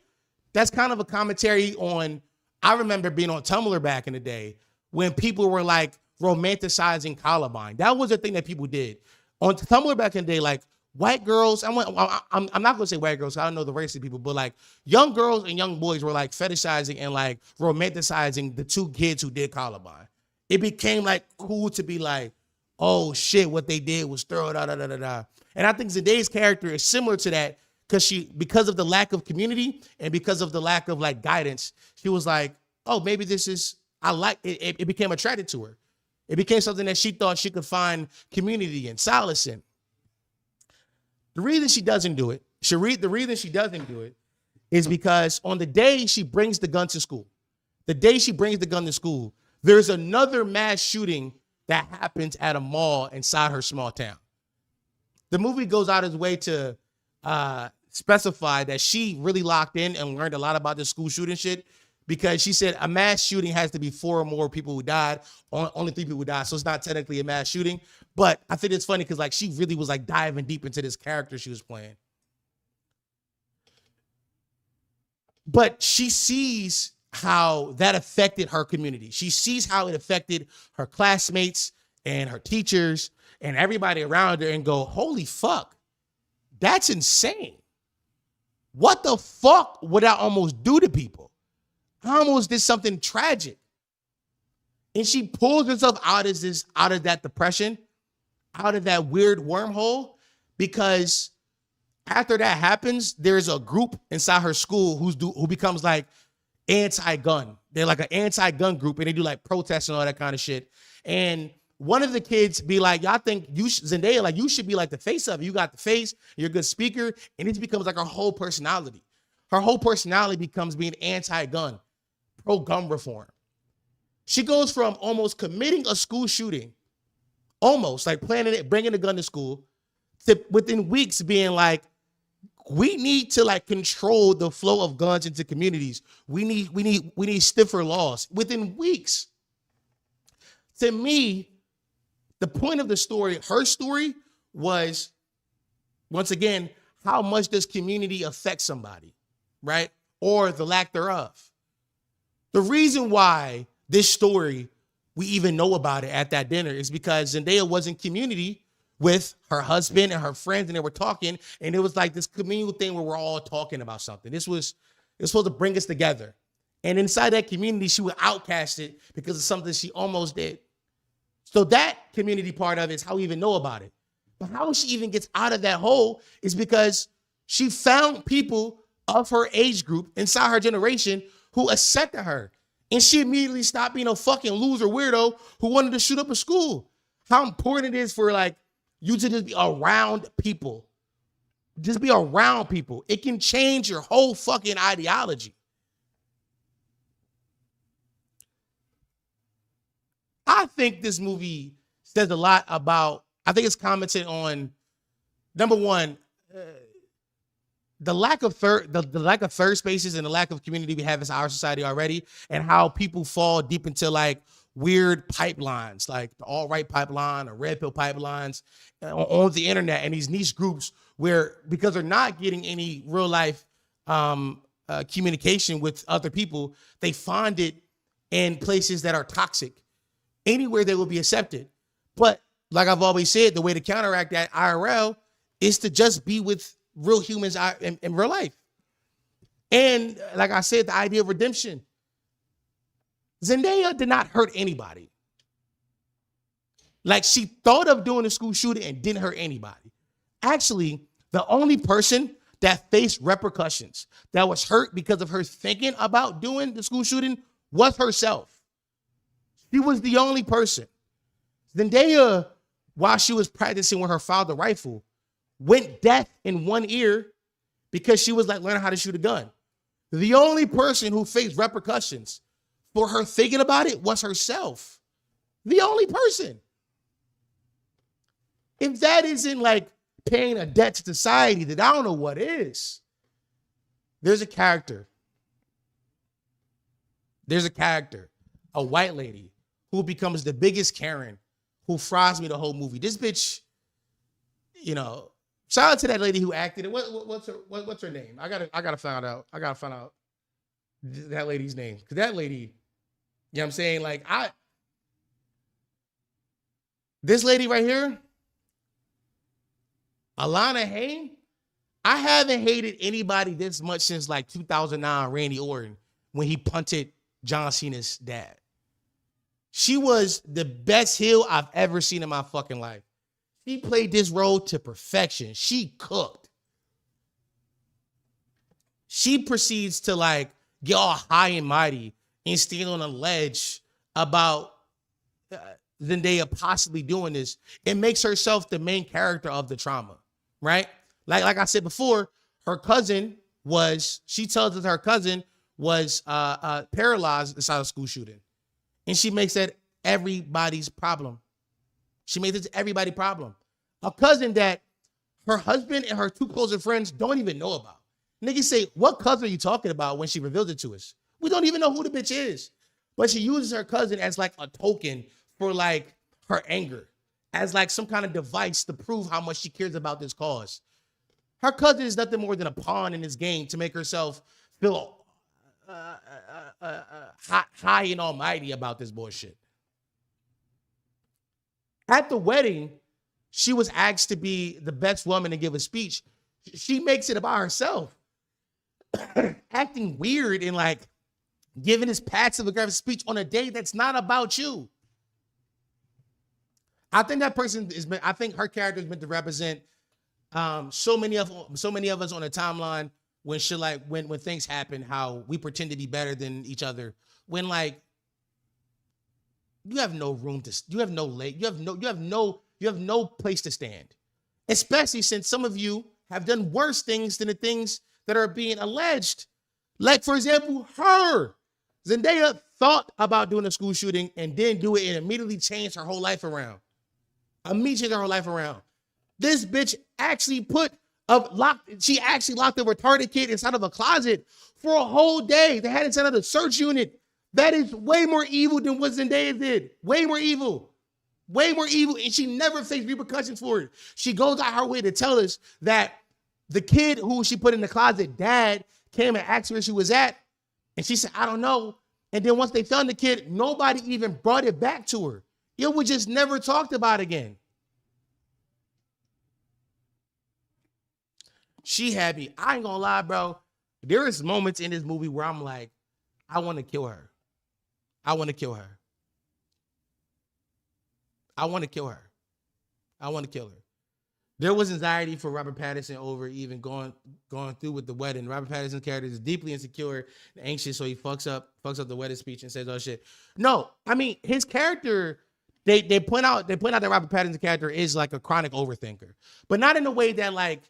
that's kind of a commentary on, I remember being on Tumblr back in the day when people were like romanticizing Columbine. That was a thing that people did. On Tumblr back in the day, like white girls, I'm not going to say white girls, I don't know the race of people, but like young girls and young boys were like fetishizing and like romanticizing the two kids who did Columbine. It became like cool to be like, oh shit, what they did was thorough, da da da da da. And I think Zendaya's character is similar to that because of the lack of community and because of the lack of like guidance, she was like, oh, maybe this is, I like it. It became attracted to her. It became something that she thought she could find community and solace in. The reason she doesn't do it, is because on the day she brings the gun to school, there's another mass shooting that happens at a mall inside her small town. The movie goes out of its way to specify that she really locked in and learned a lot about the school shooting shit, because she said a mass shooting has to be 4 or more people who died, only 3 people who died, so it's not technically a mass shooting. But I think it's funny because like she really was like diving deep into this character she was playing. But she sees how that affected her community. She sees how it affected her classmates and her teachers and everybody around her and go, holy fuck, that's insane. What the fuck would I almost do to people? I almost did something tragic. And she pulls herself out of that depression, out of that weird wormhole, because after that happens, there's a group inside her school who becomes like anti-gun. They're like an anti-gun group, and they do like protests and all that kind of shit. And one of the kids be like, y'all think Zendaya, like you should be like the face of it. You got the face, you're a good speaker. And it becomes like her whole personality. Her whole personality becomes being anti-gun, pro-gun reform. She goes from almost committing a school shooting, almost like planning it, bringing a gun to school, to within weeks being like, we need to like control the flow of guns into communities. We need stiffer laws within weeks. To me, the point of the story, her story, was, once again, how much does community affect somebody, right? Or the lack thereof. The reason why this story, we even know about it at that dinner, is because Zendaya was in community with her husband and her friends, and they were talking, and it was like this communal thing where we're all talking about something. It was supposed to bring us together. And inside that community, she was outcasted because of something she almost did. So that community part of it is how we even know about it. But how she even gets out of that hole is because she found people of her age group inside her generation who accepted her. And she immediately stopped being a fucking loser weirdo who wanted to shoot up a school. How important it is for like you to just be around people. Just be around people. It can change your whole fucking ideology. I think this movie says a lot about, I think it's commented on, number one, the lack of third spaces and the lack of community we have in our society already, and how people fall deep into like weird pipelines, like the alt-right pipeline or red pill pipelines on the internet, and these niche groups where, because they're not getting any real life communication with other people, they find it in places that are toxic. Anywhere they will be accepted. But like I've always said, the way to counteract that IRL is to just be with real humans in real life. And like I said, the idea of redemption. Zendaya did not hurt anybody. Like, she thought of doing a school shooting and didn't hurt anybody. Actually, the only person that faced repercussions, that was hurt because of her thinking about doing the school shooting, was herself. She was the only person. Zendaya, while she was practicing with her father rifle, went deaf in one ear because she was like learning how to shoot a gun. The only person who faced repercussions for her thinking about it was herself. The only person. If that isn't like paying a debt to society, then I don't know what is. There's a character, a white lady who becomes the biggest Karen, who fries me the whole movie. This bitch, you know, shout out to that lady who acted it. What's her name? I gotta find out. I gotta find out that lady's name. Because that lady, you know what I'm saying? Like, this lady right here, Alana Haim, I haven't hated anybody this much since like 2009 Randy Orton when he punted John Cena's dad. She was the best heel I've ever seen in my fucking life. She played this role to perfection. She cooked. She proceeds to like get all high and mighty and stand on a ledge about Zendaya possibly doing this. It makes herself the main character of the trauma, right? Like I said before, she tells us her cousin was paralyzed inside a school shooting. And she makes that everybody's problem. She makes it everybody's problem. A cousin that her husband and her two closer friends don't even know about. Niggas say, what cousin are you talking about when she revealed it to us? We don't even know who the bitch is. But she uses her cousin as like a token for like her anger, as like some kind of device to prove how much she cares about this cause. Her cousin is nothing more than a pawn in this game to make herself feel high and almighty about this bullshit. At the wedding, she was asked to be the best woman to give a speech. She makes it about herself, acting weird and like giving this passive aggressive speech on a day that's not about you. I think that person I think her character is meant to represent so many of us on the timeline when shit like when things happen, how we pretend to be better than each other when like you have no room to, you have no place to stand. Especially since some of you have done worse things than the things that are being alleged. Like, for example, Zendaya thought about doing a school shooting and didn't do it and immediately changed her whole life around. This bitch actually she actually locked a retarded kid inside of a closet for a whole day. They had it sent out a search unit. That is way more evil than what Zendaya did. Way more evil. And she never faced repercussions for it. She goes out her way to tell us that the kid who she put in the closet, dad, came and asked her where she was at. And she said, I don't know. And then once they found the kid, nobody even brought it back to her. It was just never talked about again. She had me. I ain't gonna lie, bro. There is moments in this movie where I'm like, I want to kill her. I want to kill her. There was anxiety for Robert Pattinson over even going through with the wedding. Robert Pattinson's character is deeply insecure and anxious, so he fucks up the wedding speech and says, "Oh shit." No, I mean his character. They point out that Robert Pattinson's character is like a chronic overthinker, but not in a way that like.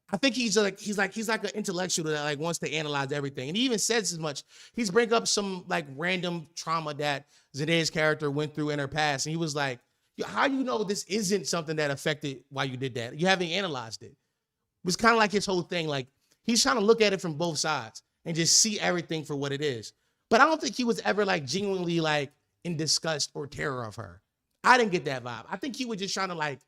I think he's like an intellectual that like wants to analyze everything, and he even says as much. He's bring up some like random trauma that Zendaya's character went through in her past, and he was like, "How you know this isn't something that affected why you did that? You haven't analyzed it." It was kind of like his whole thing. Like he's trying to look at it from both sides and just see everything for what it is. But I don't think he was ever like genuinely like in disgust or terror of her. I didn't get that vibe. I think he was just trying to like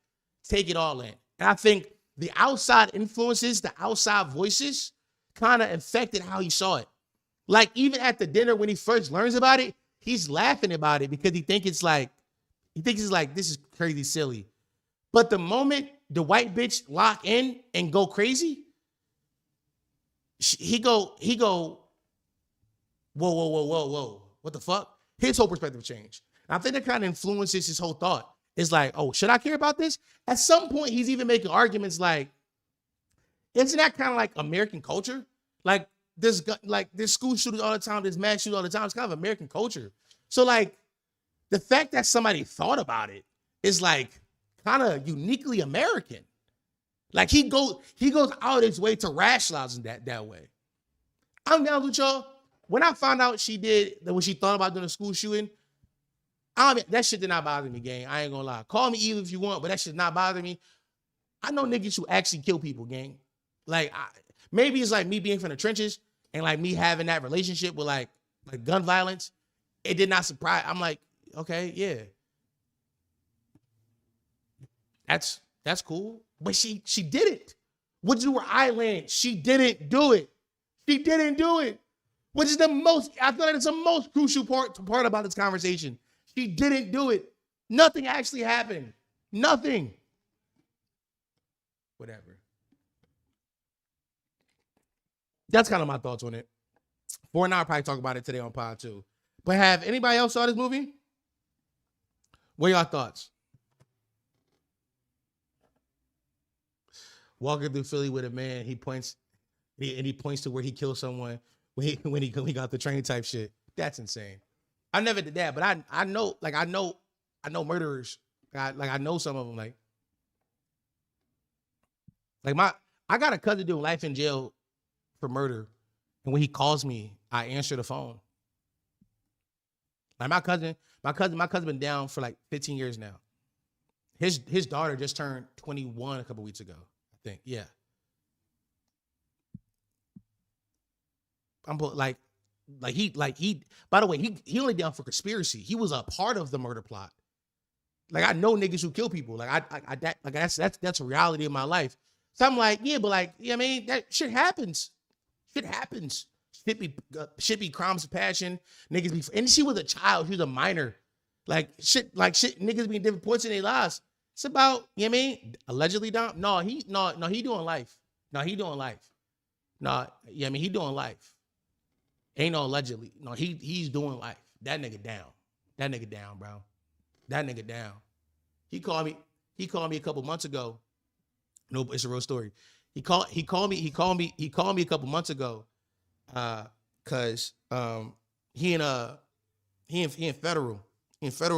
take it all in, and I think the outside influences, the outside voices kind of affected how he saw it. Like even at the dinner when he first learns about it, he's laughing about it because he thinks it's like, this is crazy silly. But the moment the white bitch lock in and go crazy, he go, whoa. What the fuck? His whole perspective changed. And I think that kind of influences his whole thought. is like, oh, should I care about this? At some point, he's even making arguments like, isn't that kind of like American culture? Like there's school shooters all the time, there's mass shooters all the time. It's kind of American culture. So like the fact that somebody thought about it is like kind of uniquely American. Like he goes out of his way to rationalize that way. I'm down with y'all. When I found out she did that, when she thought about doing a school shooting, that shit did not bother me, gang. I ain't gonna lie. Call me evil if you want, but that shit not bother me. I know niggas who actually kill people, gang. Like maybe it's like me being from the trenches and like me having that relationship with like gun violence. It did not surprise. I'm like, okay, yeah, that's cool. But she did it. What do her island? She didn't do it. She didn't do it. Which is the most, I feel like it's the most crucial part about this conversation. She didn't do it. Nothing actually happened. Nothing. Whatever. That's kind of my thoughts on it. For now, I'll probably talk about it today on pod too. But have anybody else saw this movie? What are y'all thoughts? Walking through Philly with a man, he points to where he killed someone when he got the train type shit. That's insane. I never did that, but I know murderers. I know some of them. I got a cousin doing life in jail for murder, and when he calls me, I answer the phone. Like my cousin been down for like 15 years now. His daughter just turned 21 a couple weeks ago, I think. Yeah. I'm like he by the way, he only down for conspiracy. He was a part of the murder plot. Like I know niggas who kill people. That's a reality of my life. So I'm like, yeah, but like, yeah, I mean, that shit happens. Shit happens. Shit be crimes of passion. Niggas be, and she was a child. She was a minor. Like shit, niggas be in different points in their lives. It's about, you know what I mean? Allegedly down. No, he doing life. No, he doing life. No, yeah, I mean, he doing life. Ain't no allegedly. No, he's doing life. That nigga down. That nigga down, bro. That nigga down. He called me a couple months ago. No, it's a real story. He called me a couple months ago. Cause he in federal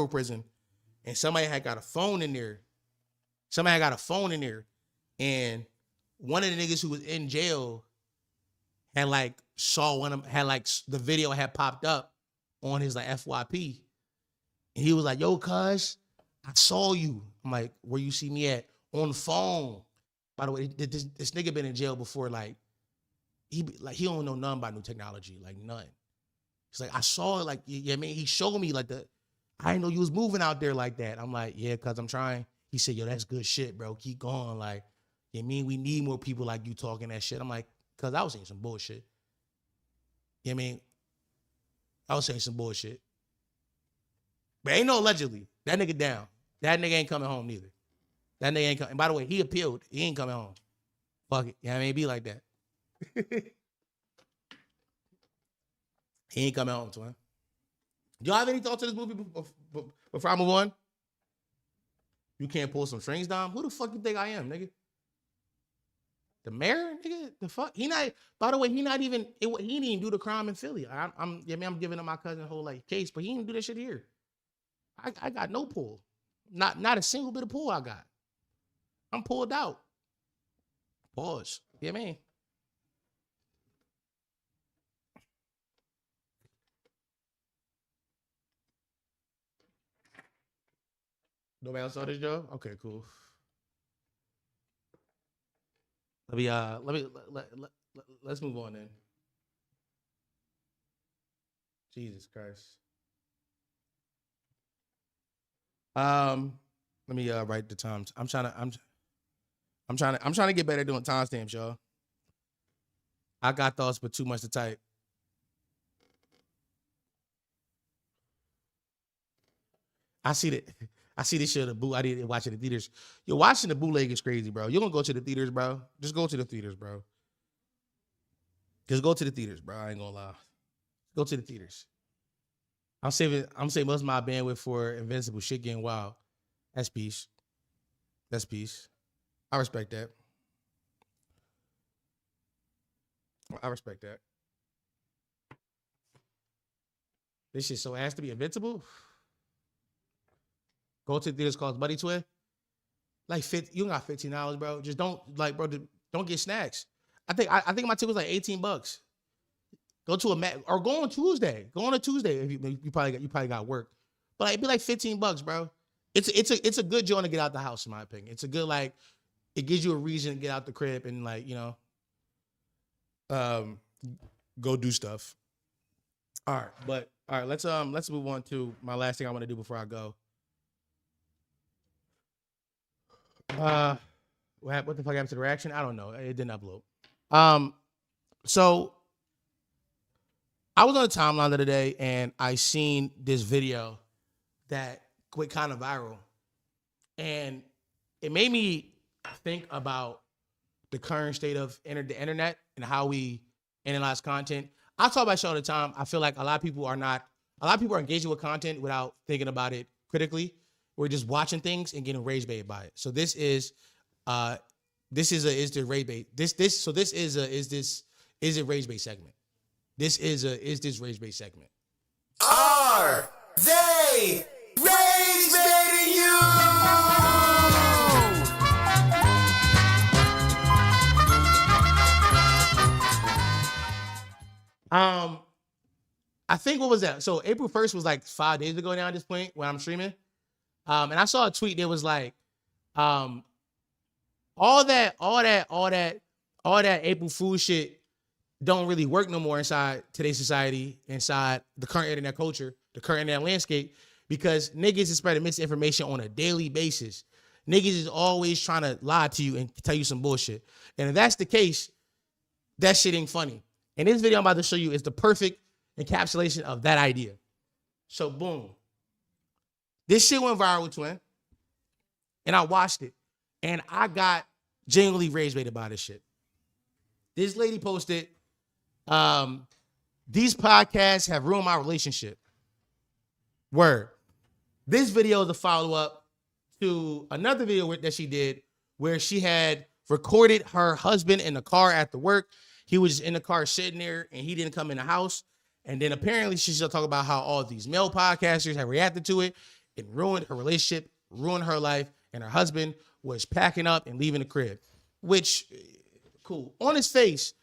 prison, and somebody had got a phone in there. And one of the niggas who was in jail had like saw the video had popped up on his like FYP. And he was like, yo, cuz, I saw you. I'm like, where you see me at? On the phone. By the way, this nigga been in jail before, like, he don't know nothing about new technology, like none. He's like, I saw it, like, yeah, man, he showed me like I didn't know you was moving out there like that. I'm like, yeah, cuz I'm trying. He said, yo, that's good shit, bro. Keep going. Like, you mean we need more people like you talking that shit. I'm like, cuz I was saying some bullshit. You know what I mean? I was saying some bullshit. But ain't no allegedly. That nigga down. That nigga ain't coming home neither. That nigga ain't coming. And by the way, he appealed. He ain't coming home. Fuck it. Yeah, I mean, it be like that. He ain't coming home, twin. Do y'all have any thoughts on this movie before I move on? You can't pull some strings, Dom? Who the fuck you think I am, nigga? The mayor, nigga? The fuck? By the way, he didn't even do the crime in Philly. I'm giving him my cousin whole like case, but he didn't do that shit here. I got no pull. Not a single bit of pull I got. I'm pulled out. Pause. Yeah, man. Nobody else saw this, Joe? Okay, cool. Let's move on then. Jesus Christ. Let me write the times. I'm trying to get better at doing timestamps, y'all. I got thoughts, but too much to type. I see this shit. I didn't watch it in the theaters. You're watching the bootleg is crazy, bro. You don't go to the theaters, bro. Just go to the theaters, bro. Just go to the theaters, bro. I ain't gonna lie. Go to the theaters. I'm saving most of my bandwidth for Invincible. Shit getting wild. That's peace. That's peace. I respect that. I respect that. This shit so has to be invincible. Go to the theaters called Buddy Twin. Like you got $15, bro. Just don't don't get snacks. I think my ticket was like $18. Go to or go on Tuesday. Go on a Tuesday if you probably got work. But it'd be like $15, bro. It's a good joint to get out the house, in my opinion. It's a good it gives you a reason to get out the crib and go do stuff. All right, let's move on to my last thing I want to do before I go. What the fuck happened to the reaction? I don't know. It didn't upload. So I was on the timeline the other day and I seen this video that went kind of viral, and it made me think about the current state of the internet and how we analyze content. I talk about shit all the time. I feel like a lot of people are engaging with content without thinking about it critically. We're just watching things and getting rage baited by it. So this is the rage bait. Is it rage bait segment? Is this rage bait segment? Are they ragebaiting you? I think what was that? So April 1st was like 5 days ago now at this point when I'm streaming. And I saw a tweet that was like, all that April Fool shit don't really work no more inside today's society, inside the current internet culture, the current internet landscape, because niggas is spreading misinformation on a daily basis. Niggas is always trying to lie to you and tell you some bullshit. And if that's the case, that shit ain't funny. And this video I'm about to show you is the perfect encapsulation of that idea. So boom. This shit went viral, twin. And I watched it. And I got genuinely rage baited by this shit. This lady posted, these podcasts have ruined my relationship. Word. This video is a follow-up to another video that she did where she had recorded her husband in the car after work. He was in the car sitting there and he didn't come in the house. And then apparently she's still talking about how all these male podcasters have reacted to it. It ruined her relationship, ruined her life, and her husband was packing up and leaving the crib. Which, cool. On his face,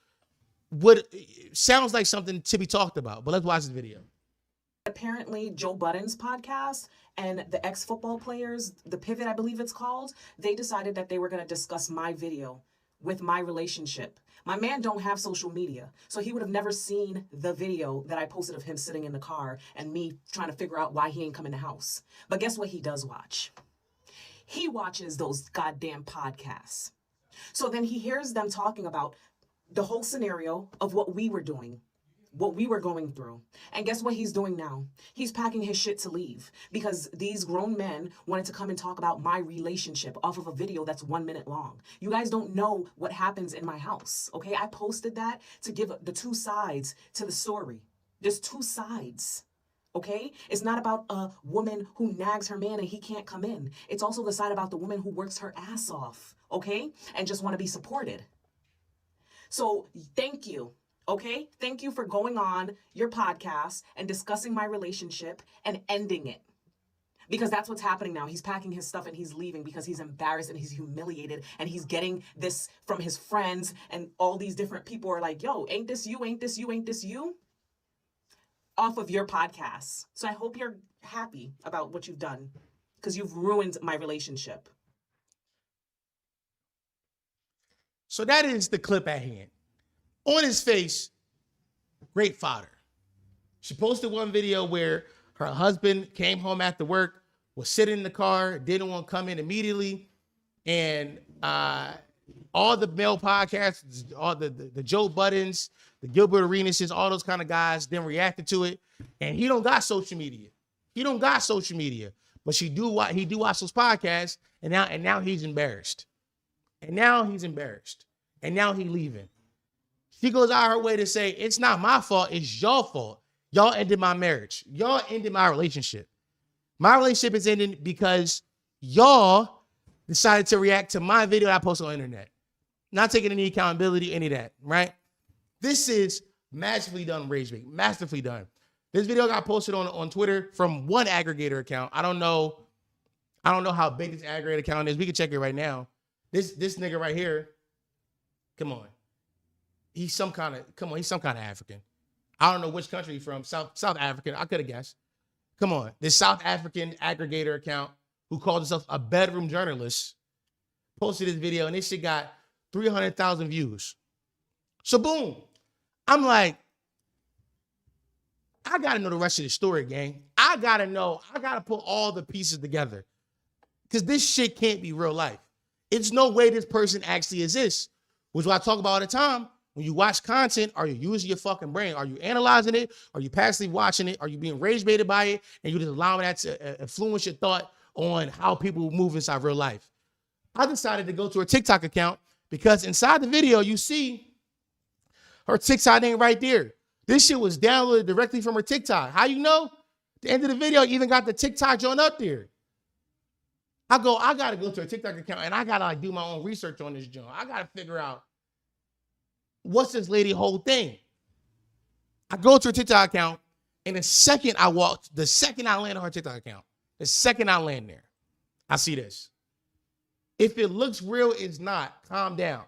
sounds like something to be talked about. But let's watch this video. Apparently, Joe Budden's podcast and the ex-football players, The Pivot, I believe it's called, they decided that they were going to discuss my video with my relationship. My man don't have social media, so he would have never seen the video that I posted of him sitting in the car and me trying to figure out why he ain't come in the house. But guess what he does watch? He watches those goddamn podcasts. So then he hears them talking about the whole scenario of what we were doing, what we were going through. And guess what he's doing now? He's packing his shit to leave because these grown men wanted to come and talk about my relationship off of a video that's 1 minute long. You guys don't know what happens in my house, okay? I posted that to give the two sides to the story. There's two sides, okay? It's not about a woman who nags her man and he can't come in. It's also the side about the woman who works her ass off, okay? And just want to be supported. So thank you. Okay, thank you for going on your podcast and discussing my relationship and ending it. Because that's what's happening now. He's packing his stuff and he's leaving because he's embarrassed and he's humiliated and he's getting this from his friends and all these different people are like, yo, ain't this you, ain't this you, ain't this you? Off of your podcast. So I hope you're happy about what you've done because you've ruined my relationship. So that is the clip at hand. On his face, great fodder. She posted one video where her husband came home after work, was sitting in the car, didn't want to come in immediately. And all the male podcasts, all the Joe Buddens, the Gilbert Arenases, all those kind of guys then reacted to it. And he don't got social media. But he do watch those podcasts, and now he's embarrassed. And now he's leaving. She goes out her way to say, it's not my fault, it's your fault. Y'all ended my marriage. Y'all ended my relationship. My relationship is ending because Y'all decided to react to my video that I posted on the internet. Not taking any accountability, any of that, right? This is masterfully done, Rage Bait. Masterfully done. This video got posted on Twitter from one aggregator account. I don't know how big this aggregator account is. We can check it right now. This nigga right here, come on. He's some kind of African. I don't know which country he's from. South African. I could have guessed. Come on. This South African aggregator account who calls himself a bedroom journalist posted this video, and this shit got 300,000 views. So boom. I'm like, I gotta know the rest of the story, gang. I gotta put all the pieces together. Because this shit can't be real life. It's no way this person actually exists. Which is what I talk about all the time. When you watch content, are you using your fucking brain? Are you analyzing it? Are you passively watching it? Are you being rage baited by it? And you just allowing that to influence your thought on how people move inside real life? I decided to go to her TikTok account because inside the video, you see her TikTok name right there. This shit was downloaded directly from her TikTok. How you know? The end of the video even got the TikTok joint up there. I gotta go to her TikTok account and I gotta like do my own research on this joint. I gotta figure out what's this lady whole thing. I go to her TikTok account and the second I land on her TikTok account, the second I land there, I see this. If it looks real, it's not. Calm down.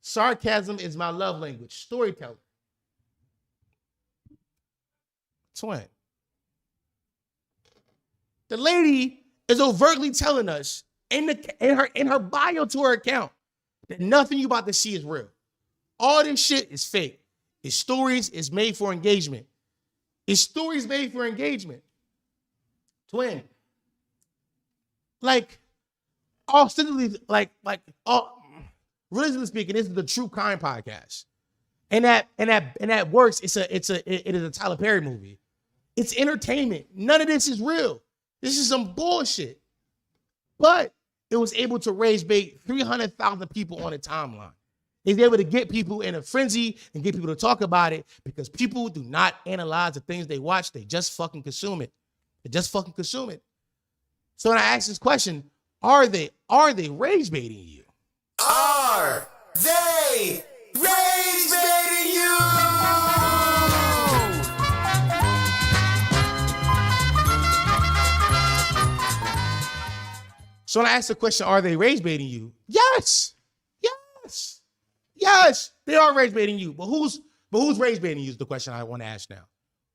Sarcasm is my love language. Storyteller. Twin. The lady is overtly telling us in her bio to her account that nothing you about to see is real. All this shit is fake. It's stories. It's made for engagement. It's stories made for engagement. Twin. Like, ostensibly, realistically speaking, this is the True Crime podcast, and that works. It is a Tyler Perry movie. It's entertainment. None of this is real. This is some bullshit. But it was able to rage bait 300,000 people on a timeline. It's able to get people in a frenzy and get people to talk about it because people do not analyze the things they watch. They just fucking consume it. So when I ask this question, are they rage baiting you? Are they rage baiting you? So when I ask the question, are they rage baiting you? Yes, they are rage baiting you. But who's rage baiting you is the question I want to ask now.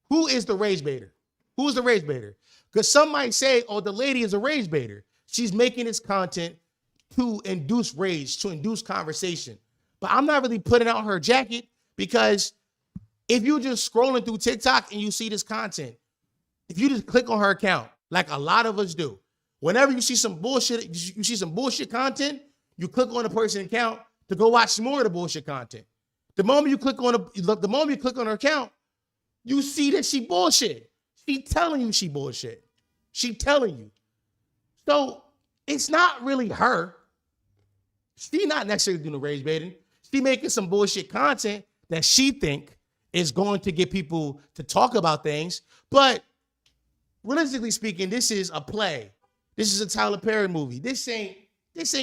Who is the rage baiter? Who is the rage baiter? Because some might say, oh, the lady is a rage baiter. She's making this content to induce rage, to induce conversation. But I'm not really putting out her jacket because if you're just scrolling through TikTok and you see this content, if you just click on her account, like a lot of us do, whenever you see some bullshit content, you click on the person's account to go watch some more of the bullshit content. The moment you click on her account, you see that she bullshit. She telling you she bullshit. She telling you. So it's not really her. She not necessarily doing the rage baiting. She making some bullshit content that she think is going to get people to talk about things. But realistically speaking, this is a play. This is a Tyler Perry movie. This ain't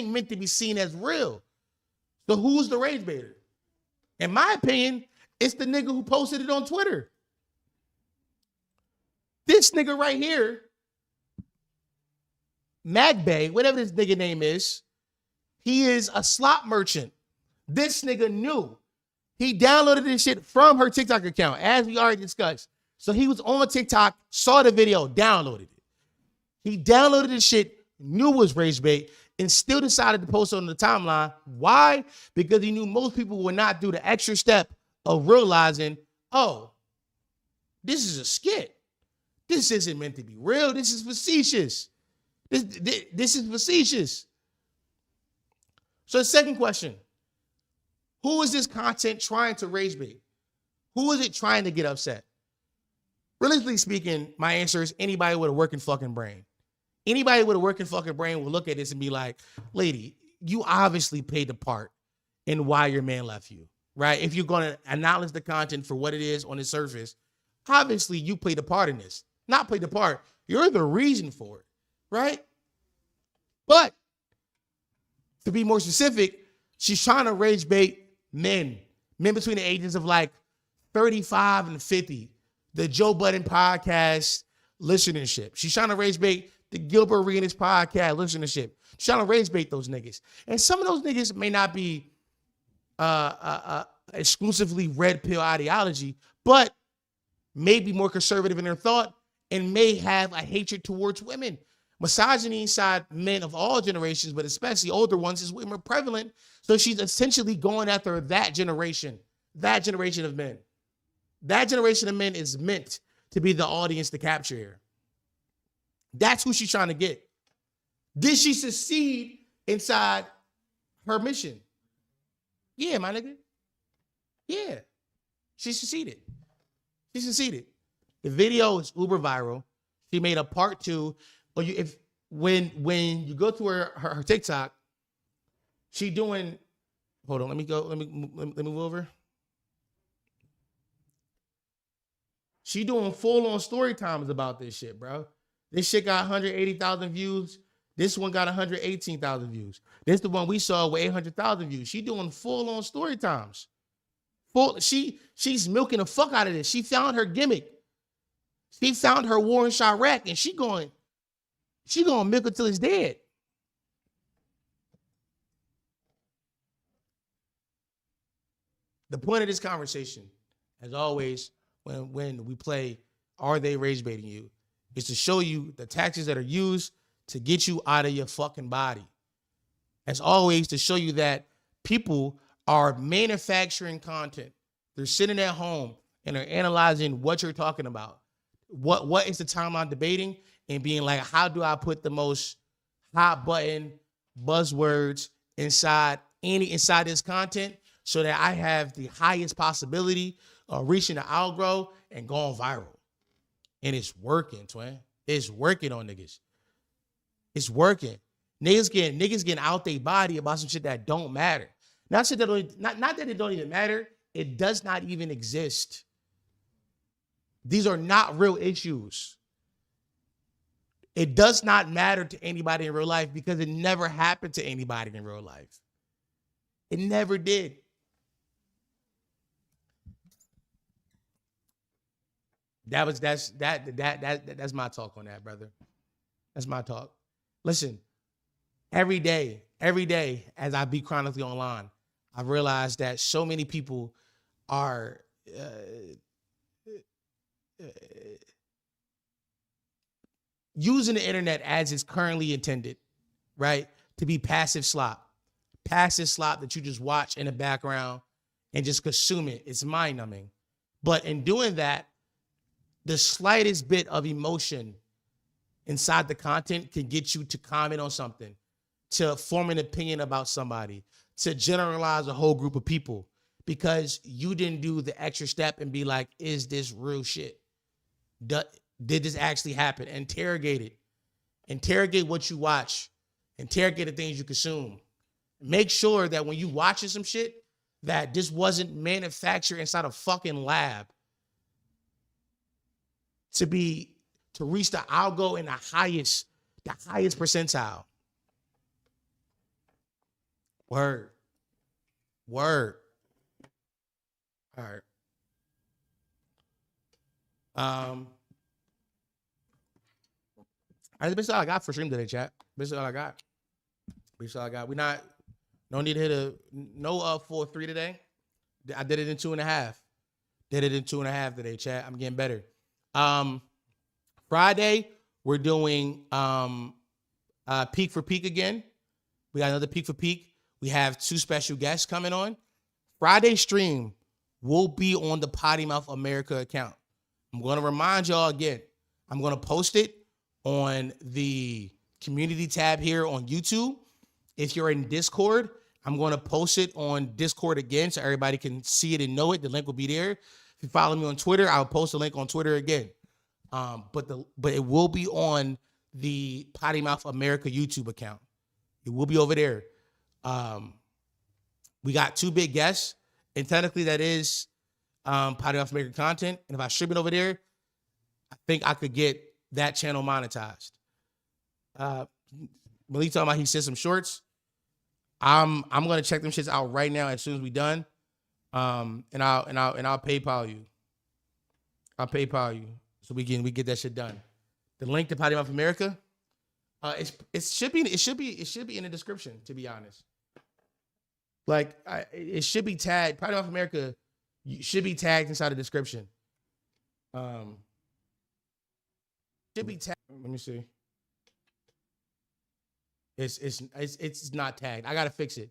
meant to be seen as real. So who's the rage baiter? In my opinion, it's the nigga who posted it on Twitter. This nigga right here, Magbay, whatever this nigga name is, he is a slot merchant. This nigga knew. He downloaded this shit from her TikTok account, as we already discussed. So he was on TikTok, saw the video, downloaded it. He downloaded this shit, knew it was rage bait, and still decided to post it on the timeline. Why? Because he knew most people would not do the extra step of realizing, oh, this is a skit. This isn't meant to be real. This is facetious. This is facetious. So the second question, who is this content trying to rage bait? Who is it trying to get upset? Realistically speaking, my answer is anybody with a working fucking brain. Anybody with a working fucking brain will look at this and be like, lady, you obviously played the part in why your man left you, right? If you're going to acknowledge the content for what it is on the surface, obviously you played a part in this. Not played the part. You're the reason for it, right? But to be more specific, she's trying to rage bait men between the ages of like 35 and 50, the Joe Budden podcast listenership. She's trying to rage bait the Gilbert Arenas podcast listenership. She's trying to rage bait those niggas. And some of those niggas may not be exclusively red pill ideology, but may be more conservative in their thought and may have a hatred towards women. Misogyny inside men of all generations, but especially older ones, is way more prevalent. So she's essentially going after that generation of men. That generation of men is meant to be the audience to capture here. That's who she's trying to get. Did she succeed inside her mission? Yeah, my nigga. Yeah. She succeeded. The video is uber viral. She made a part 2. Or when you go to her TikTok, she doing. Hold on, let me move over. She doing full on story times about this shit, bro. This shit got 180,000 views. This one got 118,000 views. This the one we saw with 800,000 views. She doing full on story times. She's milking the fuck out of this. She found her gimmick. She found her war in Chirac, and she going milk it till it's dead. The point of this conversation, as always, when we play Are They Ragebaiting You, is to show you the tactics that are used to get you out of your fucking body. As always, to show you that people are manufacturing content. They're sitting at home and they're analyzing what you're talking about. What is the timeline debating and being like, how do I put the most hot button buzzwords inside this content so that I have the highest possibility of reaching the algo and going viral? And it's working, twin. It's working on niggas. It's working. Niggas getting out their body about some shit that don't matter. Not that it don't even matter. It does not even exist. These are not real issues. It does not matter to anybody in real life because it never happened to anybody in real life. It never did. That's my talk on that, brother. That's my talk. Listen, every day, as I be chronically online, I realized that so many people are using the internet as it's currently intended, right? To be passive slop that you just watch in the background and just consume it. It's mind numbing. But in doing that, the slightest bit of emotion inside the content can get you to comment on something, to form an opinion about somebody, to generalize a whole group of people because you didn't do the extra step and be like, is this real shit? Did this actually happen? Interrogate it. Interrogate what you watch. Interrogate the things you consume. Make sure that when you watching some shit, that this wasn't manufactured inside a fucking lab to reach the algo in the highest percentile. Word. All right. That's all I got for stream today, chat. That's all I got. No need to hit no full 3 today. I did it in 2.5. Today, chat. I'm getting better. Friday, we're doing Peak for Peak again. We got another Peak for Peak. We have 2 special guests coming on. Friday stream will be on the Potty Mouth America account. I'm going to remind y'all again. I'm going to post it on the community tab here on YouTube. If you're in Discord, I'm going to post it on Discord again so everybody can see it and know it. The link will be there. If you follow me on Twitter, I'll post the link on Twitter again. But it will be on the Potty Mouth America YouTube account. It will be over there. We got 2 big guests, and technically that is Potty Mouth America content. And if I stream it over there, I think I could get that channel monetized. Malik talking about he sent some shorts. I'm gonna check them shits out right now as soon as we done. And I'll PayPal you. I'll PayPal you so we get that shit done. The link to Potty Mouth America, it should be in the description, to be honest. Like it should be tagged. Potty Mouth America should be tagged inside the description. Should be tagged. Let me see. It's not tagged. I gotta fix it.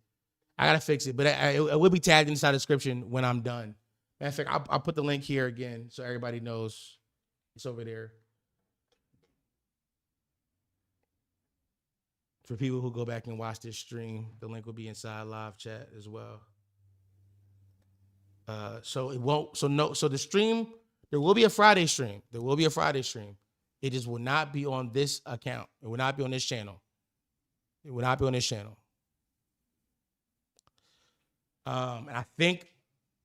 But it will be tagged inside the description when I'm done. Matter of fact, I'll put the link here again so everybody knows it's over there. For people who go back and watch this stream, the link will be inside live chat as well. So the stream, there will be a Friday stream. It just will not be on this account. It will not be on this channel. And I think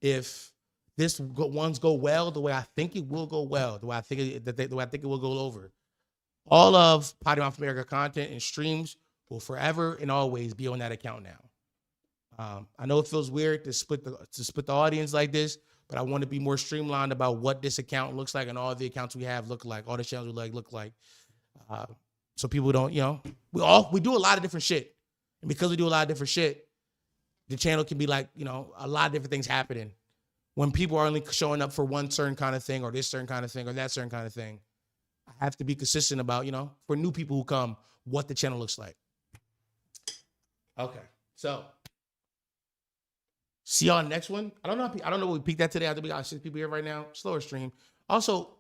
if this ones go well, the way I think it will go well, the way I think it will go over, all of Potty Mouth America content and streams will forever and always be on that account now. I know it feels weird to split the audience like this, but I want to be more streamlined about what this account looks like and all the accounts we have look like, all the channels we look like. So people don't, we do a lot of different shit. And because we do a lot of different shit, the channel can be like, a lot of different things happening. When people are only showing up for one certain kind of thing or this certain kind of thing or that certain kind of thing, I have to be consistent about, for new people who come, what the channel looks like. Okay, so see y'all next one. I don't know if we peaked that today. I think we got 6 people here right now. Slower stream. Also,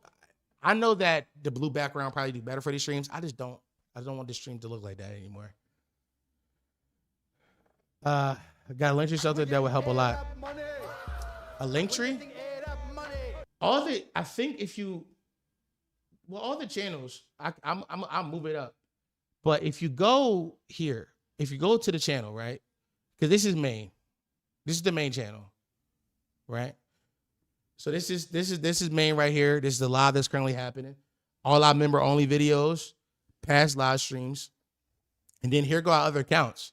I know that the blue background probably do better for these streams. I don't want this stream to look like that anymore. I got a link tree something that would help a lot. A link tree? All the channels, I'll move it up. But if you go here, if you go to the channel, right? Because this is main. This is the main channel, right? So this is main right here. This is the live that's currently happening. All our member only videos, past live streams, and then here go our other accounts.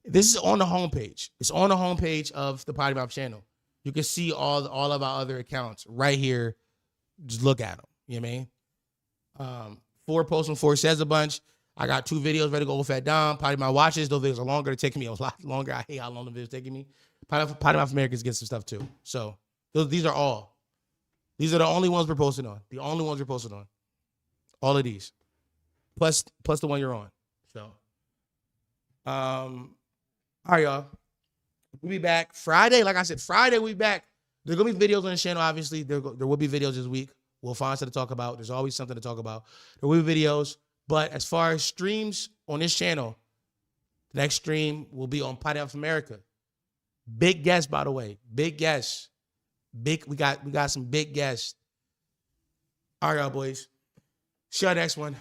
This is on the homepage. It's on the homepage of the Potty Mouth channel. You can see all of our other accounts right here. Just look at them. You know what I mean? 4 posts and 4 says a bunch. I got 2 videos ready to go with Fat Dom. Potty Mouth watches. Those videos are longer. They're taking me a lot longer. I hate how long the videos taking me. Potty Mouth Americans get some stuff too. So these are all. These are the only ones we're posting on. The only ones we're posting on. All of these. Plus the one you're on. So. All right, y'all. We'll be back Friday. Like I said, Friday we'll be back. There's going to be videos on the channel, obviously. There will be videos this week. We'll find something to talk about. There's always something to talk about. There will be videos. But as far as streams on this channel, the next stream will be on Potty Mouth America. Big guests, by the way. Big guests. We got some big guests. All right, y'all boys. See y'all next one.